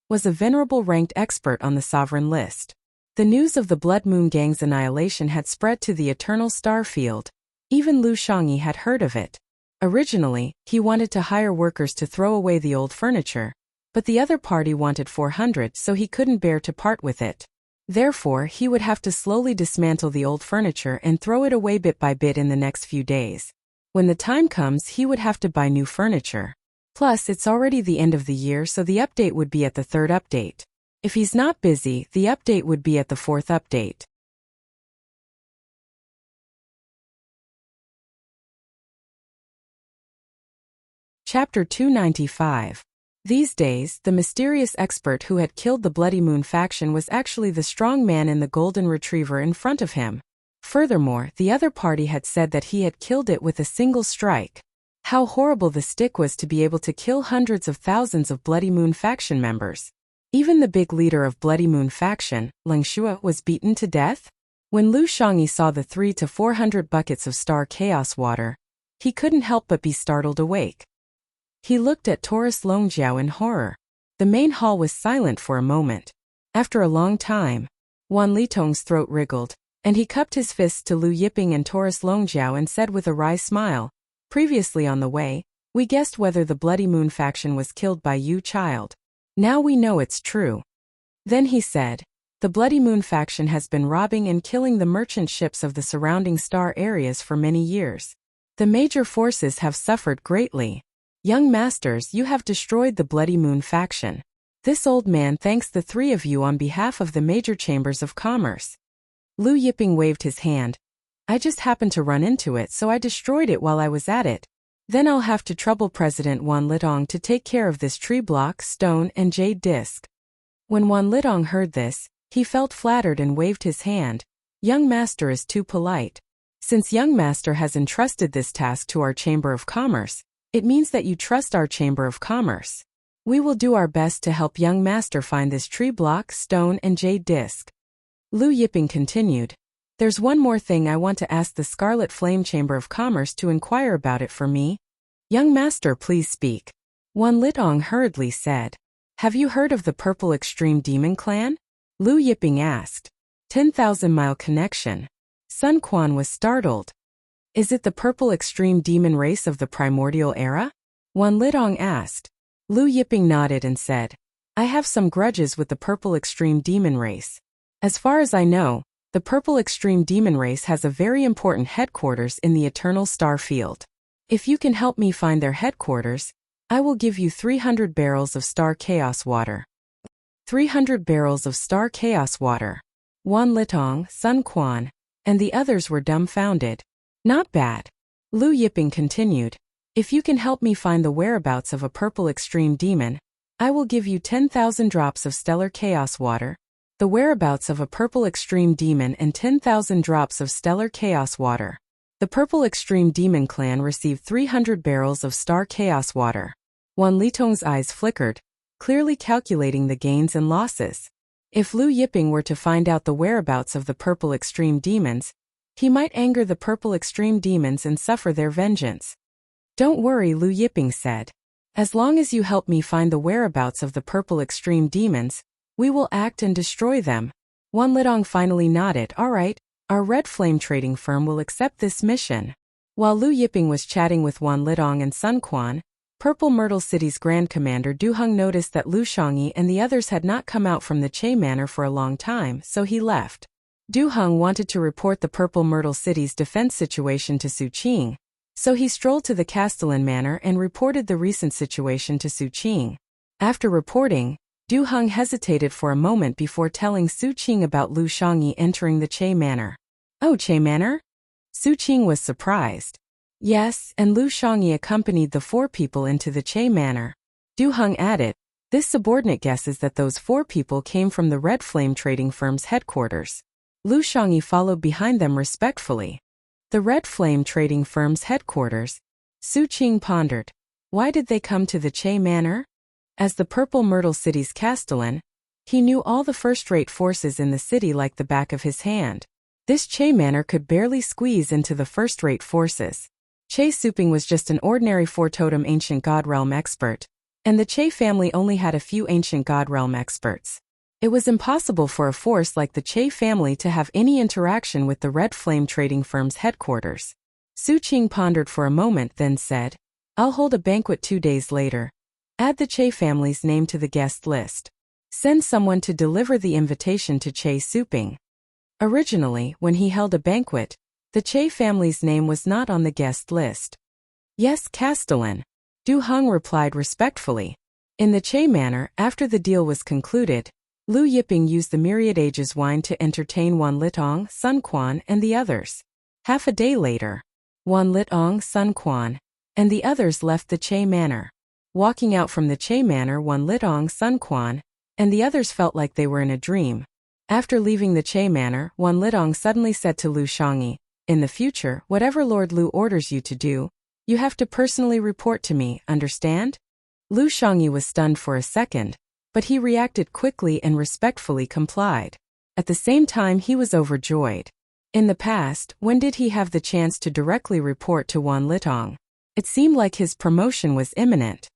was a venerable ranked expert on the sovereign list. The news of the Blood Moon Gang's annihilation had spread to the Eternal Star Field. Even Lu Shangyi had heard of it. Originally, he wanted to hire workers to throw away the old furniture, but the other party wanted 400, so he couldn't bear to part with it. Therefore, he would have to slowly dismantle the old furniture and throw it away bit by bit in the next few days. When the time comes, he would have to buy new furniture. Plus, it's already the end of the year, so the update would be at the third update. If he's not busy, the update would be at the fourth update. Chapter 295. These days, the mysterious expert who had killed the Bloody Moon faction was actually the strong man in the golden retriever in front of him. Furthermore, the other party had said that he had killed it with a single strike. How horrible the stick was to be able to kill hundreds of thousands of Bloody Moon faction members. Even the big leader of Bloody Moon faction, Long Shuo, was beaten to death? When Lu Shangyi saw the 300 to 400 buckets of star chaos water, he couldn't help but be startled awake. He looked at Taurus Longjiao in horror. The main hall was silent for a moment. After a long time, Wan Litong's throat wriggled, and he cupped his fists to Lu Yiping and Taurus Longjiao and said with a wry smile, "Previously on the way, we guessed whether the Bloody Moon faction was killed by you, child. Now we know it's true." Then he said, "The Bloody Moon faction has been robbing and killing the merchant ships of the surrounding star areas for many years. The major forces have suffered greatly. Young masters, you have destroyed the Bloody Moon faction. This old man thanks the three of you on behalf of the major chambers of commerce." Lu Yiping waved his hand. "I just happened to run into it, so I destroyed it while I was at it. Then I'll have to trouble President Wan Litong to take care of this tree block, stone, and jade disc." When Wan Litong heard this, he felt flattered and waved his hand. "Young master is too polite. Since young master has entrusted this task to our Chamber of Commerce, it means that you trust our Chamber of Commerce. We will do our best to help young master find this tree block, stone, and jade disc." Lu Yiping continued, "There's one more thing I want to ask the Scarlet Flame Chamber of Commerce to inquire about it for me." "Young master, please speak." Wan Litong hurriedly said, "Have you heard of the Purple Extreme Demon Clan?" Lu Yiping asked. 10,000-mile connection. Sun Quan was startled. "Is it the Purple Extreme Demon race of the primordial era?" Wan Litong asked. Lu Yiping nodded and said, "I have some grudges with the Purple Extreme Demon race. As far as I know, The Purple Extreme Demon Race has a very important headquarters in the Eternal Star Field. If you can help me find their headquarters, I will give you 300 barrels of Star Chaos Water. 300 barrels of Star Chaos Water. Wan Litong, Sun Quan, and the others were dumbfounded. Not bad. Lu Yiping continued. If you can help me find the whereabouts of a Purple Extreme Demon, I will give you 10,000 drops of Stellar Chaos Water. The whereabouts of a Purple Extreme Demon and 10,000 drops of Stellar Chaos Water. The Purple Extreme Demon clan received 300 barrels of Star Chaos Water. Wan Litong's eyes flickered, clearly calculating the gains and losses. If Lu Yiping were to find out the whereabouts of the Purple Extreme Demons, he might anger the Purple Extreme Demons and suffer their vengeance. Don't worry, Lu Yiping said. As long as you help me find the whereabouts of the Purple Extreme Demons, we will act and destroy them. Wan Litong finally nodded. All right, our Red Flame trading firm will accept this mission. While Lu Yiping was chatting with Wan Litong and Sun Quan, Purple Myrtle City's Grand Commander Du Heng noticed that Lu Shangyi and the others had not come out from the Che Manor for a long time, so he left. Du Heng wanted to report the Purple Myrtle City's defense situation to Su Qing, so he strolled to the Castellan Manor and reported the recent situation to Su Qing. After reporting, Du Heng hesitated for a moment before telling Su Qing about Lu Shangyi entering the Che Manor. Oh, Che Manor? Su Qing was surprised. Yes, and Lu Shangyi accompanied the 4 people into the Che Manor. Du Heng added, this subordinate guesses that those 4 people came from the Red Flame trading firm's headquarters. Lu Shangyi followed behind them respectfully. The Red Flame trading firm's headquarters? Su Qing pondered. Why did they come to the Che Manor? As the Purple Myrtle City's Castellan, he knew all the first-rate forces in the city like the back of his hand. This Che Manor could barely squeeze into the first-rate forces. Che Suping was just an ordinary 4-totem Ancient God Realm expert, and the Che family only had a few Ancient God Realm experts. It was impossible for a force like the Che family to have any interaction with the Red Flame trading firm's headquarters. Su Qing pondered for a moment, then said, I'll hold a banquet 2 days later. Add the Che family's name to the guest list. Send someone to deliver the invitation to Che Suping. Originally, when he held a banquet, the Che family's name was not on the guest list. Yes, Castellan. Du Heng replied respectfully. In the Che Manor, after the deal was concluded, Lu Yiping used the Myriad Ages wine to entertain Wan Litong, Sun Quan, and the others. Half a day later, Wan Litong, Sun Quan, and the others left the Che Manor. Walking out from the Che Manor, Wan Litong, Sun Quan, and the others felt like they were in a dream. After leaving the Che Manor, Wan Litong suddenly said to Lu Shangyi, in the future, whatever Lord Lu orders you to do, you have to personally report to me, understand? Lu Shangyi was stunned for a second, but he reacted quickly and respectfully complied. At the same time, he was overjoyed. In the past, when did he have the chance to directly report to Wan Litong? It seemed like his promotion was imminent.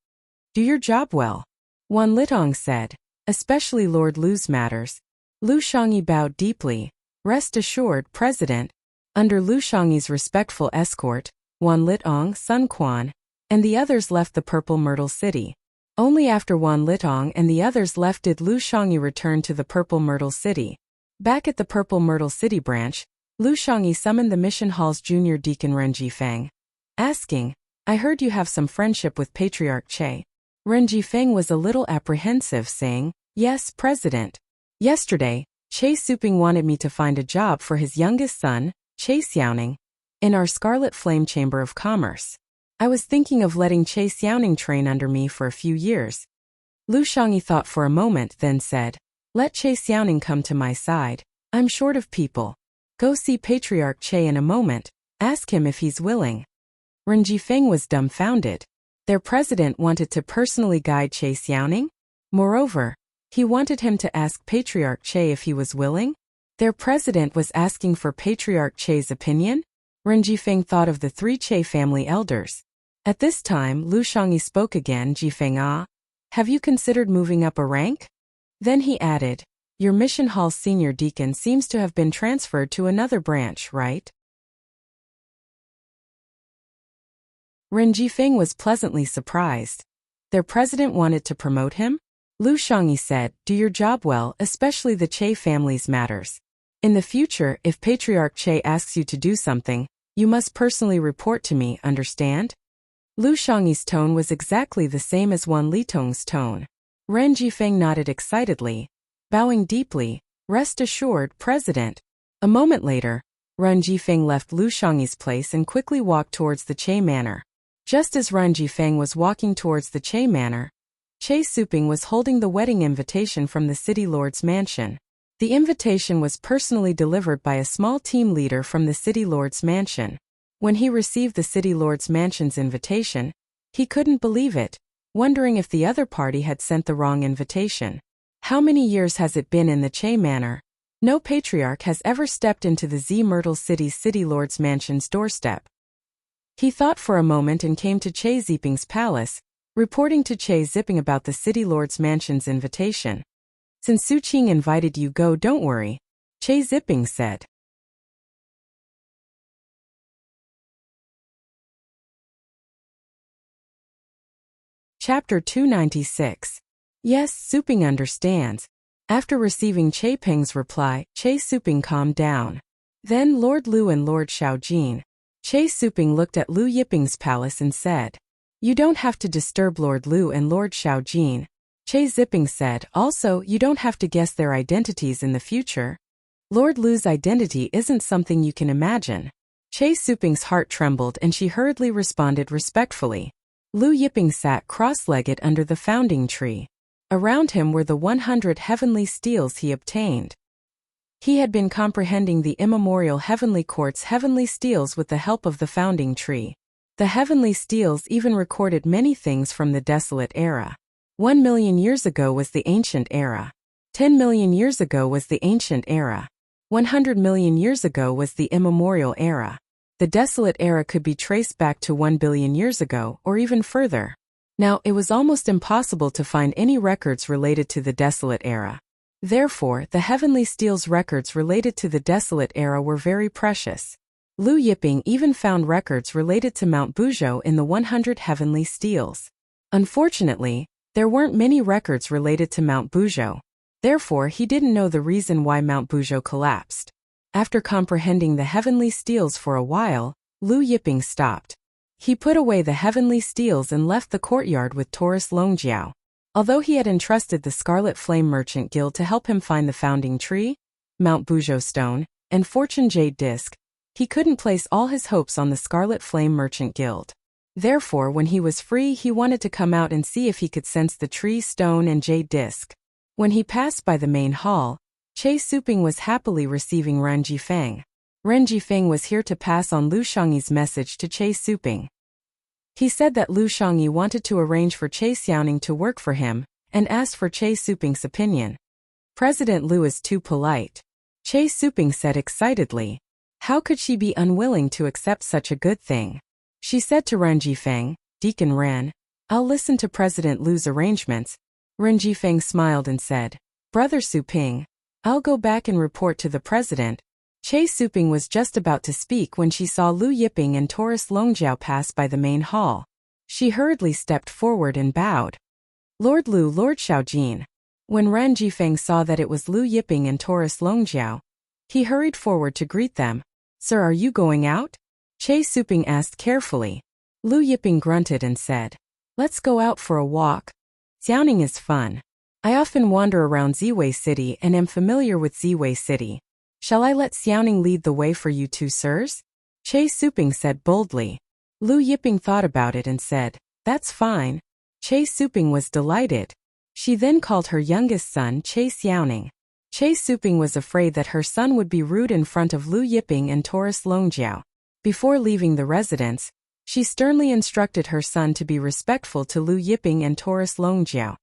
Do your job well, Wan Litong said, especially Lord Lu's matters. Lu Shangyi bowed deeply. Rest assured, President. Under Lu Shangyi's respectful escort, Wan Litong, Sun Quan, and the others left the Purple Myrtle City. Only after Wan Litong and the others left did Lu Shangyi return to the Purple Myrtle City. Back at the Purple Myrtle City branch, Lu Shangyi summoned the Mission Hall's junior deacon Ren Jifeng, asking, I heard you have some friendship with Patriarch Che. Ren Jifeng was a little apprehensive, saying, Yes, President. Yesterday, Che Suping wanted me to find a job for his youngest son, Che Xiaoning, in our Scarlet Flame Chamber of Commerce. I was thinking of letting Che Xiaoning train under me for a few years. Lu Shangyi thought for a moment, then said, Let Che Xiaoning come to my side. I'm short of people. Go see Patriarch Che in a moment. Ask him if he's willing. Ren Jifeng was dumbfounded. Their president wanted to personally guide Che Xiaoning? Moreover, he wanted him to ask Patriarch Che if he was willing? Their president was asking for Patriarch Che's opinion? Ren Jifeng thought of the 3 Che family elders. At this time, Lu Shangyi spoke again. Jifeng, have you considered moving up a rank? Then he added, Your Mission Hall's senior deacon seems to have been transferred to another branch, right? Ren Jifeng was pleasantly surprised. Their president wanted to promote him? Lu Shangyi said, Do your job well, especially the Che family's matters. In the future, if Patriarch Che asks you to do something, you must personally report to me, understand? Lu Shangyi's tone was exactly the same as Wan Litong's tone. Ren Jifeng nodded excitedly, bowing deeply. Rest assured, President. A moment later, Ren Jifeng left Lu Shangyi's place and quickly walked towards the Che Manor. Just as Ren Jifeng was walking towards the Che Manor, Che Suping was holding the wedding invitation from the city lord's mansion. The invitation was personally delivered by a small team leader from the city lord's mansion. When he received the city lord's mansion's invitation, he couldn't believe it, wondering if the other party had sent the wrong invitation. How many years has it been in the Che Manor? No patriarch has ever stepped into the Z Myrtle City's city lord's mansion's doorstep. He thought for a moment and came to Che Ziping's palace, reporting to Che Ziping about the city lord's mansion's invitation. Since Su Qing invited you, go, don't worry, Che Ziping said. Chapter 296. Yes, Suping understands. After receiving Che Peng's reply, Che Suping calmed down. Then Lord Lu and Lord Shaojin. Che Suping looked at Lu Yiping's palace and said, "You don't have to disturb Lord Lu and Lord Shaojin." Che Ziping said, "Also, you don't have to guess their identities in the future. Lord Lu's identity isn't something you can imagine." Che Suping's heart trembled and she hurriedly responded respectfully. Lu Yiping sat cross-legged under the founding tree. Around him were the 100 heavenly steels he obtained. He had been comprehending the immemorial heavenly court's heavenly steels with the help of the founding tree. The heavenly steels even recorded many things from the desolate era. 1 million years ago was the ancient era. 10 million years ago was the ancient era. 100 million years ago was the immemorial era. The desolate era could be traced back to 1 billion years ago, or even further. Now, it was almost impossible to find any records related to the desolate era. Therefore, the heavenly steel's records related to the desolate era were very precious. Lu Yiping even found records related to Mount Buzhou in the 100 heavenly steels. Unfortunately, there weren't many records related to Mount Buzhou. Therefore, he didn't know the reason why Mount Buzhou collapsed. After comprehending the heavenly steels for a while, Lu Yiping stopped. He put away the heavenly steels and left the courtyard with Taurus Longjiao. Although he had entrusted the Scarlet Flame Merchant Guild to help him find the founding tree, Mount Buzhou Stone, and Fortune Jade Disc, he couldn't place all his hopes on the Scarlet Flame Merchant Guild. Therefore, when he was free, he wanted to come out and see if he could sense the tree, stone, and jade disc. When he passed by the main hall, Che Suping was happily receiving Ren Jifeng. Ren Jifeng was here to pass on Lu Shangyi's message to Che Suping. He said that Lu Shangyi wanted to arrange for Che Xiaoning to work for him, and asked for Che Suping's opinion. President Lu is too polite. Che Suping said excitedly. How could she be unwilling to accept such a good thing? She said to Ren Jifeng, Deacon Ren, I'll listen to President Lu's arrangements. Ren Jifeng smiled and said, Brother Suping, I'll go back and report to the president. Che Suping was just about to speak when she saw Lu Yiping and Taurus Longjiao pass by the main hall. She hurriedly stepped forward and bowed. Lord Lu, Lord Shaojin. When Ren Jifeng saw that it was Lu Yiping and Taurus Longjiao, he hurried forward to greet them. Sir, are you going out? Che Suping asked carefully. Lu Yiping grunted and said, Let's go out for a walk. Xiaoning is fun. I often wander around Ziwei City and am familiar with Ziwei City. Shall I let Xiaoning lead the way for you two, sirs? Che Suping said boldly. Lu Yiping thought about it and said, That's fine. Che Suping was delighted. She then called her youngest son Che Xiaoning. Che Suping was afraid that her son would be rude in front of Lu Yiping and Taurus Longjiao. Before leaving the residence, she sternly instructed her son to be respectful to Lu Yiping and Taurus Longjiao.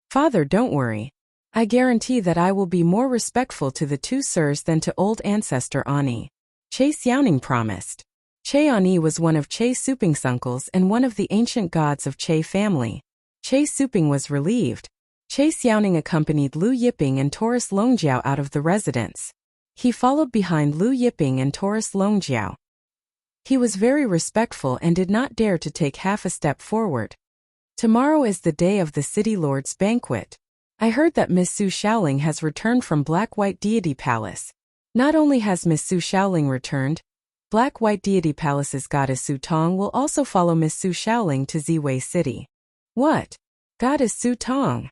Father, don't worry. I guarantee that I will be more respectful to the two sirs than to old ancestor Ani. Che Xiaoning promised. Che Ani was one of Che Suping's uncles and one of the ancient gods of Che family. Che Suping was relieved. Che Xiaoning accompanied Lu Yiping and Taurus Longjiao out of the residence. He followed behind Lu Yiping and Taurus Longjiao. He was very respectful and did not dare to take half a step forward. Tomorrow is the day of the City Lord's banquet. I heard that Miss Su Shaoling has returned from Black White Deity Palace. Not only has Miss Su Xiaoling returned, Black-White Deity Palace's goddess Su Tong will also follow Miss Su Xiaoling to Ziwei City. What? Goddess Su Tong?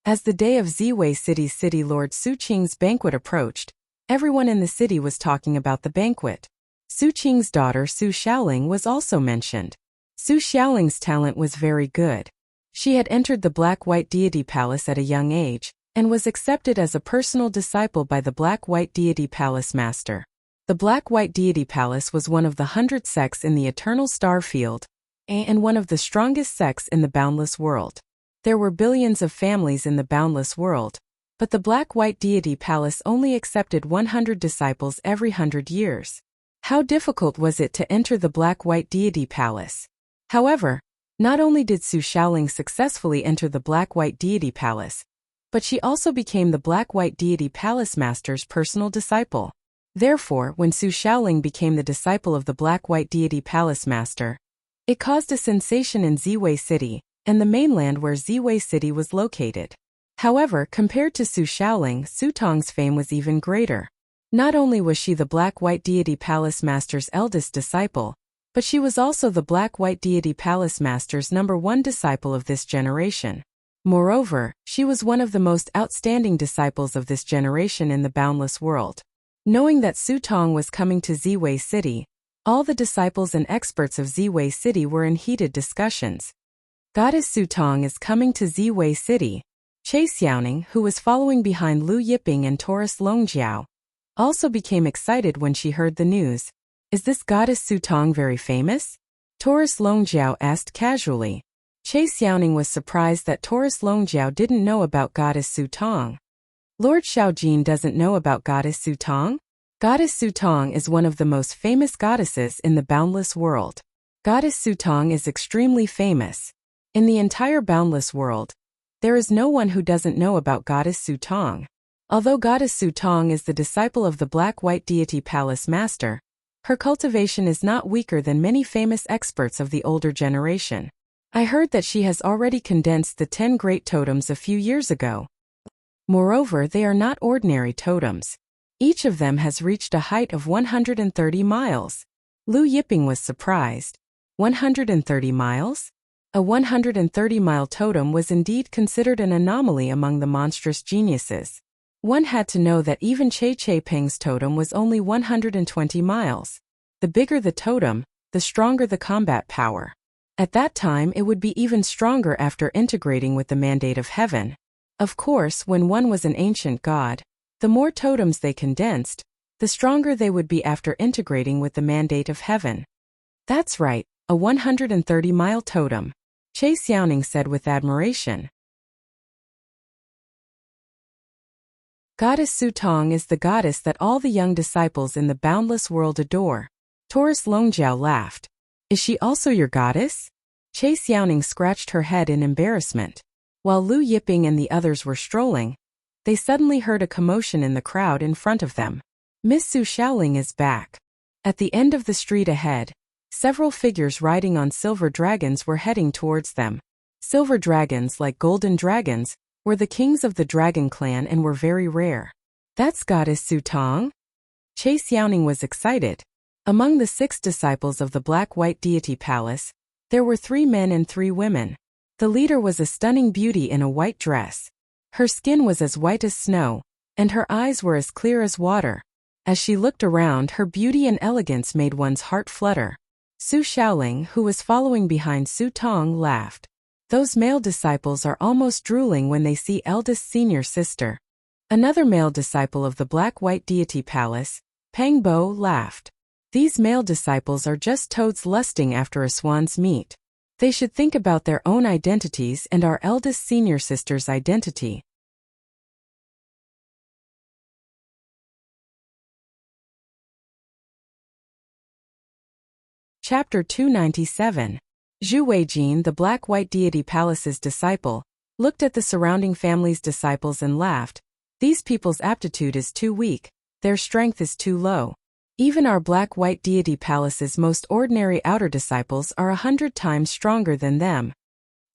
As the day of Ziwei City's city lord Su Qing's banquet approached, everyone in the city was talking about the banquet. Su Qing's daughter Su Xiaoling was also mentioned. Su Xiaoling's talent was very good. She had entered the Black-White Deity Palace at a young age, and was accepted as a personal disciple by the Black-White Deity Palace Master. The Black-White Deity Palace was one of the 100 sects in the Eternal Star Field, and one of the strongest sects in the Boundless World. There were billions of families in the Boundless World, but the Black-White Deity Palace only accepted 100 disciples every 100 years. How difficult was it to enter the Black-White Deity Palace? However, not only did Su Xiaoling successfully enter the Black-White Deity Palace, but she also became the Black-White Deity Palace Master's personal disciple. Therefore, when Su Xiaoling became the disciple of the Black-White Deity Palace Master, it caused a sensation in Ziwei City, and the mainland where Ziwei City was located. However, compared to Su Xiaoling, Su Tong's fame was even greater. Not only was she the Black-White Deity Palace Master's eldest disciple, but she was also the Black-White Deity Palace Master's #1 disciple of this generation. Moreover, she was one of the most outstanding disciples of this generation in the Boundless World. Knowing that Su Tong was coming to Ziwei City, all the disciples and experts of Ziwei City were in heated discussions. Goddess Su Tong is coming to Ziwei City. Che Xiaoning, who was following behind Lu Yiping and Taurus Longjiao, also became excited when she heard the news. Is this goddess Su Tong very famous? Taurus Longjiao asked casually. Che Xiaoning was surprised that Taurus Longjiao didn't know about goddess Su Tong. Lord Xiaojin doesn't know about goddess Su Tong? Goddess Su Tong is one of the most famous goddesses in the Boundless World. Goddess Su Tong is extremely famous. In the entire Boundless World, there is no one who doesn't know about goddess Su Tong. Although goddess Su Tong is the disciple of the Black-White Deity Palace Master, her cultivation is not weaker than many famous experts of the older generation. I heard that she has already condensed the 10 great totems a few years ago. Moreover, they are not ordinary totems. Each of them has reached a height of 130 miles. Lu Yiping was surprised. 130 miles? A 130-mile totem was indeed considered an anomaly among the monstrous geniuses. One had to know that even Che Peng's totem was only 120 miles. The bigger the totem, the stronger the combat power. At that time it would be even stronger after integrating with the mandate of heaven. Of course, when one was an ancient god, the more totems they condensed, the stronger they would be after integrating with the mandate of heaven. That's right, a 130-mile totem, Che Xiaoning said with admiration. Goddess Su Tong is the goddess that all the young disciples in the Boundless World adore. Taurus Longjiao laughed. Is she also your goddess? Che Xiaoning scratched her head in embarrassment. While Lu Yiping and the others were strolling, they suddenly heard a commotion in the crowd in front of them. Miss Su Xiaoling is back. At the end of the street ahead, several figures riding on silver dragons were heading towards them. Silver dragons, like golden dragons, were the kings of the dragon clan and were very rare. That's goddess Su Tong? Che Xiaoning was excited. Among the 6 disciples of the Black-White Deity Palace, there were 3 men and 3 women. The leader was a stunning beauty in a white dress. Her skin was as white as snow, and her eyes were as clear as water. As she looked around, her beauty and elegance made one's heart flutter. Su Xiaoling, who was following behind Su Tong, laughed. Those male disciples are almost drooling when they see eldest senior sister. Another male disciple of the Black-White Deity Palace, Peng Bo, laughed. These male disciples are just toads lusting after a swan's meat. They should think about their own identities and our eldest senior sister's identity. Chapter 297. Zhu Weijin, the Black-White Deity Palace's disciple, looked at the surrounding family's disciples and laughed. These people's aptitude is too weak, their strength is too low. Even our Black-White Deity Palace's most ordinary outer disciples are 100 times stronger than them.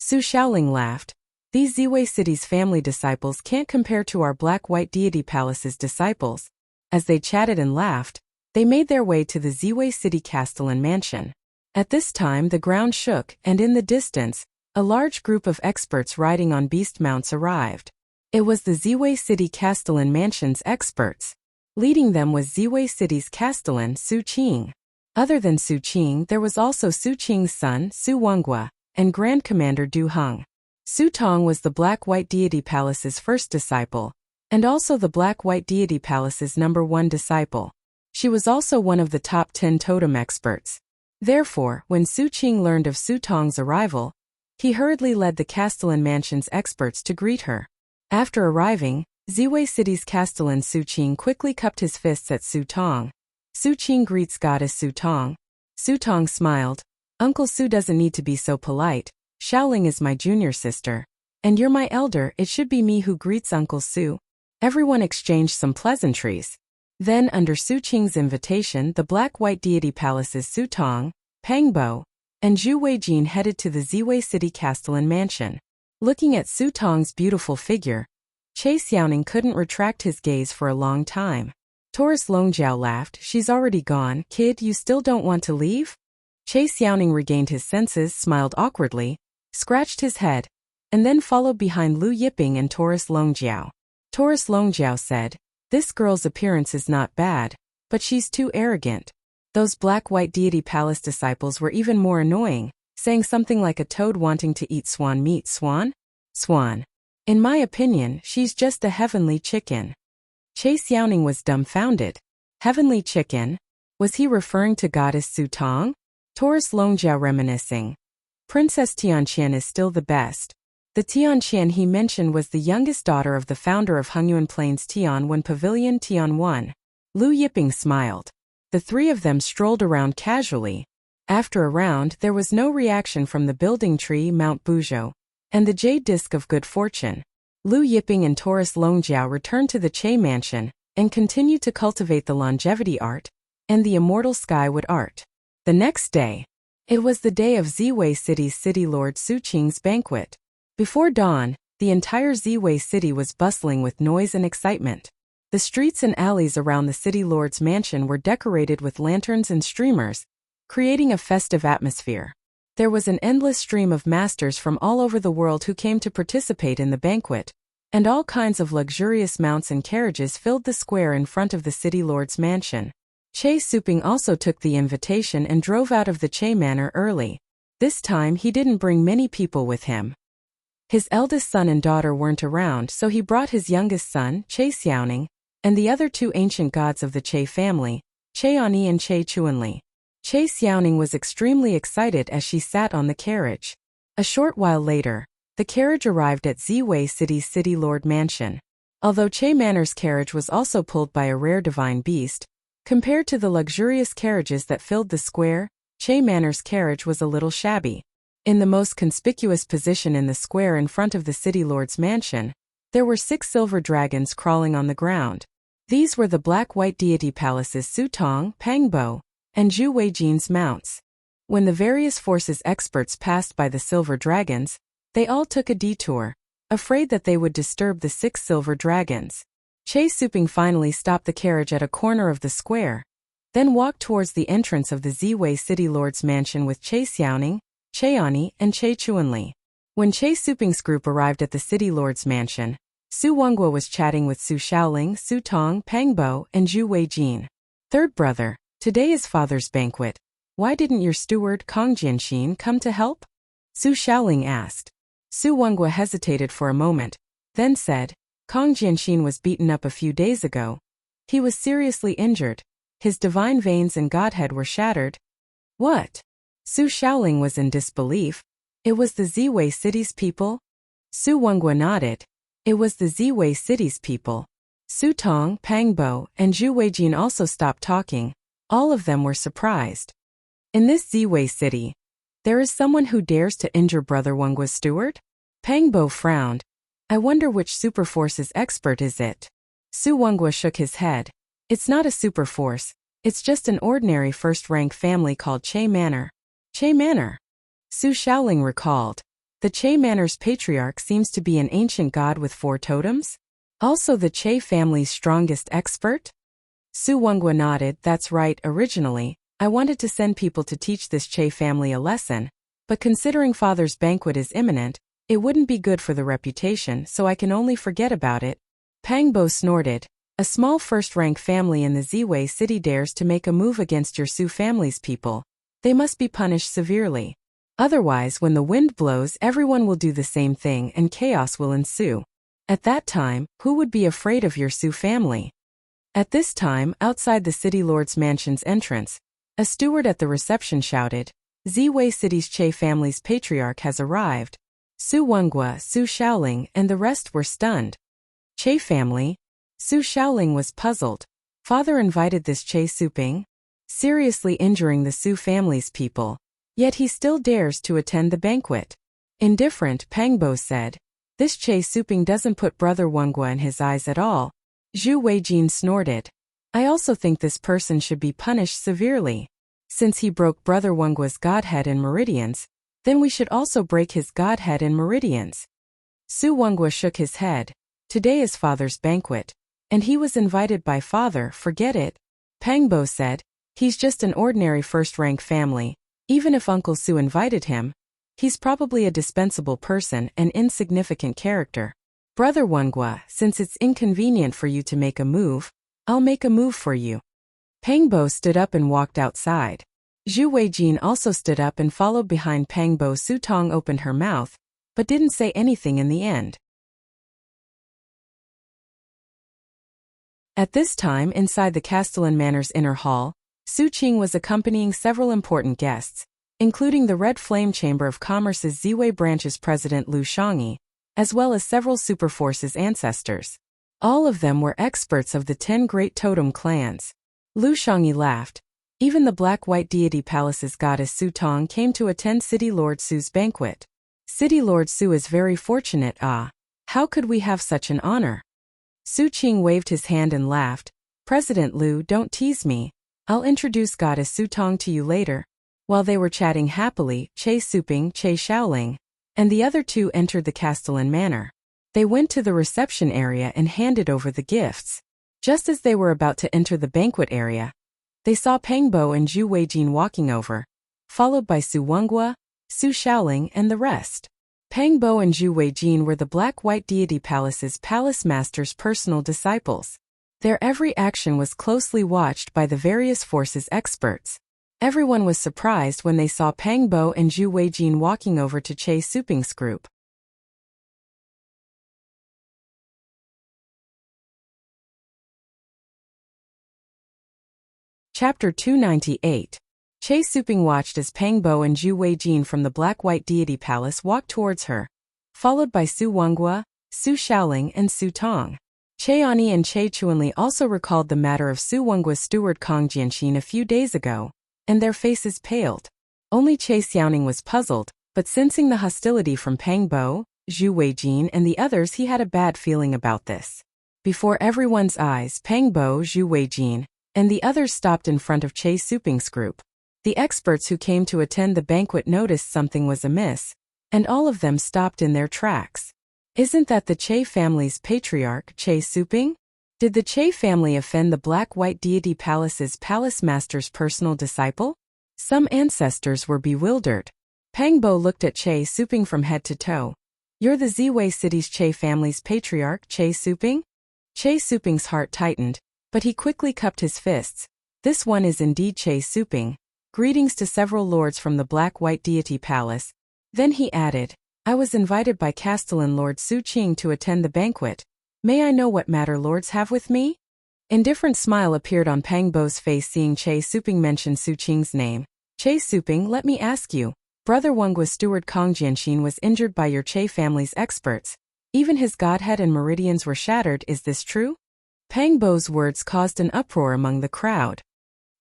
Su Xiaoling laughed. These Ziwei City's family disciples can't compare to our Black-White Deity Palace's disciples. As they chatted and laughed, they made their way to the Ziwei City Castellan mansion. At this time the ground shook, and in the distance, a large group of experts riding on beast mounts arrived. It was the Ziwei City Castellan mansion's experts. Leading them was Ziwei City's Castellan Su Qing. Other than Su Qing, there was also Su Qing's son, Su Wenggua, and Grand Commander Du Heng. Su Tong was the Black-White Deity Palace's first disciple, and also the Black-White Deity Palace's #1 disciple. She was also one of the top 10 totem experts. Therefore, when Su Qing learned of Su Tong's arrival, he hurriedly led the Castellan mansion's experts to greet her. After arriving, Ziwei City's Castellan Su Qing quickly cupped his fists at Su Tong. Su Qing greets Goddess Su Tong. Su Tong smiled. Uncle Su doesn't need to be so polite. Xiaoling is my junior sister. And you're my elder, it should be me who greets Uncle Su. Everyone exchanged some pleasantries. Then, under Su Qing's invitation, the Black-White Deity Palace's Su Tong, Pangbo, and Zhu Weijin headed to the Ziwei City Castellan mansion. Looking at Su Tong's beautiful figure, Che Xiaoning couldn't retract his gaze for a long time. Taurus Longjiao laughed. She's already gone. Kid, you still don't want to leave? Che Xiaoning regained his senses, smiled awkwardly, scratched his head, and then followed behind Lu Yiping and Taurus Longjiao. Taurus Longjiao said, "This girl's appearance is not bad, but she's too arrogant." Those Black-White Deity Palace disciples were even more annoying, saying something like a toad wanting to eat swan meat. Swan? Swan. In my opinion, she's just a heavenly chicken. Che Xiaoning was dumbfounded. Heavenly chicken? Was he referring to Goddess Su Tong? Taurus Longjiao reminiscing. Princess Tianqian is still the best. The Tianqian he mentioned was the youngest daughter of the founder of Hengyuan Plains Tianwen Pavilion Tianwen. Lu Yiping smiled. The three of them strolled around casually. After a round, there was no reaction from the building tree Mount Buzhou and the jade disc of good fortune. Lu Yiping and Taurus Longjiao returned to the Che mansion and continued to cultivate the longevity art and the immortal skyward art. The next day, it was the day of Ziwei City's city lord Su Qing's banquet. Before dawn, the entire Ziwei City was bustling with noise and excitement. The streets and alleys around the city lord's mansion were decorated with lanterns and streamers, creating a festive atmosphere. There was an endless stream of masters from all over the world who came to participate in the banquet, and all kinds of luxurious mounts and carriages filled the square in front of the city lord's mansion. Che Suping also took the invitation and drove out of the Che manor early. This time he didn't bring many people with him. His eldest son and daughter weren't around, so he brought his youngest son, Che Xiaoning, and the other two ancient gods of the Che family, Che Ani and Che Chuanli. Che Xiaoning was extremely excited as she sat on the carriage. A short while later, the carriage arrived at Ziwei City's city lord mansion. Although Che Manor's carriage was also pulled by a rare divine beast, compared to the luxurious carriages that filled the square, Che Manor's carriage was a little shabby. In the most conspicuous position in the square in front of the city lord's mansion, there were 6 silver dragons crawling on the ground. These were the Black-White Deity Palace's Su Tong, Pangbo, and Zhu Weijin's mounts. When the various forces experts passed by the silver dragons, they all took a detour, afraid that they would disturb the 6 silver dragons. Che Suping finally stopped the carriage at a corner of the square, then walked towards the entrance of the Ziwei City Lord's mansion with Che Xiaoning, Che Ani, and Che Chuanli. When Che Suping's group arrived at the City Lord's mansion, Su Wenggua was chatting with Su Xiaoling, Su Tong, Pangbo, and Zhu Weijin. "Third brother, today is father's banquet. Why didn't your steward Kong Jianxin come to help?" Su Xiaoling asked. Su Wenggua hesitated for a moment, then said, "Kong Jianxin was beaten up a few days ago. He was seriously injured. His divine veins and godhead were shattered." "What?" Su Xiaoling was in disbelief. "It was the Ziwei City's people?" Su Wenggua nodded. "It was the Ziwei City's people." Su Tong, Pangbo, and Zhu Weijin also stopped talking. All of them were surprised. "In this Ziwei City, there is someone who dares to injure Brother Wengua's steward?" Pangbo frowned. "I wonder which superforce's expert is it?" Su Wenggua shook his head. "It's not a superforce. It's just an ordinary first-rank family called Che Manor." Che Manor? Su Xiaoling recalled. The Che Manor's patriarch seems to be an ancient god with 4 totems? Also the Che family's strongest expert? Su Wenghua nodded. That's right, originally, I wanted to send people to teach this Che family a lesson, but considering father's banquet is imminent, it wouldn't be good for the reputation, so I can only forget about it. Pang Bo snorted. A small first-rank family in the Ziwei city dares to make a move against your Su family's people. They must be punished severely. Otherwise, when the wind blows, everyone will do the same thing and chaos will ensue. At that time, who would be afraid of your Su family? At this time, outside the city lord's mansion's entrance, a steward at the reception shouted, Ziwei City's Che family's patriarch has arrived. Su Wenghua, Su Shaoling, and the rest were stunned. Che family? Su Shaoling was puzzled. Father invited this Che Suping? Seriously injuring the Su family's people. Yet he still dares to attend the banquet. Indifferent, Pang Bo said. This Che Suping doesn't put Brother Wenghua in his eyes at all. Zhu Weijin snorted. I also think this person should be punished severely. Since he broke Brother Wenghua's godhead and meridians, then we should also break his godhead and meridians. Su Wenghua shook his head. Today is father's banquet, and he was invited by father, forget it. Pang Bo said, he's just an ordinary first-rank family. Even if Uncle Su invited him, he's probably a dispensable person, an insignificant character. Brother Wenghua, since it's inconvenient for you to make a move, I'll make a move for you. Pang Bo stood up and walked outside. Zhu Weijin also stood up and followed behind Pang Bo. Su Tong opened her mouth, but didn't say anything in the end. At this time, inside the Castellan Manor's inner hall, Su Qing was accompanying several important guests, including the Red Flame Chamber of Commerce's Ziwei branch's president Lu Shangyi, as well as several Superforce's ancestors. All of them were experts of the 10 great totem clans. Lu Shangyi laughed. Even the Black-White Deity Palace's goddess Su Tong came to attend City Lord Su's banquet. City Lord Su is very fortunate. How could we have such an honor? Su Qing waved his hand and laughed. President Lu, don't tease me. I'll introduce goddess Su Tong to you later. While they were chatting happily, Che Suping, Che Shaoling, and the other two entered the Castellan Manor. They went to the reception area and handed over the gifts. Just as they were about to enter the banquet area, they saw Pang Bo and Zhu Weijin walking over, followed by Su Wenghua, Su Shaoling, and the rest. Pang Bo and Zhu Weijin were the Black-White Deity Palace's palace master's personal disciples. Their every action was closely watched by the various forces experts. Everyone was surprised when they saw Pang Bo and Zhu Weijin walking over to Che Suping's group. Chapter 298. Che Suping watched as Pang Bo and Zhu Weijin from the Black-White Deity Palace walked towards her, followed by Su Wenghua, Su Shaoling, and Su Tong. Che Ani and Che Chuanli also recalled the matter of Su Wenghua's steward Kong Jianxin a few days ago, and their faces paled. Only Che Xiaoning was puzzled, but sensing the hostility from Pang Bo, Zhu Weijin, and the others, he had a bad feeling about this. Before everyone's eyes, Pang Bo, Zhu Weijin, and the others stopped in front of Che Suping's group. The experts who came to attend the banquet noticed something was amiss, and all of them stopped in their tracks. Isn't that the Che family's patriarch, Che Suping? Did the Che family offend the Black-White Deity Palace's palace master's personal disciple? Some ancestors were bewildered. Pang Bo looked at Che Suping from head to toe. You're the Ziwei City's Che family's patriarch, Che Suping? Che Suping's heart tightened, but he quickly cupped his fists. This one is indeed Che Suping. Greetings to several lords from the Black-White Deity Palace. Then he added, I was invited by Castellan Lord Su Qing to attend the banquet. May I know what matter lords have with me? Indifferent smile appeared on Pang Bo's face seeing Che Suping mention Su Qing's name. Che Suping, let me ask you. Brother Wenghua's steward Kong Jianxin was injured by your Che family's experts. Even his godhead and meridians were shattered, is this true? Pang Bo's words caused an uproar among the crowd.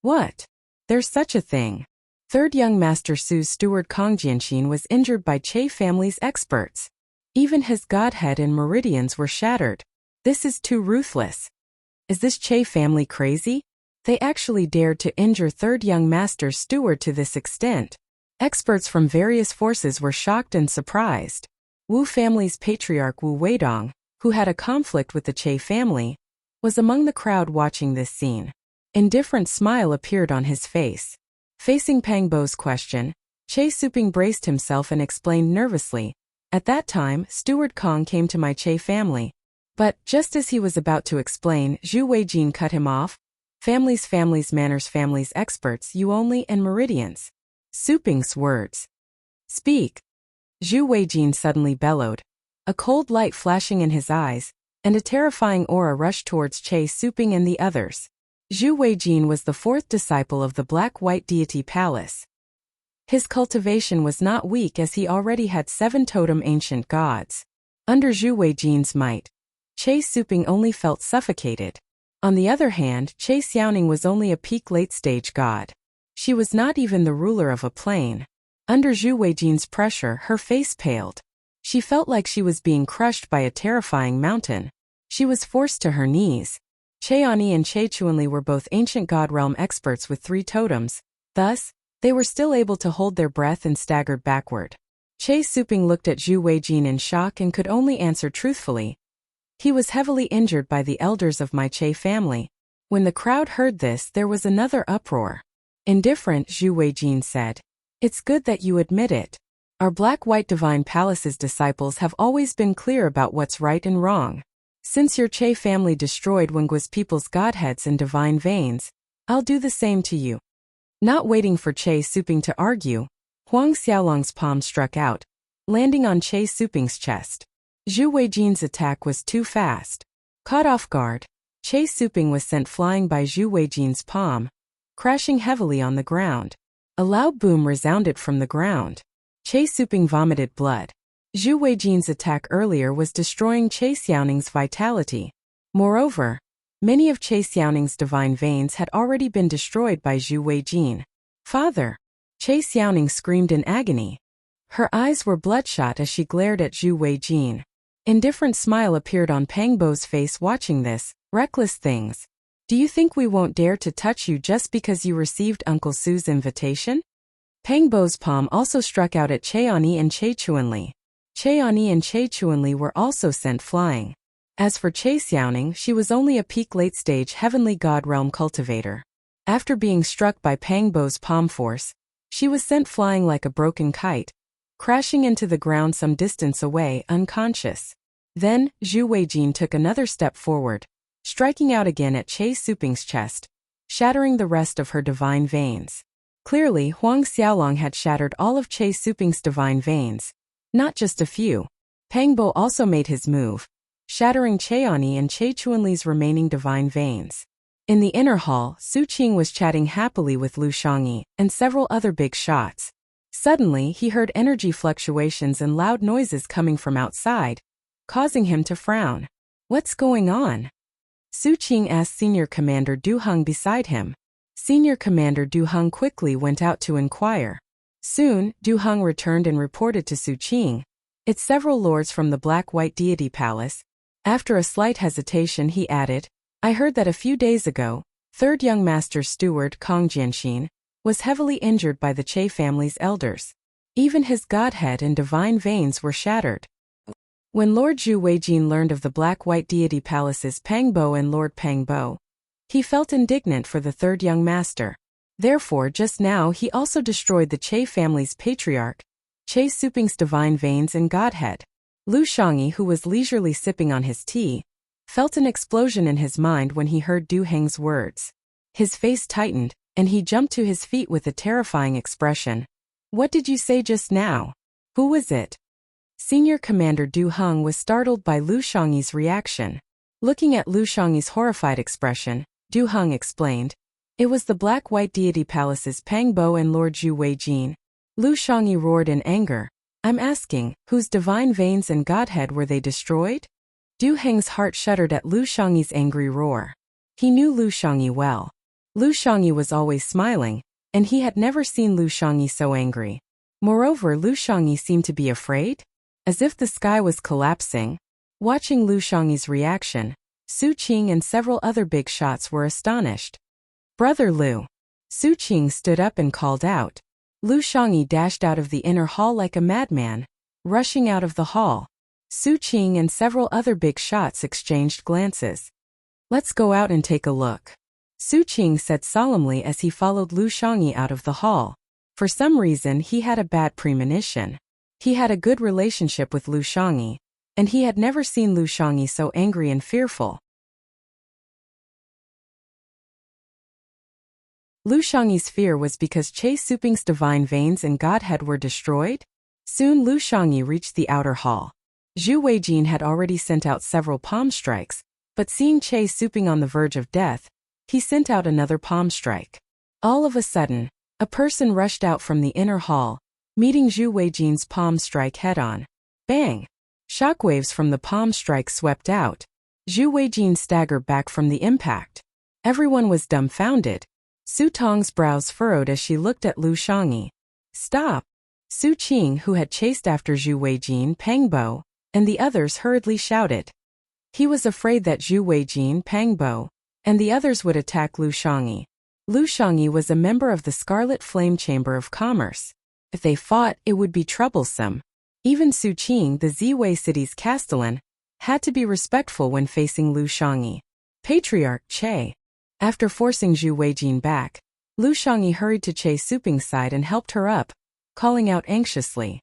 What? There's such a thing. Third young master Su's steward Kong Jianxin was injured by Che family's experts. Even his godhead and meridians were shattered. This is too ruthless. Is this Che family crazy? They actually dared to injure third young master's steward to this extent. Experts from various forces were shocked and surprised. Wu family's patriarch Wu Weidong, who had a conflict with the Che family, was among the crowd watching this scene. Indifferent smile appeared on his face. Facing Pang Bo's question, Che Suping braced himself and explained nervously, "At that time, Steward Kong came to my Che family." But, just as he was about to explain, Zhu Weijin cut him off. "Families, manners, families, experts, you only, and meridians." Suping's words. "Speak." Zhu Weijin suddenly bellowed. A cold light flashing in his eyes, and a terrifying aura rushed towards Che Suping and the others. Zhu Weijin was the fourth disciple of the Black-White Deity Palace. His cultivation was not weak as he already had 7 totem ancient gods. Under Zhu Weijin's might, Che Suping only felt suffocated. On the other hand, Che Xiaoning was only a peak late-stage god. She was not even the ruler of a plane. Under Zhu Weijin's pressure, her face paled. She felt like she was being crushed by a terrifying mountain. She was forced to her knees. Che Ani and Che Chuanli were both ancient god realm experts with 3 totems. Thus, they were still able to hold their breath and staggered backward. Che Suping looked at Zhu Weijin in shock and could only answer truthfully. He was heavily injured by the elders of my Che family. When the crowd heard this, there was another uproar. Indifferent, Zhu Weijin said. "It's good that you admit it. Our Black-White Divine Palace's disciples have always been clear about what's right and wrong. Since your Che family destroyed Wengua's people's godheads and divine veins, I'll do the same to you." Not waiting for Che Suping to argue, Huang Xiaolong's palm struck out, landing on Che Suping's chest. Zhu Weijin's attack was too fast. Caught off guard, Che Suping was sent flying by Zhu Weijin's palm, crashing heavily on the ground. A loud boom resounded from the ground. Che Suping vomited blood. Zhu Weijin's attack earlier was destroying Che Xiaoning's vitality. Moreover, many of Che Xiaoning's divine veins had already been destroyed by Zhu Weijin. "Father!" Che Xiaoning screamed in agony. Her eyes were bloodshot as she glared at Zhu Weijin. Indifferent smile appeared on Pang Bo's face watching this. "Reckless things. Do you think we won't dare to touch you just because you received Uncle Su's invitation?" Pang Bo's palm also struck out at Che Ani and Che Chuanli. Che Ani and Che Chuanli were also sent flying. As for Che Xiaoning, she was only a peak late-stage heavenly god realm cultivator. After being struck by Pang Bo's palm force, she was sent flying like a broken kite, crashing into the ground some distance away, unconscious. Then, Zhu Weijin took another step forward, striking out again at Che Suping's chest, shattering the rest of her divine veins. Clearly, Huang Xiaolong had shattered all of Che Suping's divine veins, not just a few. Pang Bo also made his move, shattering Che Ani and Che Chuanli's remaining divine veins. In the inner hall, Su Qing was chatting happily with Lu Shangyi and several other big shots. Suddenly, he heard energy fluctuations and loud noises coming from outside, causing him to frown. "What's going on?" Su Qing asked Senior Commander Du Heng beside him. Senior Commander Du Heng quickly went out to inquire. Soon, Du Heng returned and reported to Su Qing. "It's several lords from the Black-White Deity Palace." After a slight hesitation, he added, "I heard that a few days ago, 3rd Young Master Steward Kong Jianxin was heavily injured by the Che family's elders. Even his godhead and divine veins were shattered." When Lord Zhu Weijin learned of the Black-White Deity Palace's Pang Bo and Lord Pang Bo, he felt indignant for the 3rd Young Master. Therefore, just now he also destroyed the Che family's patriarch, Che Suping's divine veins and godhead. Lu Shangyi, who was leisurely sipping on his tea, felt an explosion in his mind when he heard Du Heng's words. His face tightened, and he jumped to his feet with a terrifying expression. "What did you say just now? Who was it?" Senior Commander Du Heng was startled by Lu Shangyi's reaction. Looking at Lu Shangyi's horrified expression, Du Heng explained, "It was the Black-White Deity Palace's Pang Bo and Lord Zhu Weijin." Lu Shangyi roared in anger. "I'm asking, whose divine veins and godhead were they destroyed?" Du Heng's heart shuddered at Lu Shangyi's angry roar. He knew Lu Shangyi well. Lu Shangyi was always smiling, and he had never seen Lu Shangyi so angry. Moreover, Lu Shangyi seemed to be afraid, as if the sky was collapsing. Watching Lu Shangyi's reaction, Su Qing and several other big shots were astonished. "Brother Lu!" Su Qing stood up and called out. Lu Shangyi dashed out of the inner hall like a madman, rushing out of the hall. Su Qing and several other big shots exchanged glances. "Let's go out and take a look." Su Qing said solemnly as he followed Lu Shangyi out of the hall. For some reason he had a bad premonition. He had a good relationship with Lu Shangyi, and he had never seen Lu Shangyi so angry and fearful. Lu Shangyi's fear was because Che Suping's divine veins and godhead were destroyed? Soon Lu Shangyi reached the outer hall. Zhu Weijin had already sent out several palm strikes, but seeing Che Suping on the verge of death, he sent out another palm strike. All of a sudden, a person rushed out from the inner hall, meeting Zhu Weijin's palm strike head-on. Bang! Shockwaves from the palm strike swept out. Zhu Weijin staggered back from the impact. Everyone was dumbfounded. Su Tong's brows furrowed as she looked at Lu Shangyi. Stop! Su Qing, who had chased after Zhu Weijin, Pang Bo, and the others hurriedly shouted. He was afraid that Zhu Weijin, Pang Bo, and the others would attack Lu Shangyi. Lu Shangyi was a member of the Scarlet Flame Chamber of Commerce. If they fought, it would be troublesome. Even Su Qing, the Ziwei city's castellan, had to be respectful when facing Lu Shangyi. Patriarch Che. After forcing Zhu Weijin back, Lu Shangyi hurried to Che Suping's side and helped her up, calling out anxiously.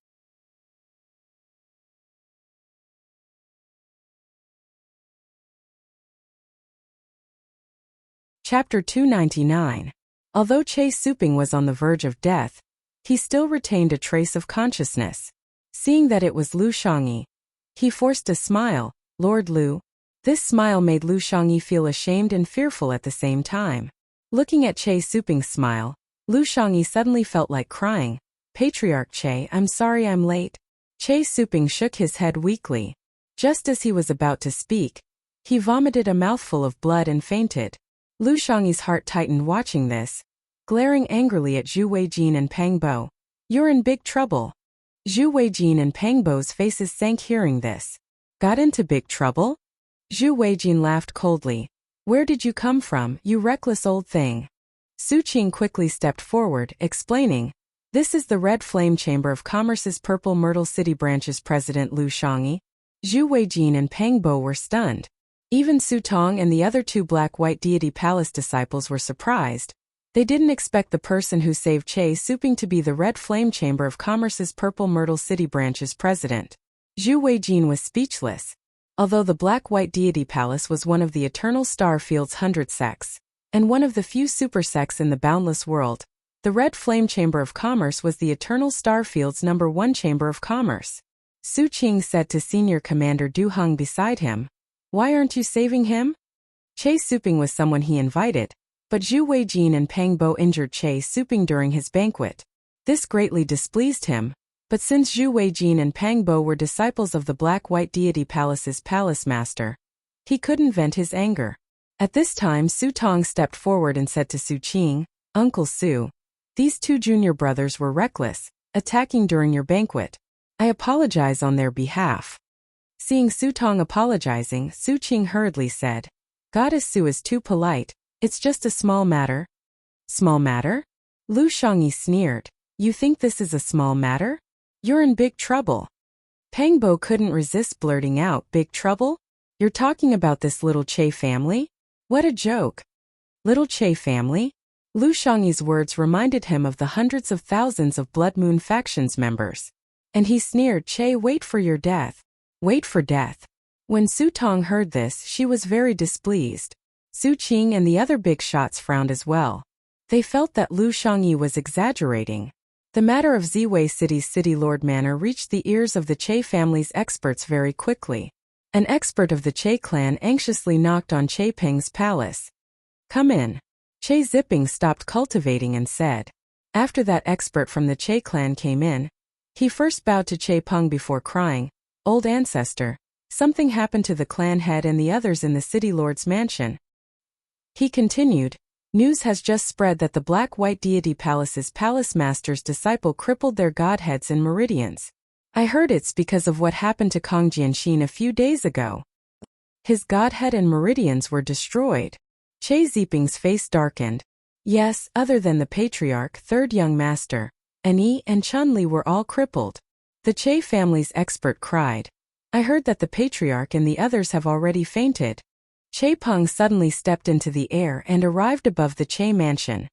Chapter 299. Although Che Suping was on the verge of death, he still retained a trace of consciousness. Seeing that it was Lu Shangyi, he forced a smile. Lord Lu. This smile made Lu Shangyi feel ashamed and fearful at the same time. Looking at Che Suping's smile, Lu Shangyi suddenly felt like crying. Patriarch Che, I'm sorry I'm late. Che Suping shook his head weakly. Just as he was about to speak, he vomited a mouthful of blood and fainted. Lu Shangyi's heart tightened watching this, glaring angrily at Zhu Weijin and Pang Bo. You're in big trouble. Zhu Weijin and Pang Bo's faces sank hearing this. Got into big trouble? Zhu Weijin laughed coldly. Where did you come from, you reckless old thing? Su Qing quickly stepped forward, explaining. This is the Red Flame Chamber of Commerce's Purple Myrtle City Branch's president Lu Shangyi. Zhu Weijin and Pang Bo were stunned. Even Su Tong and the other two Black-White Deity Palace disciples were surprised. They didn't expect the person who saved Che Suping to be the Red Flame Chamber of Commerce's Purple Myrtle City Branch's president. Zhu Weijin was speechless. Although the Black-White Deity Palace was one of the Eternal Star Field's 100 sects, and one of the few super sects in the boundless world, the Red Flame Chamber of Commerce was the Eternal Star Field's #1 Chamber of Commerce. Su Qing said to Senior Commander Du Heng beside him, Why aren't you saving him? Che Suping was someone he invited, but Zhu Weijin and Pang Bo injured Che Suping during his banquet. This greatly displeased him, but since Zhu Weijin and Pang Bo were disciples of the Black-White Deity Palace's palace master, he couldn't vent his anger. At this time Su Tong stepped forward and said to Su Qing, Uncle Su, these two junior brothers were reckless, attacking during your banquet. I apologize on their behalf. Seeing Su Tong apologizing, Su Qing hurriedly said, Goddess Su is too polite, it's just a small matter. Small matter? Lu Shangyi sneered. You think this is a small matter? You're in big trouble. Pang Bo couldn't resist blurting out, Big trouble? You're talking about this little Che family? What a joke. Little Che family? Lu Shangyi's words reminded him of the hundreds of thousands of Blood Moon factions members. And he sneered, Che, wait for your death. Wait for death. When Su Tong heard this, she was very displeased. Su Qing and the other big shots frowned as well. They felt that Lu Shangyi was exaggerating. The matter of Ziwei City's City Lord Manor reached the ears of the Che family's experts very quickly. An expert of the Che clan anxiously knocked on Che Peng's palace. Come in. Che Ziping stopped cultivating and said. After that expert from the Che clan came in, he first bowed to Che Peng before crying, Old ancestor, something happened to the clan head and the others in the city lord's mansion. He continued, News has just spread that the Black-White Deity Palace's palace master's disciple crippled their godheads and meridians. I heard it's because of what happened to Kong Jianxin a few days ago. His godhead and meridians were destroyed. Che Ziping's face darkened. Yes, other than the patriarch, third young master, Annie and Chun-Li were all crippled. The Che family's expert cried. I heard that the patriarch and the others have already fainted. Che Peng suddenly stepped into the air and arrived above the Che mansion.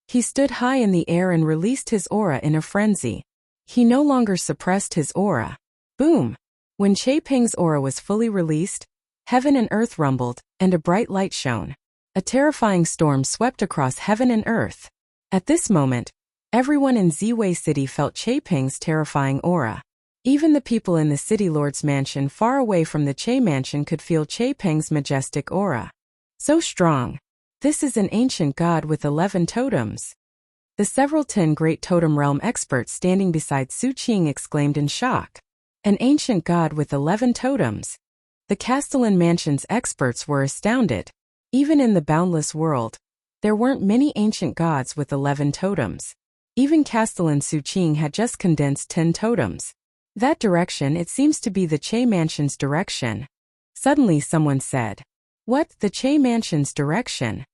He stood high in the air and released his aura in a frenzy. He no longer suppressed his aura. Boom! When Che Peng's aura was fully released, heaven and earth rumbled, and a bright light shone. A terrifying storm swept across heaven and earth. At this moment, everyone in Ziwei City felt Che Peng's terrifying aura. Even the people in the city lord's mansion far away from the Che mansion could feel Che Peng's majestic aura. So strong. This is an ancient god with 11 totems. The several 10 great totem realm experts standing beside Su Qing exclaimed in shock. An ancient god with 11 totems. The Castellan mansion's experts were astounded. Even in the boundless world, there weren't many ancient gods with 11 totems. Even Castellan Su Qing had just condensed 10 totems. That direction, it seems to be the Che mansion's direction. Suddenly someone said, "What, the Che mansion's direction?"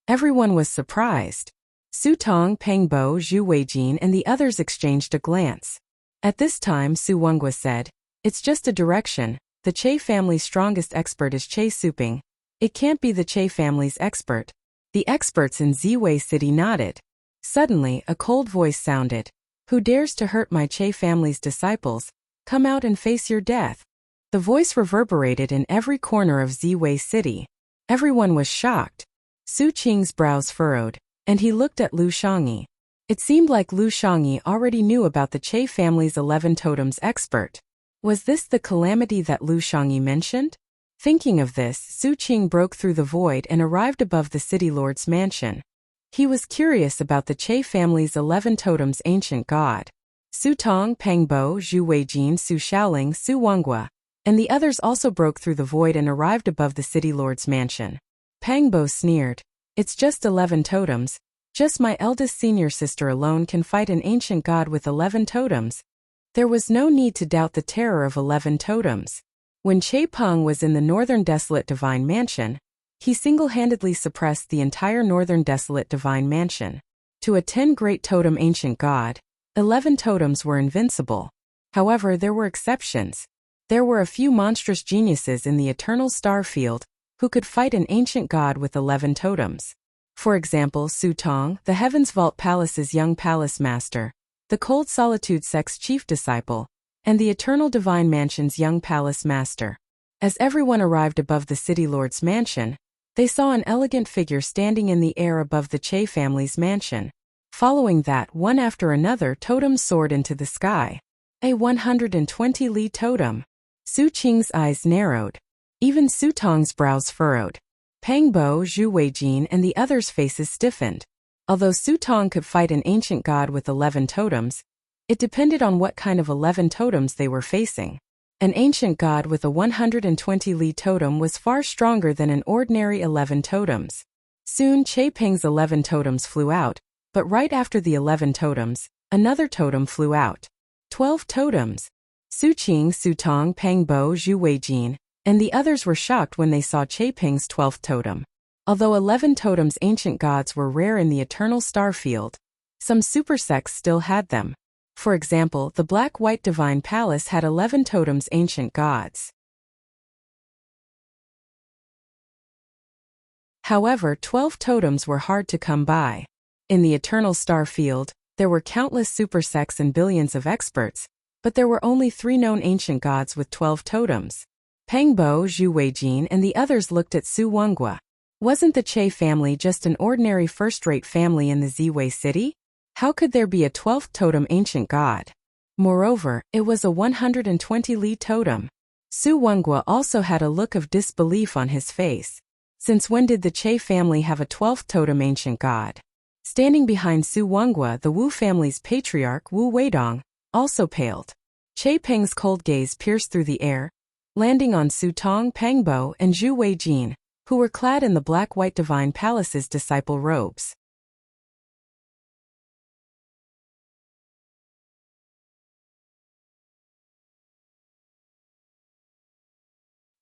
Everyone was surprised. Su Tong, Peng Bo, Zhu Weijin and the others exchanged a glance. At this time Su Wenghua said, "It's just a direction. The Che family's strongest expert is Che Suping. It can't be the Che family's expert." The experts in Ziwei City nodded. Suddenly a cold voice sounded. "Who dares to hurt my Che family's disciples? Come out and face your death." The voice reverberated in every corner of Ziwei City. Everyone was shocked. Su Qing's brows furrowed, and he looked at Lu Shangyi. It seemed like Lu Shangyi already knew about the Che family's 11 totems expert. Was this the calamity that Lu Shangyi mentioned? Thinking of this, Su Qing broke through the void and arrived above the city lord's mansion. He was curious about the Che family's 11 totems ancient god. Su Tong, Peng Bo, Zhu Weijin, Su Shaoling, Su Wenghua, and the others also broke through the void and arrived above the city lord's mansion. Peng Bo sneered, "It's just 11 totems. Just my eldest senior sister alone can fight an ancient god with 11 totems." There was no need to doubt the terror of 11 totems. When Che Peng was in the Northern Desolate Divine Mansion, he single-handedly suppressed the entire Northern Desolate Divine Mansion. To a 10 great totem ancient god, 11 totems were invincible. However, there were exceptions. There were a few monstrous geniuses in the Eternal Star Field who could fight an ancient god with 11 totems. For example, Su Tong, the Heaven's Vault Palace's young palace master, the Cold Solitude sect's chief disciple, and the Eternal Divine Mansion's young palace master. As everyone arrived above the city lord's mansion, they saw an elegant figure standing in the air above the Che family's mansion. Following that, one after another, totems soared into the sky. A 120 li totem. Su Qing's eyes narrowed. Even Su Tong's brows furrowed. Peng Bo, Zhu Weijin and the others' faces stiffened. Although Su Tong could fight an ancient god with 11 totems, it depended on what kind of 11 totems they were facing. An ancient god with a 120 li totem was far stronger than an ordinary 11 totems. Soon Che Peng's 11 totems flew out, but right after the 11 totems, another totem flew out. 12 totems. Su Qing, Su Tong, Peng Bo, Zhu Weijin, and the others were shocked when they saw Che Peng's 12th totem. Although 11 totems ancient gods were rare in the Eternal Star Field, some super sects still had them. For example, the Black-White Divine Palace had 11 totems ancient gods. However, 12 totems were hard to come by. In the Eternal Star Field, there were countless super sects and billions of experts, but there were only 3 known ancient gods with 12 totems. Peng Bo, Zhu Weijin and the others looked at Su Wenghua. Wasn't the Che family just an ordinary first-rate family in the Ziwei City? How could there be a 12th totem ancient god? Moreover, it was a 120 li totem. Su Wenghua also had a look of disbelief on his face. Since when did the Che family have a 12th totem ancient god? Standing behind Su Wenghua, the Wu family's patriarch Wu Weidong also paled. Che Peng's cold gaze pierced through the air, landing on Su Tong, Peng Bo, and Zhu Weijin, who were clad in the Black-White Divine Palace's disciple robes.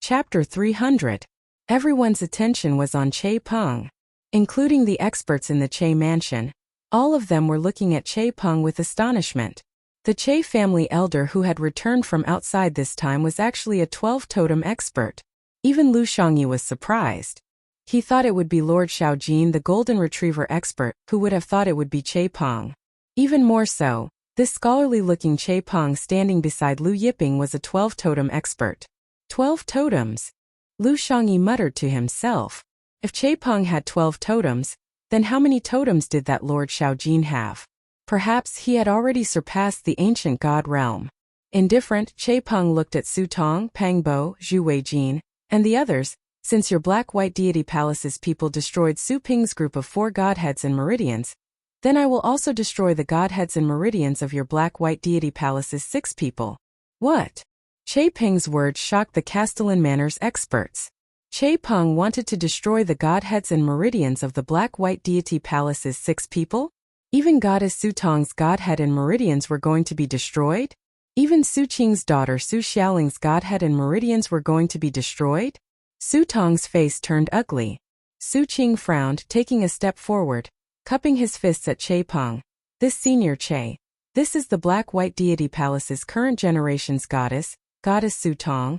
Chapter 300. Everyone's attention was on Che Peng. Including the experts in the Che mansion, all of them were looking at Che Peng with astonishment. The Che family elder who had returned from outside this time was actually a 12 totem expert. Even Lu Shangyi was surprised. He thought it would be Lord Xiaojin, the golden retriever expert, who would have thought it would be Che Peng. Even more so, this scholarly-looking Che Peng standing beside Lu Yiping was a 12-totem expert. 12 totems? Lu Shangyi muttered to himself. If Che Peng had 12 totems, then how many totems did that Lord Xiaojin have? Perhaps he had already surpassed the ancient god realm. Indifferent, Che Peng looked at Su Tong, Pang Bo, Zhu Weijin, and the others. Since your black-white deity palace's people destroyed Su Ping's group of 4 godheads and meridians, then I will also destroy the godheads and meridians of your black-white deity palace's 6 people. What? Che Peng's words shocked the Castellan manners experts. Che Peng wanted to destroy the godheads and meridians of the black-white deity palace's 6 people? Even goddess Su Tong's godhead and meridians were going to be destroyed? Even Su Qing's daughter Su Xiaoling's godhead and meridians were going to be destroyed? Su Tong's face turned ugly. Su Qing frowned, taking a step forward, cupping his fists at Che Peng. This senior Che. This is the black-white deity palace's current generation's goddess, Goddess Su Tong.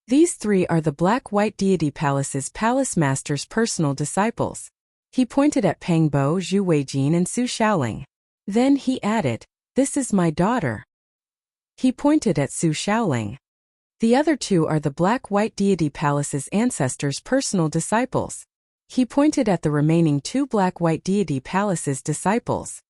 These 3 are the black-white deity palace's palace master's personal disciples. He pointed at Pang Bo, Zhu Weijin and Su Xiaoling. Then he added, this is my daughter. He pointed at Su Xiaoling. The other 2 are the black-white deity palace's ancestors' personal disciples. He pointed at the remaining 2 black-white deity palace's disciples.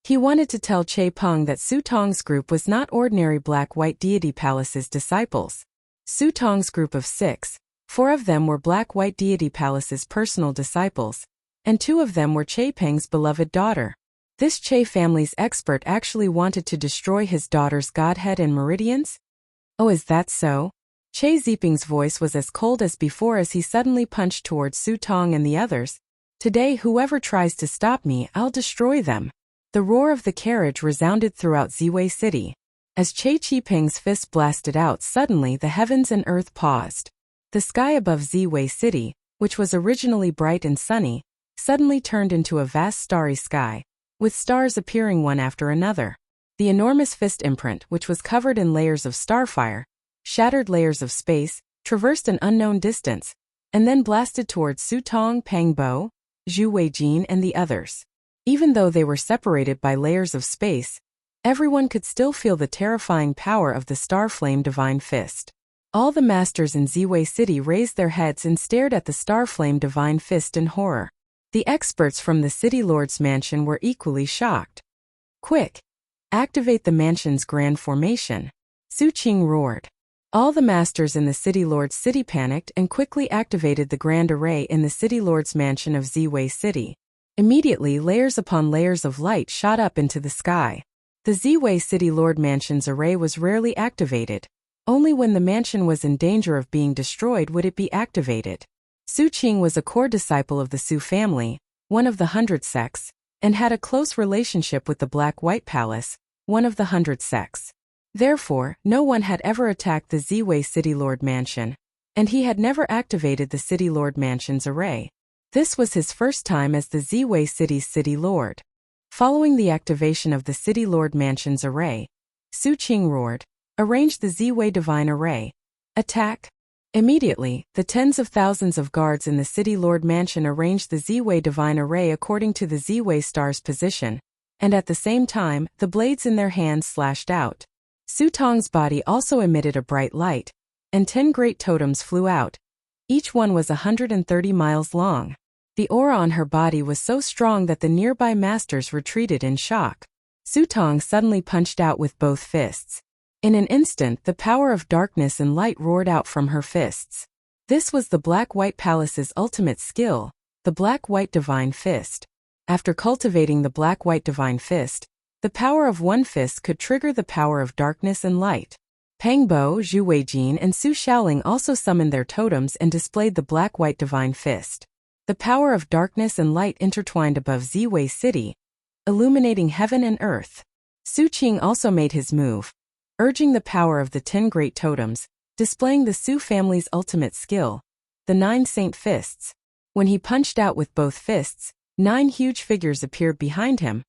He wanted to tell Che Peng that Su Tong's group was not ordinary black-white deity palace's disciples. Su Tong's group of 6, 4 of them were black-white deity palace's personal disciples, and 2 of them were Che Peng's beloved daughter. This Che family's expert actually wanted to destroy his daughter's godhead and meridians? Oh, is that so? Che Ziping's voice was as cold as before as he suddenly punched towards Su Tong and the others. Today whoever tries to stop me, I'll destroy them. The roar of the carriage resounded throughout Ziwei City. As Che Qiping's fist blasted out, suddenly the heavens and earth paused. The sky above Ziwei City, which was originally bright and sunny, suddenly turned into a vast starry sky, with stars appearing one after another. The enormous fist imprint, which was covered in layers of starfire, shattered layers of space, traversed an unknown distance, and then blasted towards Su Tong, Pang Bo, Zhu Weijin and the others. Even though they were separated by layers of space, everyone could still feel the terrifying power of the star flame divine fist. All the masters in Ziwei City raised their heads and stared at the star flame divine fist in horror. The experts from the city lord's mansion were equally shocked. Quick! Activate the mansion's grand formation. Su Qing roared. All the masters in the city lord's city panicked and quickly activated the grand array in the city lord's mansion of Ziwei City. Immediately layers upon layers of light shot up into the sky. The Ziwei City Lord Mansion's array was rarely activated. Only when the mansion was in danger of being destroyed would it be activated. Su Qing was a core disciple of the Su family, one of the 100 sects, and had a close relationship with the Black-White Palace, one of the 100 sects. Therefore, no one had ever attacked the Ziwei City Lord Mansion, and he had never activated the City Lord Mansion's array. This was his first time as the Ziwei City's City Lord. Following the activation of the City Lord Mansion's array, Su Qing roared, "Arrange the Ziwei Divine Array. Attack!" Immediately, the tens of thousands of guards in the City Lord Mansion arranged the Ziwei Divine Array according to the Ziwei Star's position, and at the same time, the blades in their hands slashed out. Su Tong's body also emitted a bright light, and 10 great totems flew out. Each one was 130 miles long. The aura on her body was so strong that the nearby masters retreated in shock. Su Tong suddenly punched out with both fists. In an instant, the power of darkness and light roared out from her fists. This was the Black-White Palace's ultimate skill, the Black-White Divine Fist. After cultivating the Black-White Divine Fist, the power of one fist could trigger the power of darkness and light. Pang Bo, Zhu Weijin and Su Xiaoling also summoned their totems and displayed the Black-White Divine Fist. The power of darkness and light intertwined above Ziwei City, illuminating heaven and earth. Su Qing also made his move, urging the power of the 10 great totems, displaying the Su family's ultimate skill, the 9 Saint Fists. When he punched out with both fists, 9 huge figures appeared behind him.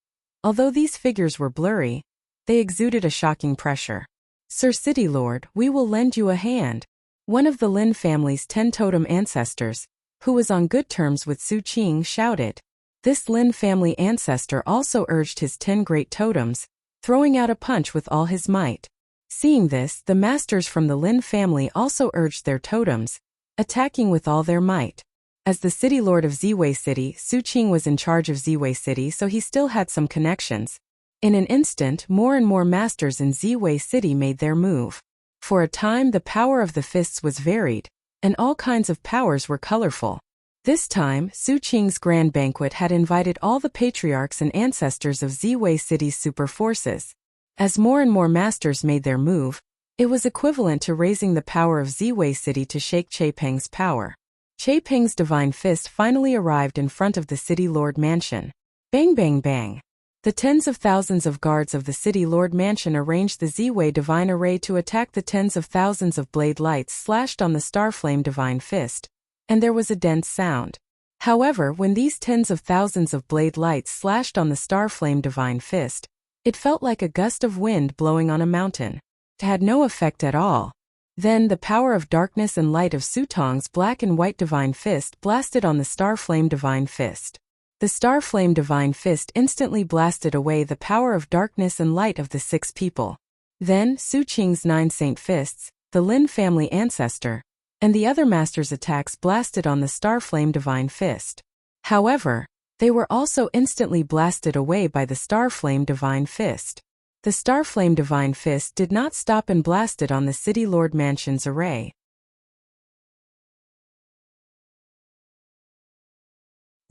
Although these figures were blurry, they exuded a shocking pressure. "Sir City Lord, we will lend you a hand." One of the Lin family's 10 totem ancestors, who was on good terms with Su Qing, shouted. This Lin family ancestor also urged his 10 great totems, throwing out a punch with all his might. Seeing this, the masters from the Lin family also urged their totems, attacking with all their might. As the city lord of Ziwei City, Su Qing was in charge of Ziwei City, so he still had some connections. In an instant, more and more masters in Ziwei City made their move. For a time, the power of the fists was varied, and all kinds of powers were colorful. This time, Su Qing's grand banquet had invited all the patriarchs and ancestors of Ziwei City's super forces. As more and more masters made their move, it was equivalent to raising the power of Ziwei City to shake Chepeng's power. Chepeng's divine fist finally arrived in front of the city lord mansion. Bang bang bang. The tens of thousands of guards of the city lord mansion arranged the Ziwei divine array to attack the tens of thousands of blade lights slashed on the Starflame divine fist, and there was a dense sound. However, when these tens of thousands of blade lights slashed on the Starflame divine fist, it felt like a gust of wind blowing on a mountain. It had no effect at all. Then the power of darkness and light of Su Tong's black and white divine fist blasted on the Starflame divine fist. The Starflame divine fist instantly blasted away the power of darkness and light of the 6 people. Then Su Qing's 9 saint fists, the Lin family ancestor, and the other master's attacks blasted on the Starflame divine fist. However, they were also instantly blasted away by the Starflame divine fist. The Starflame divine fist did not stop and blasted on the city lord mansion's array.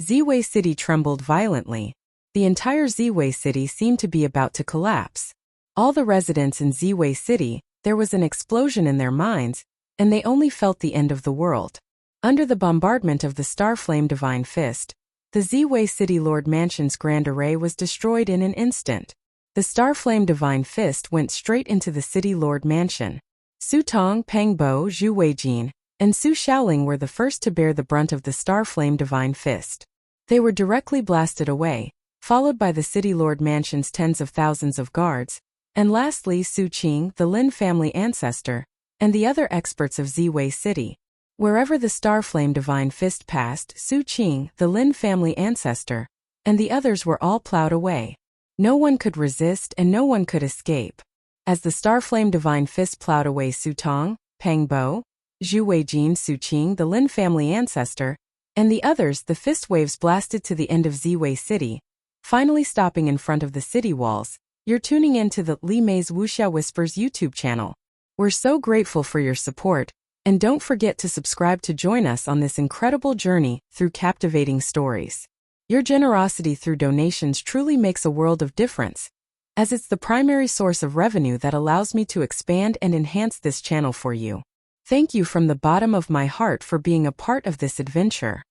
Ziwei City trembled violently. The entire Ziwei City seemed to be about to collapse. All the residents in Ziwei City, there was an explosion in their minds, and they only felt the end of the world. Under the bombardment of the Starflame divine fist, the Ziwei City Lord Mansion's grand array was destroyed in an instant. The Starflame divine fist went straight into the City Lord Mansion. Su Tong, Peng Bo, Zhu Weijin, and Su Xiaoling were the first to bear the brunt of the Starflame divine fist. They were directly blasted away, followed by the City Lord Mansion's tens of thousands of guards, and lastly Su Qing, the Lin family ancestor, and the other experts of Ziwei City. Wherever the Starflame divine fist passed, Su Qing, the Lin family ancestor, and the others were all plowed away. No one could resist and no one could escape. As the Starflame divine fist plowed away Su Tong, Peng Bo, Zhu Weijin, Su Qing, the Lin family ancestor, and the others, the fist waves blasted to the end of Ziwei City, finally stopping in front of the city walls. You're tuning in to the Li Mei's Wuxia Whispers YouTube channel. We're so grateful for your support, and don't forget to subscribe to join us on this incredible journey through captivating stories. Your generosity through donations truly makes a world of difference, as it's the primary source of revenue that allows me to expand and enhance this channel for you. Thank you from the bottom of my heart for being a part of this adventure.